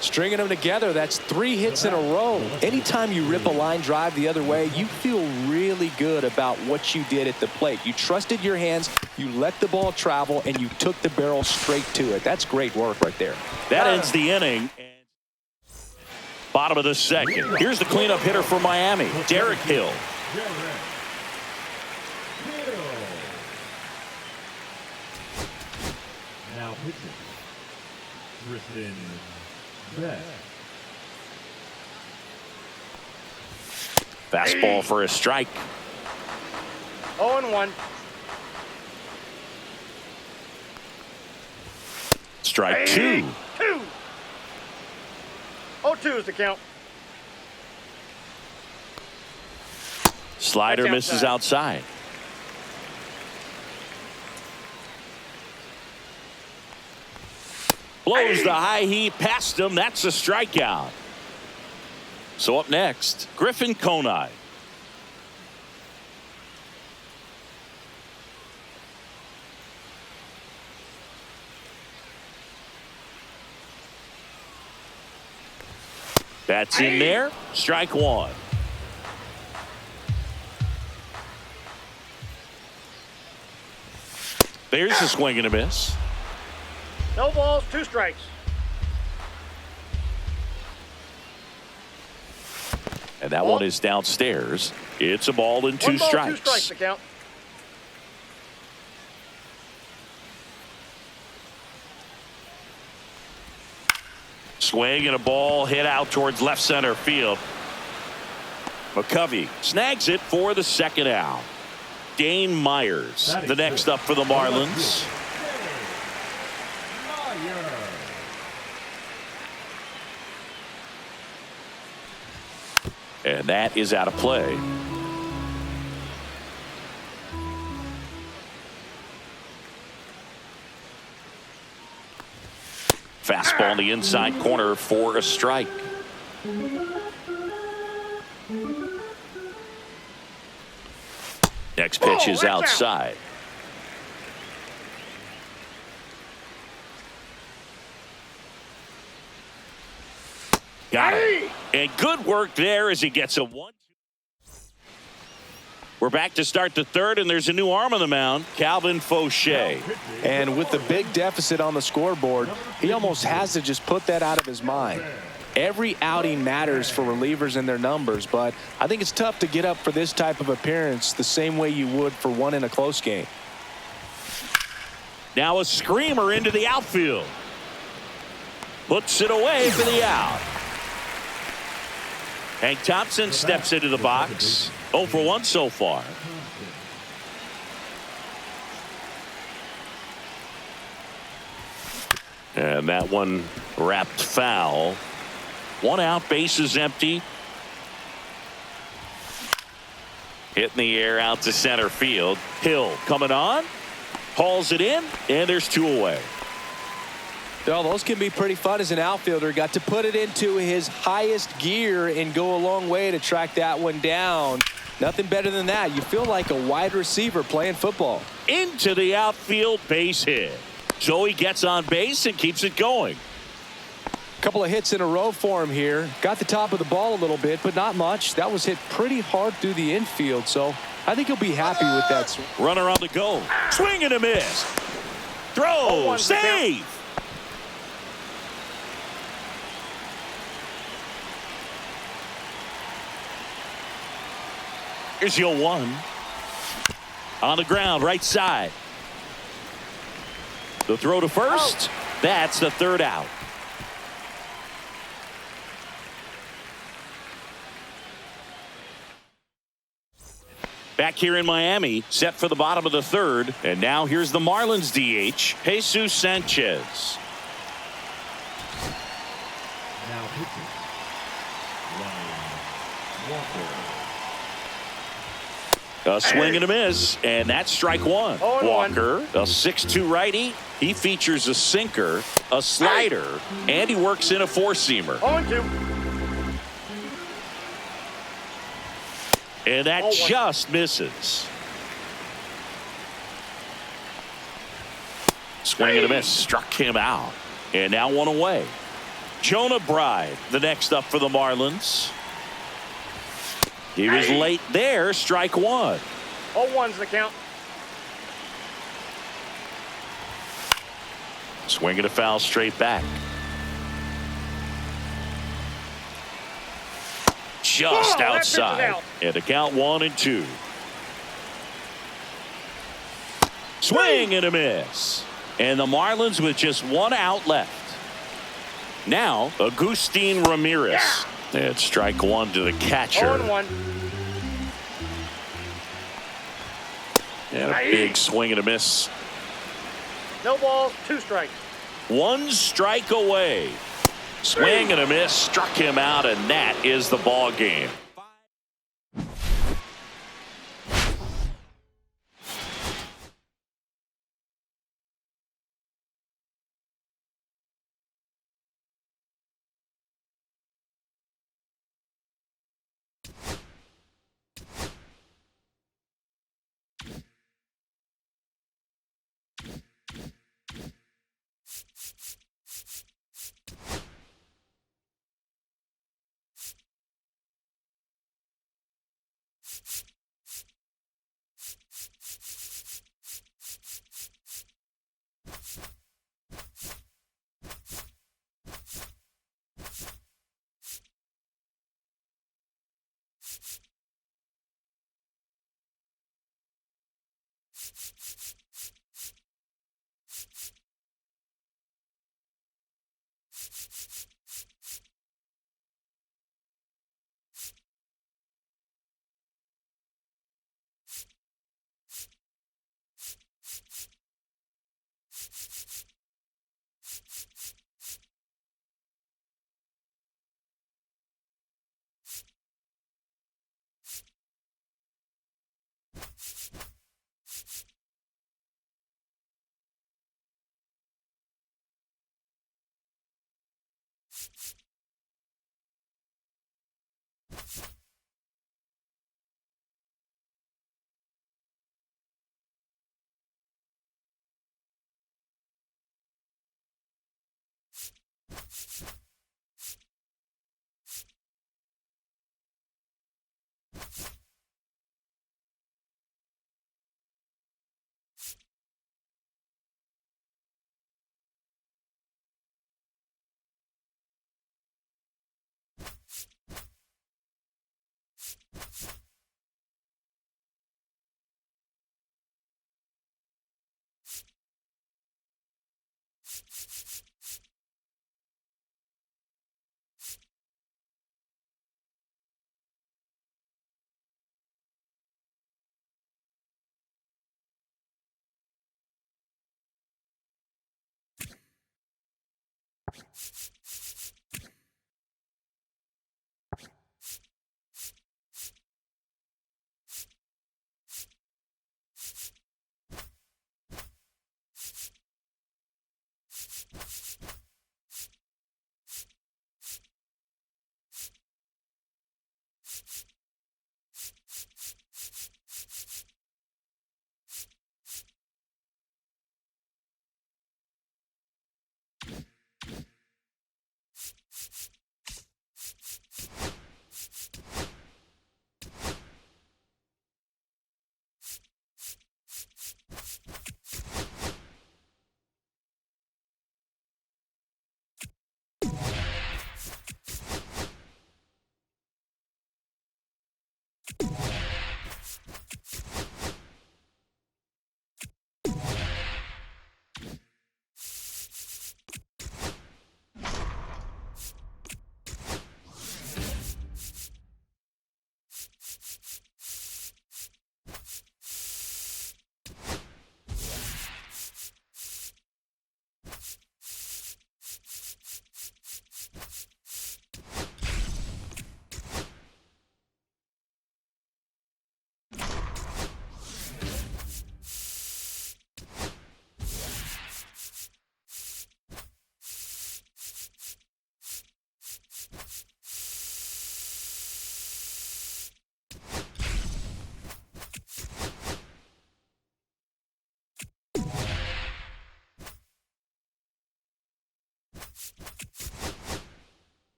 Stringing them together, that's 3 hits in a row. Anytime you rip a line drive the other way, you feel really good about what you did at the plate. You trusted your hands, you let the ball travel, and you took the barrel straight to it. That's great work right there. That ends the inning. Bottom of the second. Here's the cleanup hitter for Miami, Derek Hill. Derek Hill. Now pitching Kristen Beck. Fastball for a strike. 0-1. Strike two. 2. 0-2 is the count. Slider That's misses outside. Blows the high heat past him. That's a strikeout. So up next, Griffin Conine. That's in there. Strike one. There's a swing and a miss. No balls, 2 strikes. And that one is downstairs. It's a ball and 2 1 ball, strikes. 2 strikes the count. Swing and a ball hit out towards left center field. McCovey snags it for the second out. Dane Myers, the next up for the Marlins. And that is out of play. Fastball in the inside corner for a strike. Next pitch is outside. Got it. And good work there as he gets a 1-2. We're back to start the third, and there's a new arm on the mound, Calvin Fauché. And with the big deficit on the scoreboard, he almost has to just put that out of his mind. Every outing matters for relievers and their numbers, but I think it's tough to get up for this type of appearance the same way you would for one in a close game. Now a screamer into the outfield. Puts it away for the out. Hank Thompson steps into the box. 0 for 1 so far. And that one wrapped foul. 1 out, bases empty. Hit in the air out to center field. Hill coming on. Hauls it in, and there's 2 away. Well, those can be pretty fun as an outfielder. Got to put it into his highest gear and go a long way to track that one down. Nothing better than that. You feel like a wide receiver playing football. Into the outfield, base hit. So he gets on base and keeps it going. Couple of hits in a row for him here. Got the top of the ball a little bit, but not much. That was hit pretty hard through the infield, so I think he'll be happy with that swing. Runner on the go. Swing and a miss. Throw. Save. Here's your 1. On the ground, right side. The throw to first. That's the 3rd out. Back here in Miami, set for the bottom of the 3rd. And now here's the Marlins DH, Jesus Sanchez. Now pitching, Ryan Walker. A swing and a miss, and that's strike 1. Walker, a 6'2 righty. He features a sinker, a slider, and he works in a 4-seamer. 0-2. And that just misses. Swing and a miss, struck him out. And now 1 away. Jonah Bride, the next up for the Marlins. He was late there, strike 1. 0-1's the count. Swing and a foul straight back. Just outside. And the count 1-2. Swing and a miss. And the Marlins with just 1 out left. Now, Agustin Ramirez. It's strike one to the catcher. 0-1. And a big swing and a miss. No balls, 2 strikes. 1 strike away. Swing and a miss. Struck him out, and that is the ball game.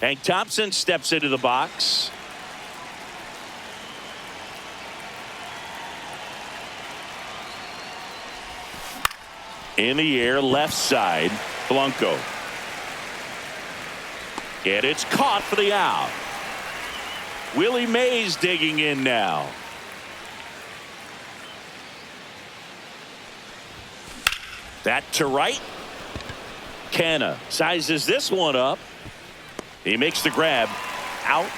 Hank Thompson steps into the box. In the air, left side, Blanco. And it's caught for the out. Willie Mays digging in now. That to right. Canna sizes this one up. He makes the grab. Out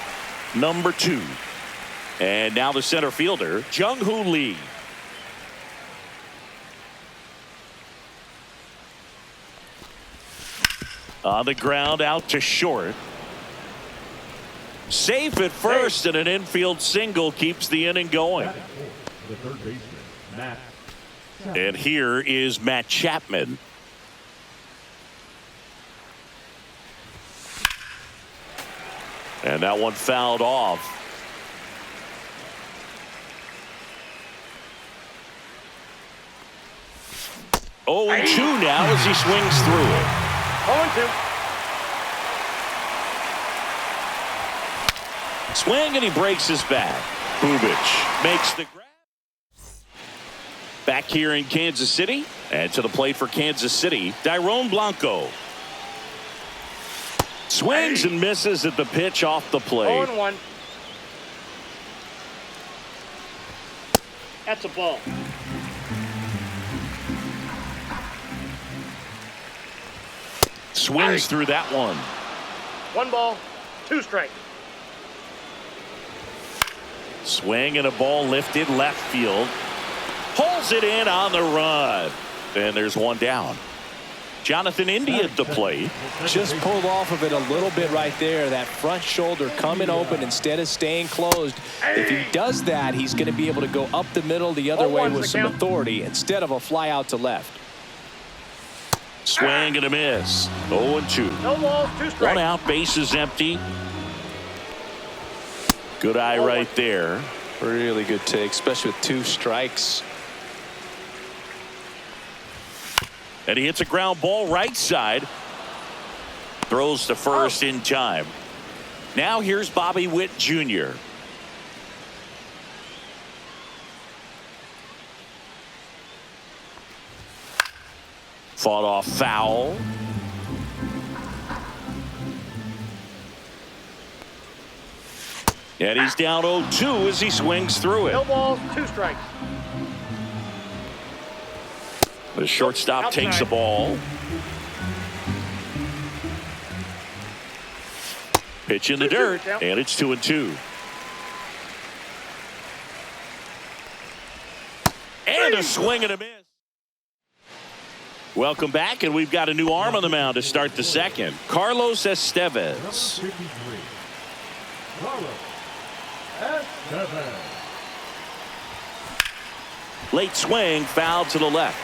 number 2. And now the center fielder, Jung-Hoo Lee. On the ground, out to short. Safe at first, and an infield single keeps the inning going. The third baseman, Matt. And here is Matt Chapman. And that one fouled off. Oh, and 2 now as he swings through it. 0-2. Swing, and he breaks his back. Bubic makes the grab. Back here in Kansas City, and to the plate for Kansas City, Dairon Blanco. Swings and misses at the pitch off the plate. 0-1. That's a ball. Swings through that one. 1 ball, 2 strikes. Swing and a ball lifted left field. Pulls it in on the run. And there's 1 down. Jonathan India at the plate. Just pulled off of it a little bit right there. That front shoulder coming open instead of staying closed. If he does that, he's going to be able to go up the middle the other way with some authority instead of a fly out to left. Swing and a miss. 0-2. No balls, 2 strikes. 1 out, base is empty. Good eye right there. Really good take, especially with 2 strikes. And he hits a ground ball right side. Throws to first in time. Now here's Bobby Witt Jr. Fought off foul. And he's down 0-2 as he swings through it. No balls, 2 strikes. The shortstop takes the ball. Pitch in the dirt, and it's 2-2. And a swing and a miss. Welcome back, and we've got a new arm on the mound to start the second. Carlos Estevez. 53. Carlos Estevez. Late swing, foul to the left.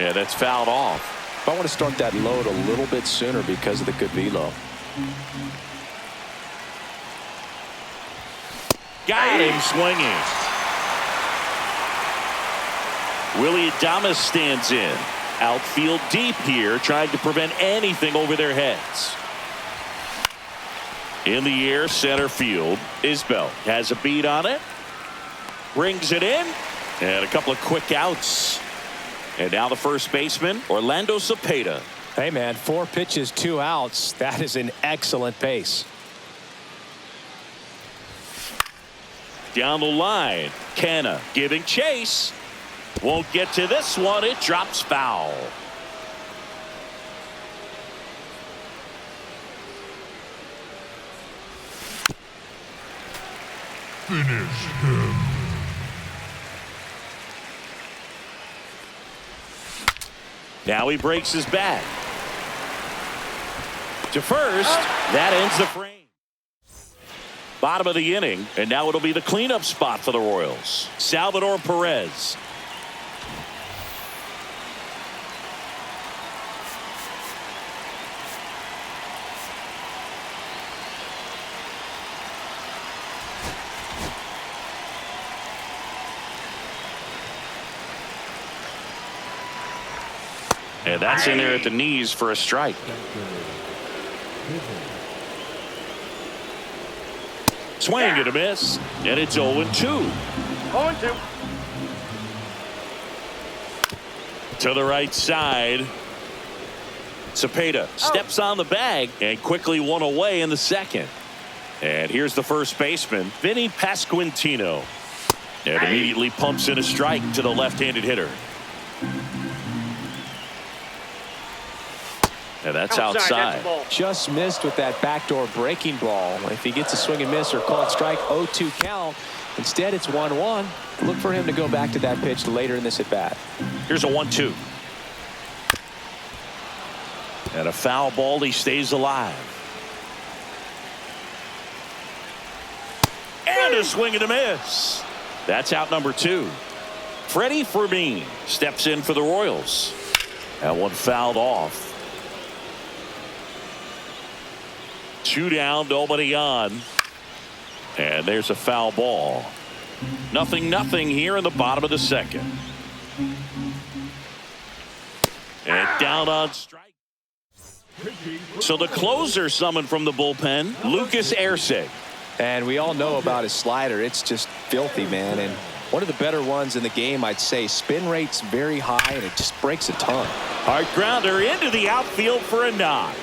Yeah, that's fouled off. I want to start that load a little bit sooner because of the good velo. Got him swinging. Willie Adames stands in. Outfield deep here, trying to prevent anything over their heads. In the air, center field. Isbell has a beat on it. Brings it in. And a couple of quick outs. And now the first baseman, Orlando Cepeda. Hey, man, 4 pitches, 2 outs. That is an excellent pace. Down the line, Canna giving chase. Won't get to this one. It drops foul. Finish him. Now he breaks his back. To first, that ends the frame. Bottom of the inning, and now it'll be the cleanup spot for the Royals. Salvador Perez. And that's in there at the knees for a strike. Swing and a miss, and it's 0-2. 0-2. To the right side. Cepeda steps on the bag and quickly one away in the second. And here's the first baseman, Vinny Pasquantino. And immediately pumps in a strike to the left-handed hitter. And that's outside. That's a ball. Just missed with that backdoor breaking ball. If he gets a swing and miss or called strike, 0-2 count. Instead, it's 1-1. Look for him to go back to that pitch later in this at bat. Here's a 1-2. And a foul ball. He stays alive. And a swing and a miss. That's out number 2. Freddie Fermin steps in for the Royals. That one fouled off. 2 down, nobody on. And there's a foul ball. 0-0 here in the bottom of the second. And down on strike. So the closer summoned from the bullpen, Lucas Erceg. And we all know about his slider. It's just filthy, man. And one of the better ones in the game, I'd say. Spin rate's very high, and it just breaks a ton. Hard grounder into the outfield for a knock.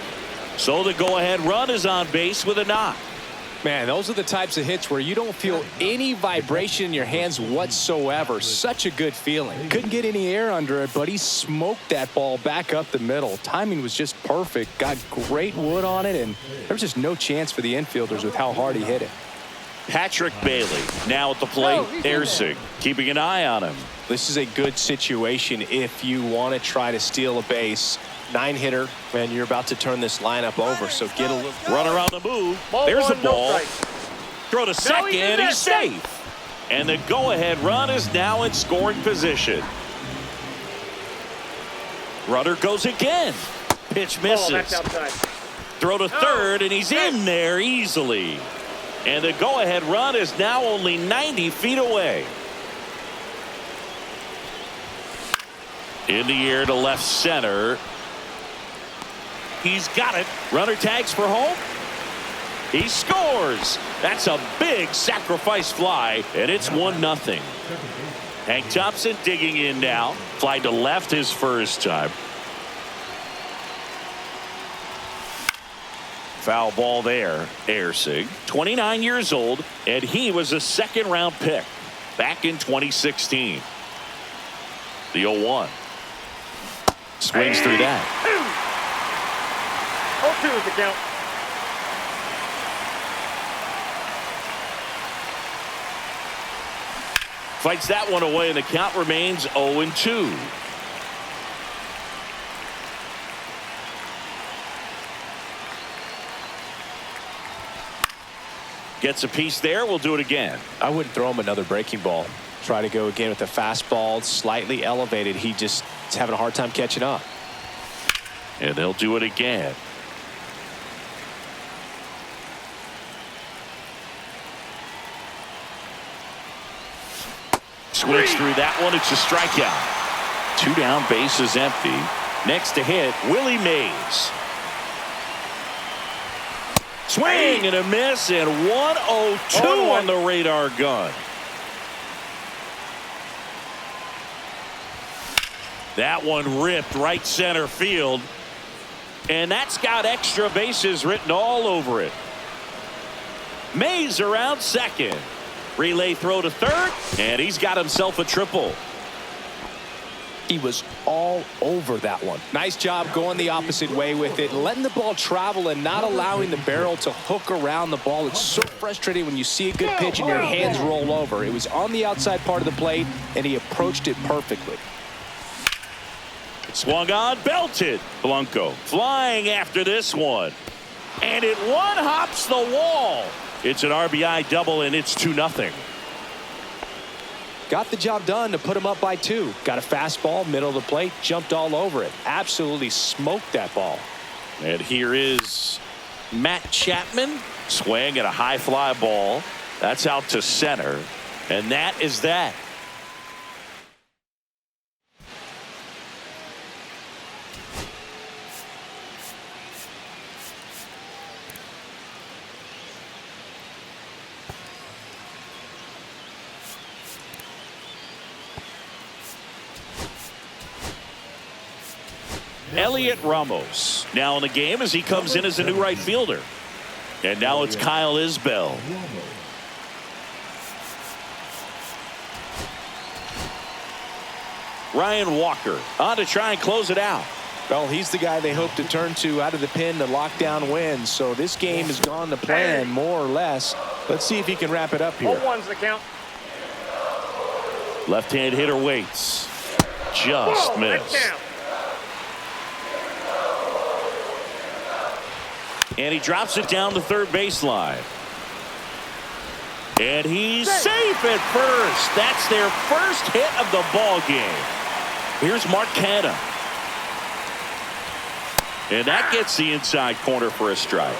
So the go-ahead run is on base with a knock. Man, those are the types of hits where you don't feel any vibration in your hands whatsoever. Such a good feeling. Couldn't get any air under it, but he smoked that ball back up the middle. Timing was just perfect. Got great wood on it, and there was just no chance for the infielders with how hard he hit it. Patrick Bailey now at the plate. Erceg keeping an eye on him. This is a good situation if you want to try to steal a base. 9-hitter, and you're about to turn this lineup over, so get a little Run around the move. Ball There's the one, no ball. strike. Throw to second. He's safe. And the go-ahead run is now in scoring position. Runner goes again. Pitch Ball, that's misses. outside. Throw to third, and he's in there easily. And the go-ahead run is now only 90 feet away. In the air to left center. He's got it. Runner tags for home. He scores. That's a big sacrifice fly, and it's 1-0. Hank Thompson digging in now. Fly to left his first time. Foul ball there. Erceg, 29 years old, and he was a second-round pick back in 2016. The 0-1. Swings through that. 0-2 is the count. Fights that one away, and the count remains 0-2. Gets a piece there. We'll do it again. I wouldn't throw him another breaking ball. Try to go again with the fastball, slightly elevated. He just is having a hard time catching up. And they'll do it again. Swings through that one. It's a strikeout. 2 down, base is empty. Next to hit, Willie Mays. Swing and a miss, and 1-0-2 on the radar gun. That one ripped right center field. And that's got extra bases written all over it. Mays around second. Relay throw to third, and he's got himself a triple. He was all over that one. Nice job going the opposite way with it, letting the ball travel and not allowing the barrel to hook around the ball. It's so frustrating when you see a good pitch and your hands roll over. It was on the outside part of the plate, and he approached it perfectly. Swung on, belted. Blanco flying after this one. And it one-hops the wall. It's an RBI double, and it's 2-0. Got the job done to put him up by 2. Got a fastball, middle of the plate, jumped all over it. Absolutely smoked that ball. And here is Matt Chapman. Swing at a high fly ball. That's out to center. And that is that. Elliot Ramos now in the game as he comes in as a new right fielder. And now it's Kyle Isbell. Ryan Walker on to try and close it out. Well, he's the guy they hope to turn to out of the pen to lock down wins. So this game has gone to plan more or less. Let's see if he can wrap it up here. 0-1's the count. Left-hand hitter waits. Just missed. And he drops it down the third baseline. And he's safe at first. That's their first hit of the ball game. Here's Mark Canha. And that gets the inside corner for a strike.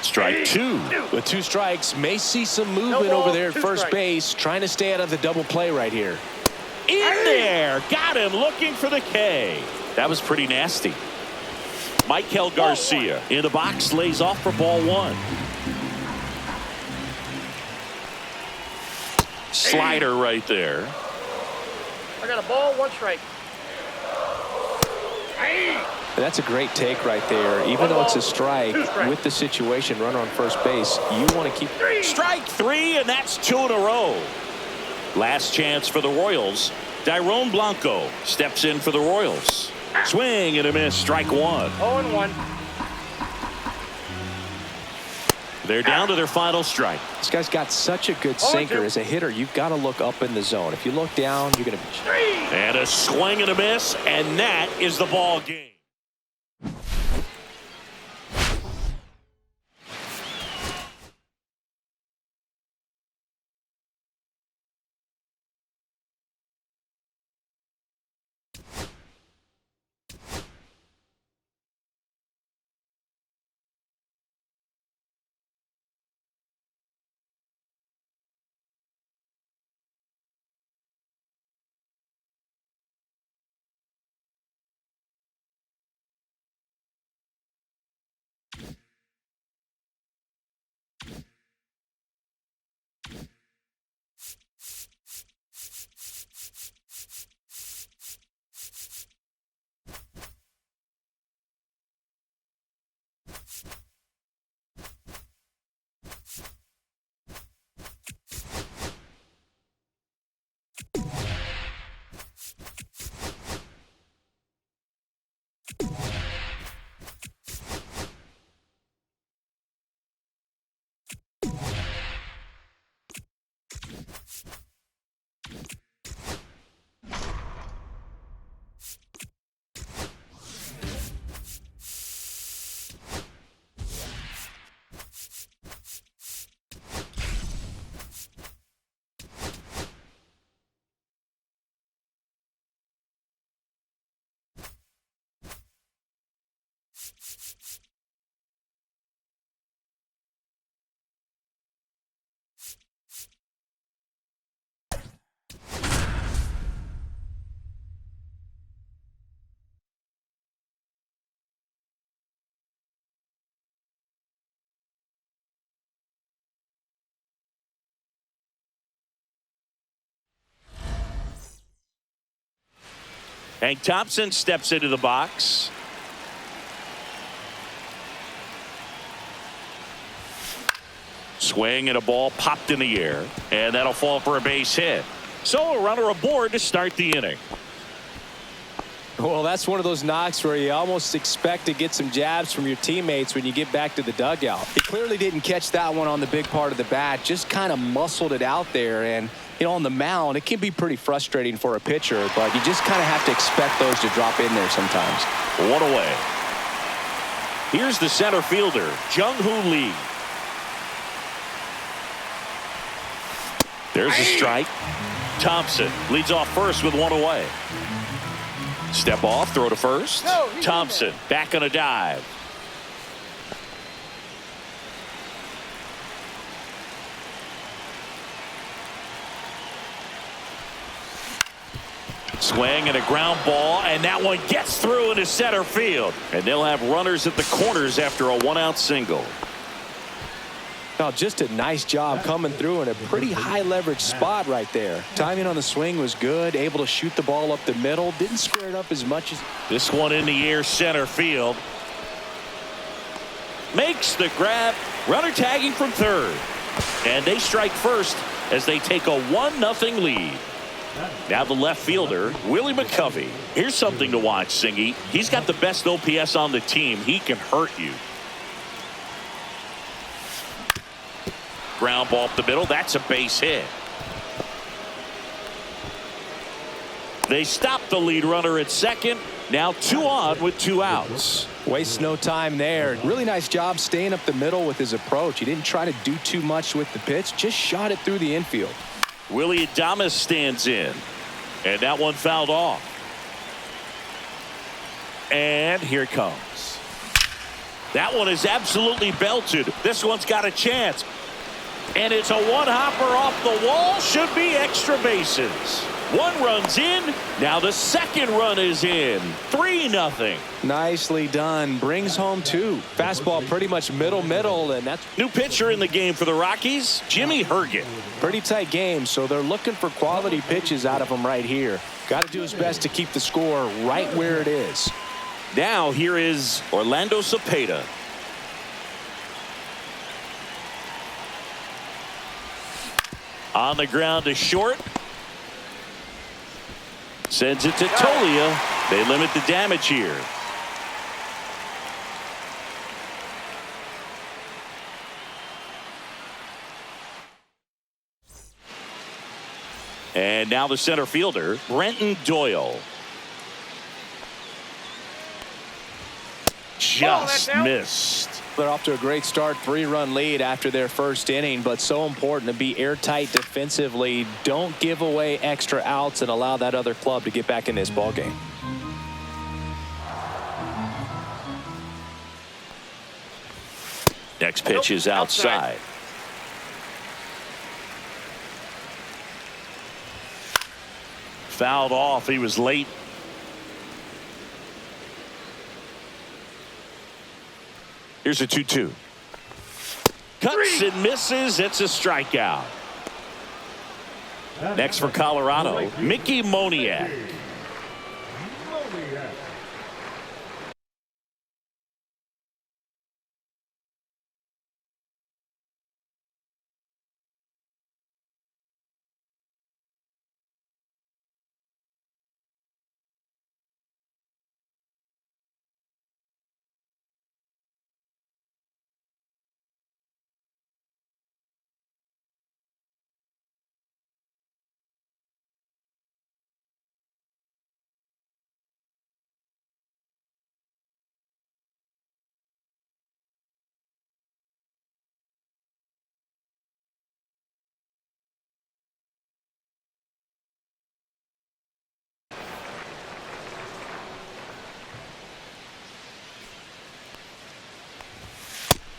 Strike two. With 2 strikes, may see some movement over there at first base, trying to stay out of the double play right here. In there. Got him looking for the K. That was pretty nasty. Michael Garcia in the box, lays off for ball 1. Slider right there. I got a ball, 1 strike. That's a great take right there. Even though it's a strike, with the situation, run on first base, you want to keep. Strike 3, and that's 2 in a row. Last chance for the Royals. Dairon Blanco steps in for the Royals. Swing and a miss. Strike 1. 0-1. They're down to their final strike. This guy's got such a good sinker. As a hitter, you've got to look up in the zone. If you look down, you're going to be. And a swing and a miss, and that is the ball game. Hank Thompson steps into the box. Swing and a ball popped in the air, and that'll fall for a base hit. So a runner aboard to start the inning. Well, that's one of those knocks where you almost expect to get some jabs from your teammates when you get back to the dugout. He clearly didn't catch that one on the big part of the bat, just kind of muscled it out there. And you know, on the mound, it can be pretty frustrating for a pitcher, but you just kind of have to expect those to drop in there sometimes. 1 away. Here's the center fielder, Jung-Hoo Lee. There's a strike. Thompson leads off first with 1 away. Step off, throw to first. Thompson back on a dive. Swing and a ground ball, and that one gets through into center field. And they'll have runners at the corners after a 1-out single. Oh, just a nice job coming through in a pretty high leverage spot right there. Timing on the swing was good, able to shoot the ball up the middle, didn't square it up as much as. This one in the air, center field. Makes the grab. Runner tagging from third. And they strike first as they take a 1-0 lead. Now the left fielder, Willie McCovey. Here's something to watch, Singy. He's got the best OPS on the team. He can hurt you. Ground ball up the middle. That's a base hit. They stop the lead runner at second. Now 2 on with 2 outs. Wastes no time there. Really nice job staying up the middle with his approach. He didn't try to do too much with the pitch, just shot it through the infield. Willie Adames stands in. And that one fouled off. And here it comes. That one is absolutely belted. This one's got a chance. And it's a one-hopper off the wall. Should be extra bases. 1 run's in. Now the second run is in. 3-0. Nicely done. Brings home 2. Fastball pretty much middle, and that's New pitcher in the game for the Rockies, Jimmy Herget. pretty tight game, so they're looking for quality pitches out of him right here. Got to do his best to keep the score right where it is. Now here is Orlando Cepeda. On the ground to short. Sends it to Tolia. They limit the damage here. And now the center fielder, Brenton Doyle. Just missed. They're off to a great start, 3-run lead after their first inning, but so important to be airtight defensively. Don't give away extra outs and allow that other club to get back in this ballgame. Next pitch is outside. Fouled off. He was late. Here's a 2-2. Cuts and misses. It's a strikeout. Next for Colorado, Mickey Moniak.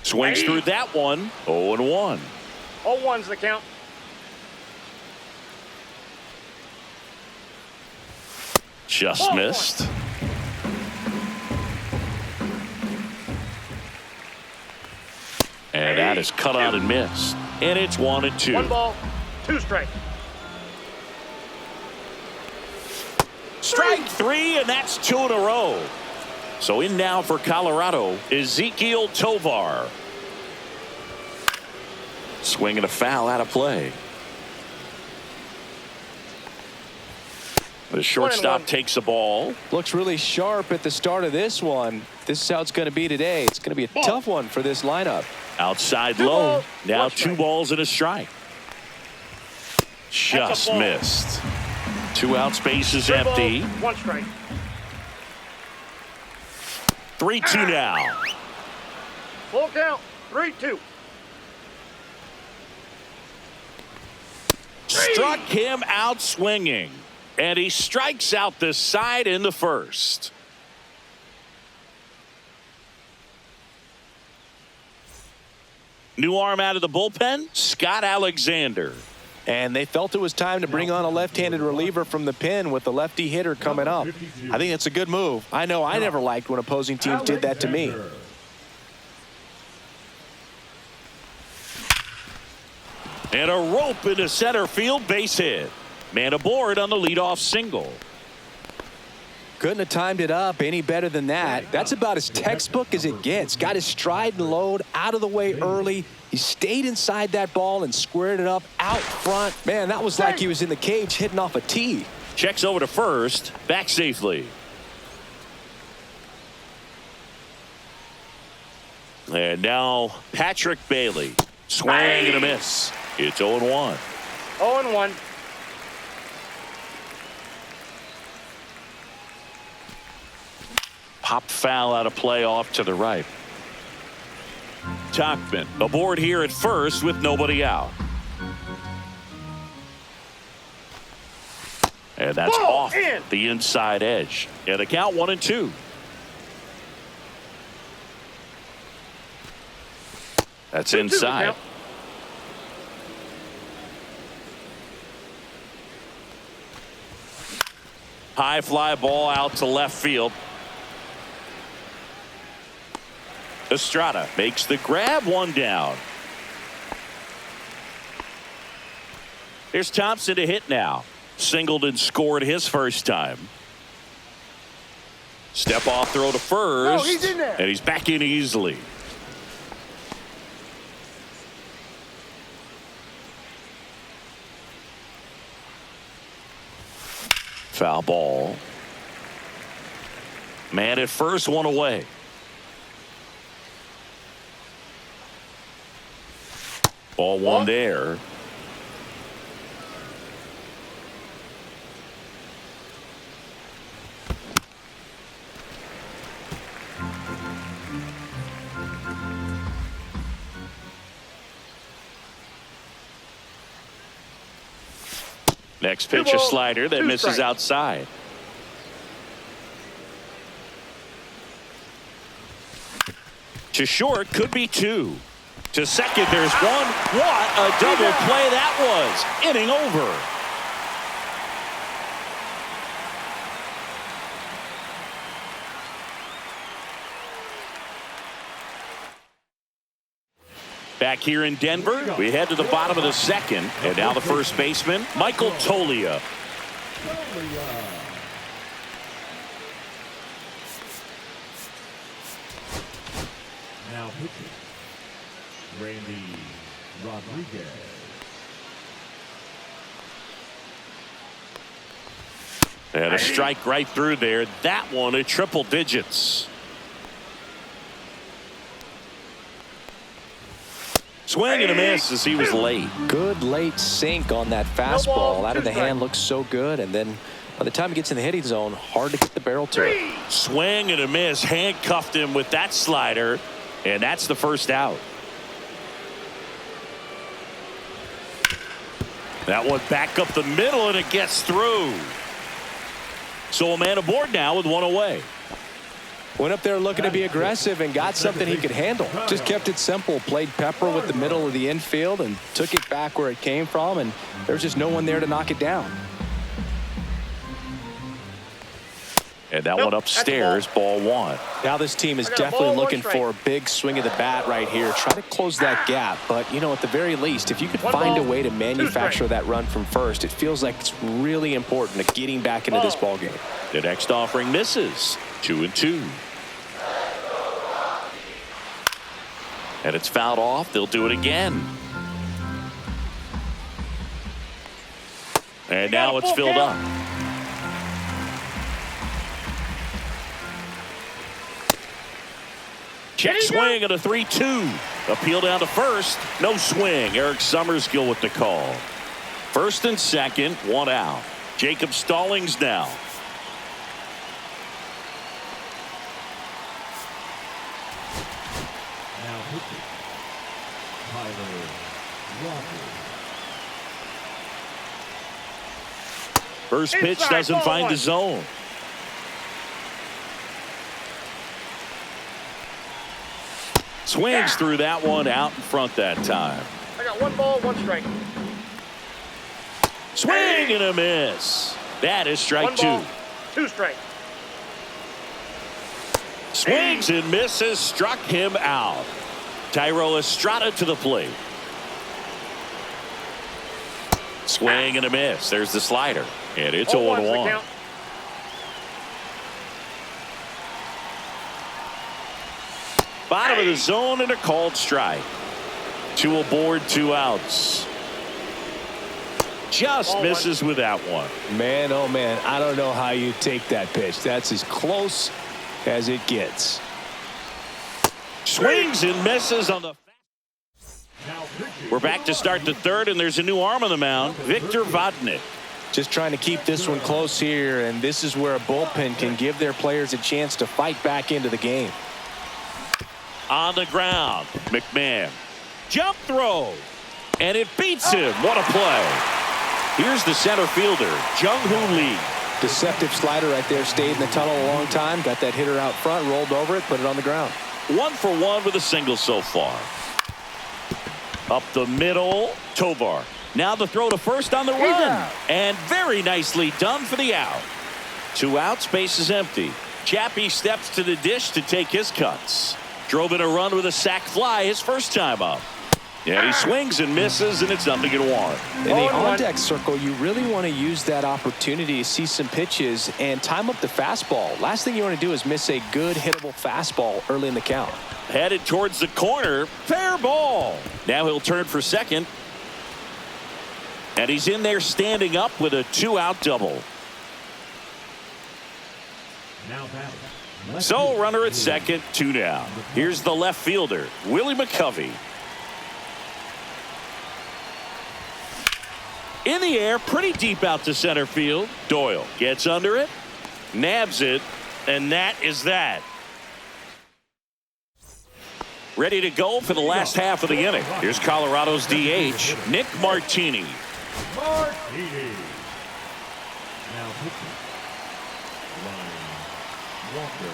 Swings through that one. 0-1. 0-1's the count. Just missed. And that is cut out and missed. And it's 1-2. 1 ball, 2 strikes. Strike 3, and that's 2 in a row. So in now for Colorado, Ezequiel Tovar. Swinging a foul out of play. The shortstop takes the ball. Looks really sharp at the start of this one. This is how it's going to be today. It's going to be a tough one for this lineup. Outside low. Now 2 balls and a strike. Just missed. 2 out, space is empty. 1 strike. 3-2 now. Full count. 3-2. Struck him out swinging. And he strikes out the side in the first. New arm out of the bullpen, Scott Alexander. And they felt it was time to bring on a left-handed reliever from the pen with the lefty hitter coming up. I think it's a good move. I know I never liked when opposing teams did that to me. And a rope into center field, base hit. Man aboard on the leadoff single. Couldn't have timed it up any better than that. That's about as textbook as it gets. Got his stride and load out of the way early. He stayed inside that ball and squared it up out front. Man, that was like he was in the cage hitting off a tee. Checks over to first, back safely. And now Patrick Bailey. Swing and a miss. It's 0-1. 0-1. Popped foul out of play off to the right. Tachman aboard here at first with nobody out. And that's Ball off in. the inside edge. And the count 1-2. That's inside. High fly ball out to left field. Estrada makes the grab, one down. Here's Thompson to hit now. Singled and scored his first time. Step off throw to first. No, he's in there. And he's back in easily. Foul ball. Man at first, one away. Ball one there. Next pitch, a slider that misses outside. To short, could be two. To second, there's one. What a double play that was. Inning over. Back here in Denver, we head to the bottom of the second. And now the first baseman, Michael Tolia. Now pitching, Randy Rodriguez. And a strike right through there. That one at triple digits. Swing and a miss as he was late. Good late sink on that fastball. Out of the hand looks so good. And then by the time he gets in the hitting zone, hard to get the barrel to it. Swing and a miss. Handcuffed him with that slider. And that's the first out. That one back up the middle and it gets through. So a man aboard now with one away. Went up there looking to be aggressive and got something he could handle. Just kept it simple. Played pepper with the middle of the infield and took it back where it came from. And there was just no one there to knock it down. And that one upstairs, ball one. Now this team is definitely looking for a big swing of the bat right here. Try to close that gap. But, you know, at the very least, if you could find a way to manufacture that run from first, it feels like it's really important to getting back into this ball game. The next offering misses. 2-2. And it's fouled off. They'll do it again. And now it's filled up. Check swing at a 3-2. Appeal down to first. No swing. Eric Summerskill with the call. First and second, one out. Jacob Stallings now. Now pitching, Tyler Rogers. First pitch doesn't find the zone. Swings through that one out in front that time. I got 1 ball, 1 strike. Swing and a miss. That is strike 2. 2 strikes. Swings and misses, struck him out. Tyro Estrada to the plate. Swing and a miss. There's the slider. And it's 0-1's the 0-1. count. Bottom of the zone and a called strike. 2 aboard, 2 outs. Just Ball misses with that one. Man, oh man, I don't know how you take that pitch. That's as close as it gets. Swings and misses on the. Now pitching. We're back to start the third, and there's a new arm on the mound, Victor Vodnik. Just trying to keep this one close here, and this is where a bullpen can give their players a chance to fight back into the game. On the ground, McMahon. Jump throw, and it beats him. What a play. Here's the center fielder, Jung-Hoo Lee. Deceptive slider right there. Stayed in the tunnel a long time. Got that hitter out front, rolled over it, put it on the ground. 1 for 1 with a single so far. Up the middle, Tovar. Now the throw to first on the run. And very nicely done for the out. 2 outs, base is empty. Chappie steps to the dish to take his cuts. Drove in a run with a sac fly his first time up. And he swings and misses, and it's 0-1. In the on-deck circle, you really want to use that opportunity to see some pitches and time up the fastball. Last thing you want to do is miss a good hittable fastball early in the count. Headed towards the corner. Fair ball. Now he'll turn for second. And he's in there standing up with a 2-out double. Now batting. So runner at second, 2 down. Here's the left fielder, Willie McCovey. In the air, pretty deep out to center field. Doyle gets under it, nabs it, and that is that. Ready to go for the last half of the inning. Here's Colorado's DH, Nick Martini. Martini. Now pitching. Ryan Walker.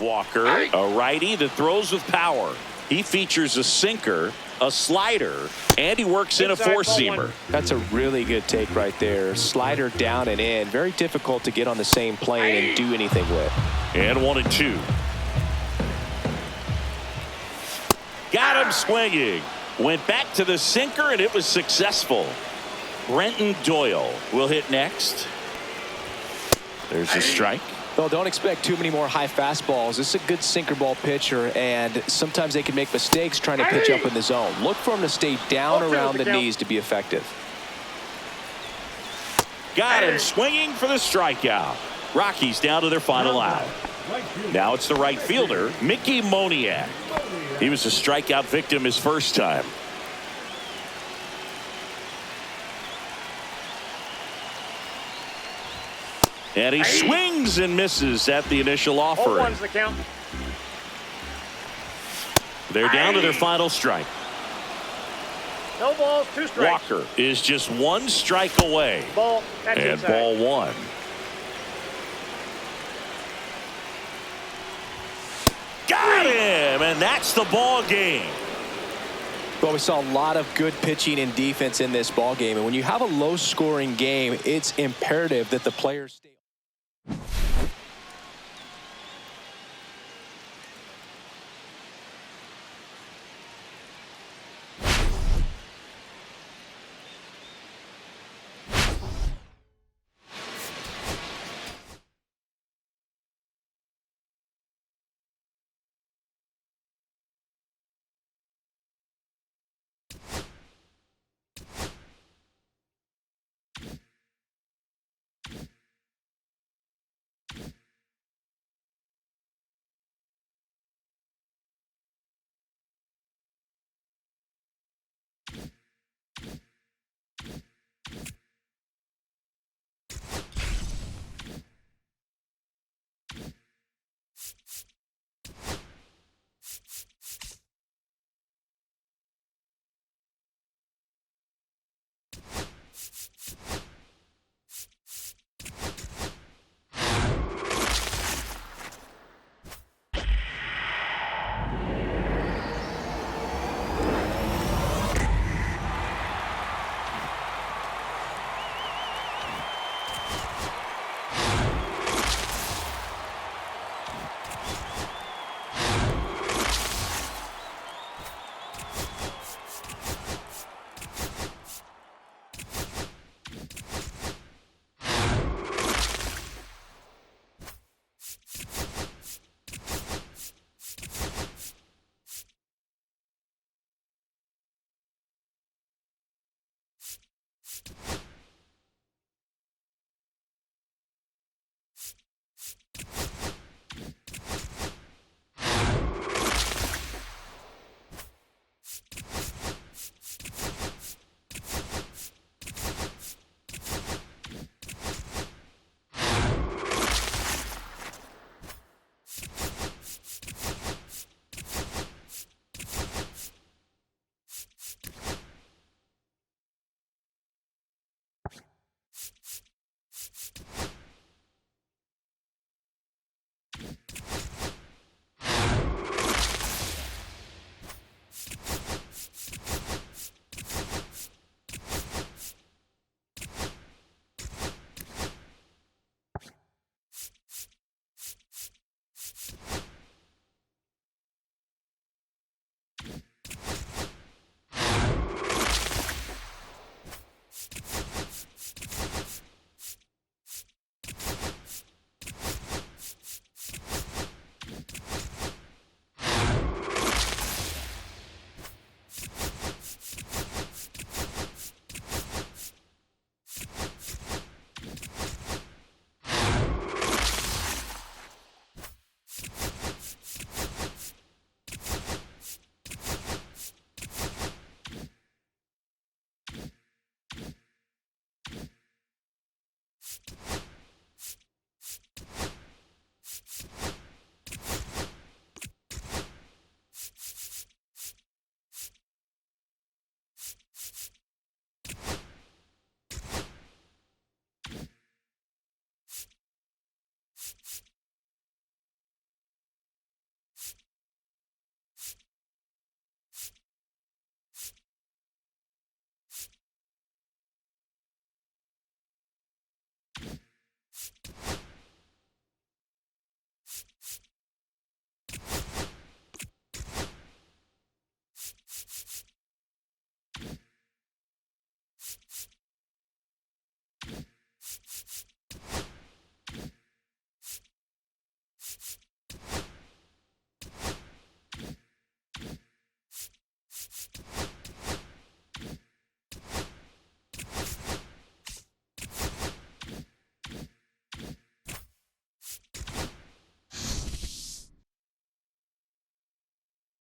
Walker, a righty that throws with power. He features a sinker, a slider, and he works in a four-seamer. That's a really good take right there. Slider down and in. Very difficult to get on the same plane and do anything with. And 1-2. Got him swinging. Went back to the sinker, and it was successful. Brenton Doyle will hit next. There's a strike. Well, don't expect too many more high fastballs. This is a good sinker ball pitcher, and sometimes they can make mistakes trying to pitch up in the zone. Look for him to stay down around the knees to be effective. Got him swinging for the strikeout. Rockies down to their final out. Now it's the right fielder, Mickey Moniak. He was a strikeout victim his first time. And he swings and misses at the initial offering. 0-1's the count. They're down to their final strike. No balls, 2 strikes. Walker is just 1 strike away. Ball. That's And inside. ball 1. Got him, and that's the ball game. Well, we saw a lot of good pitching and defense in this ball game, and when you have a low-scoring game, it's imperative that the players stay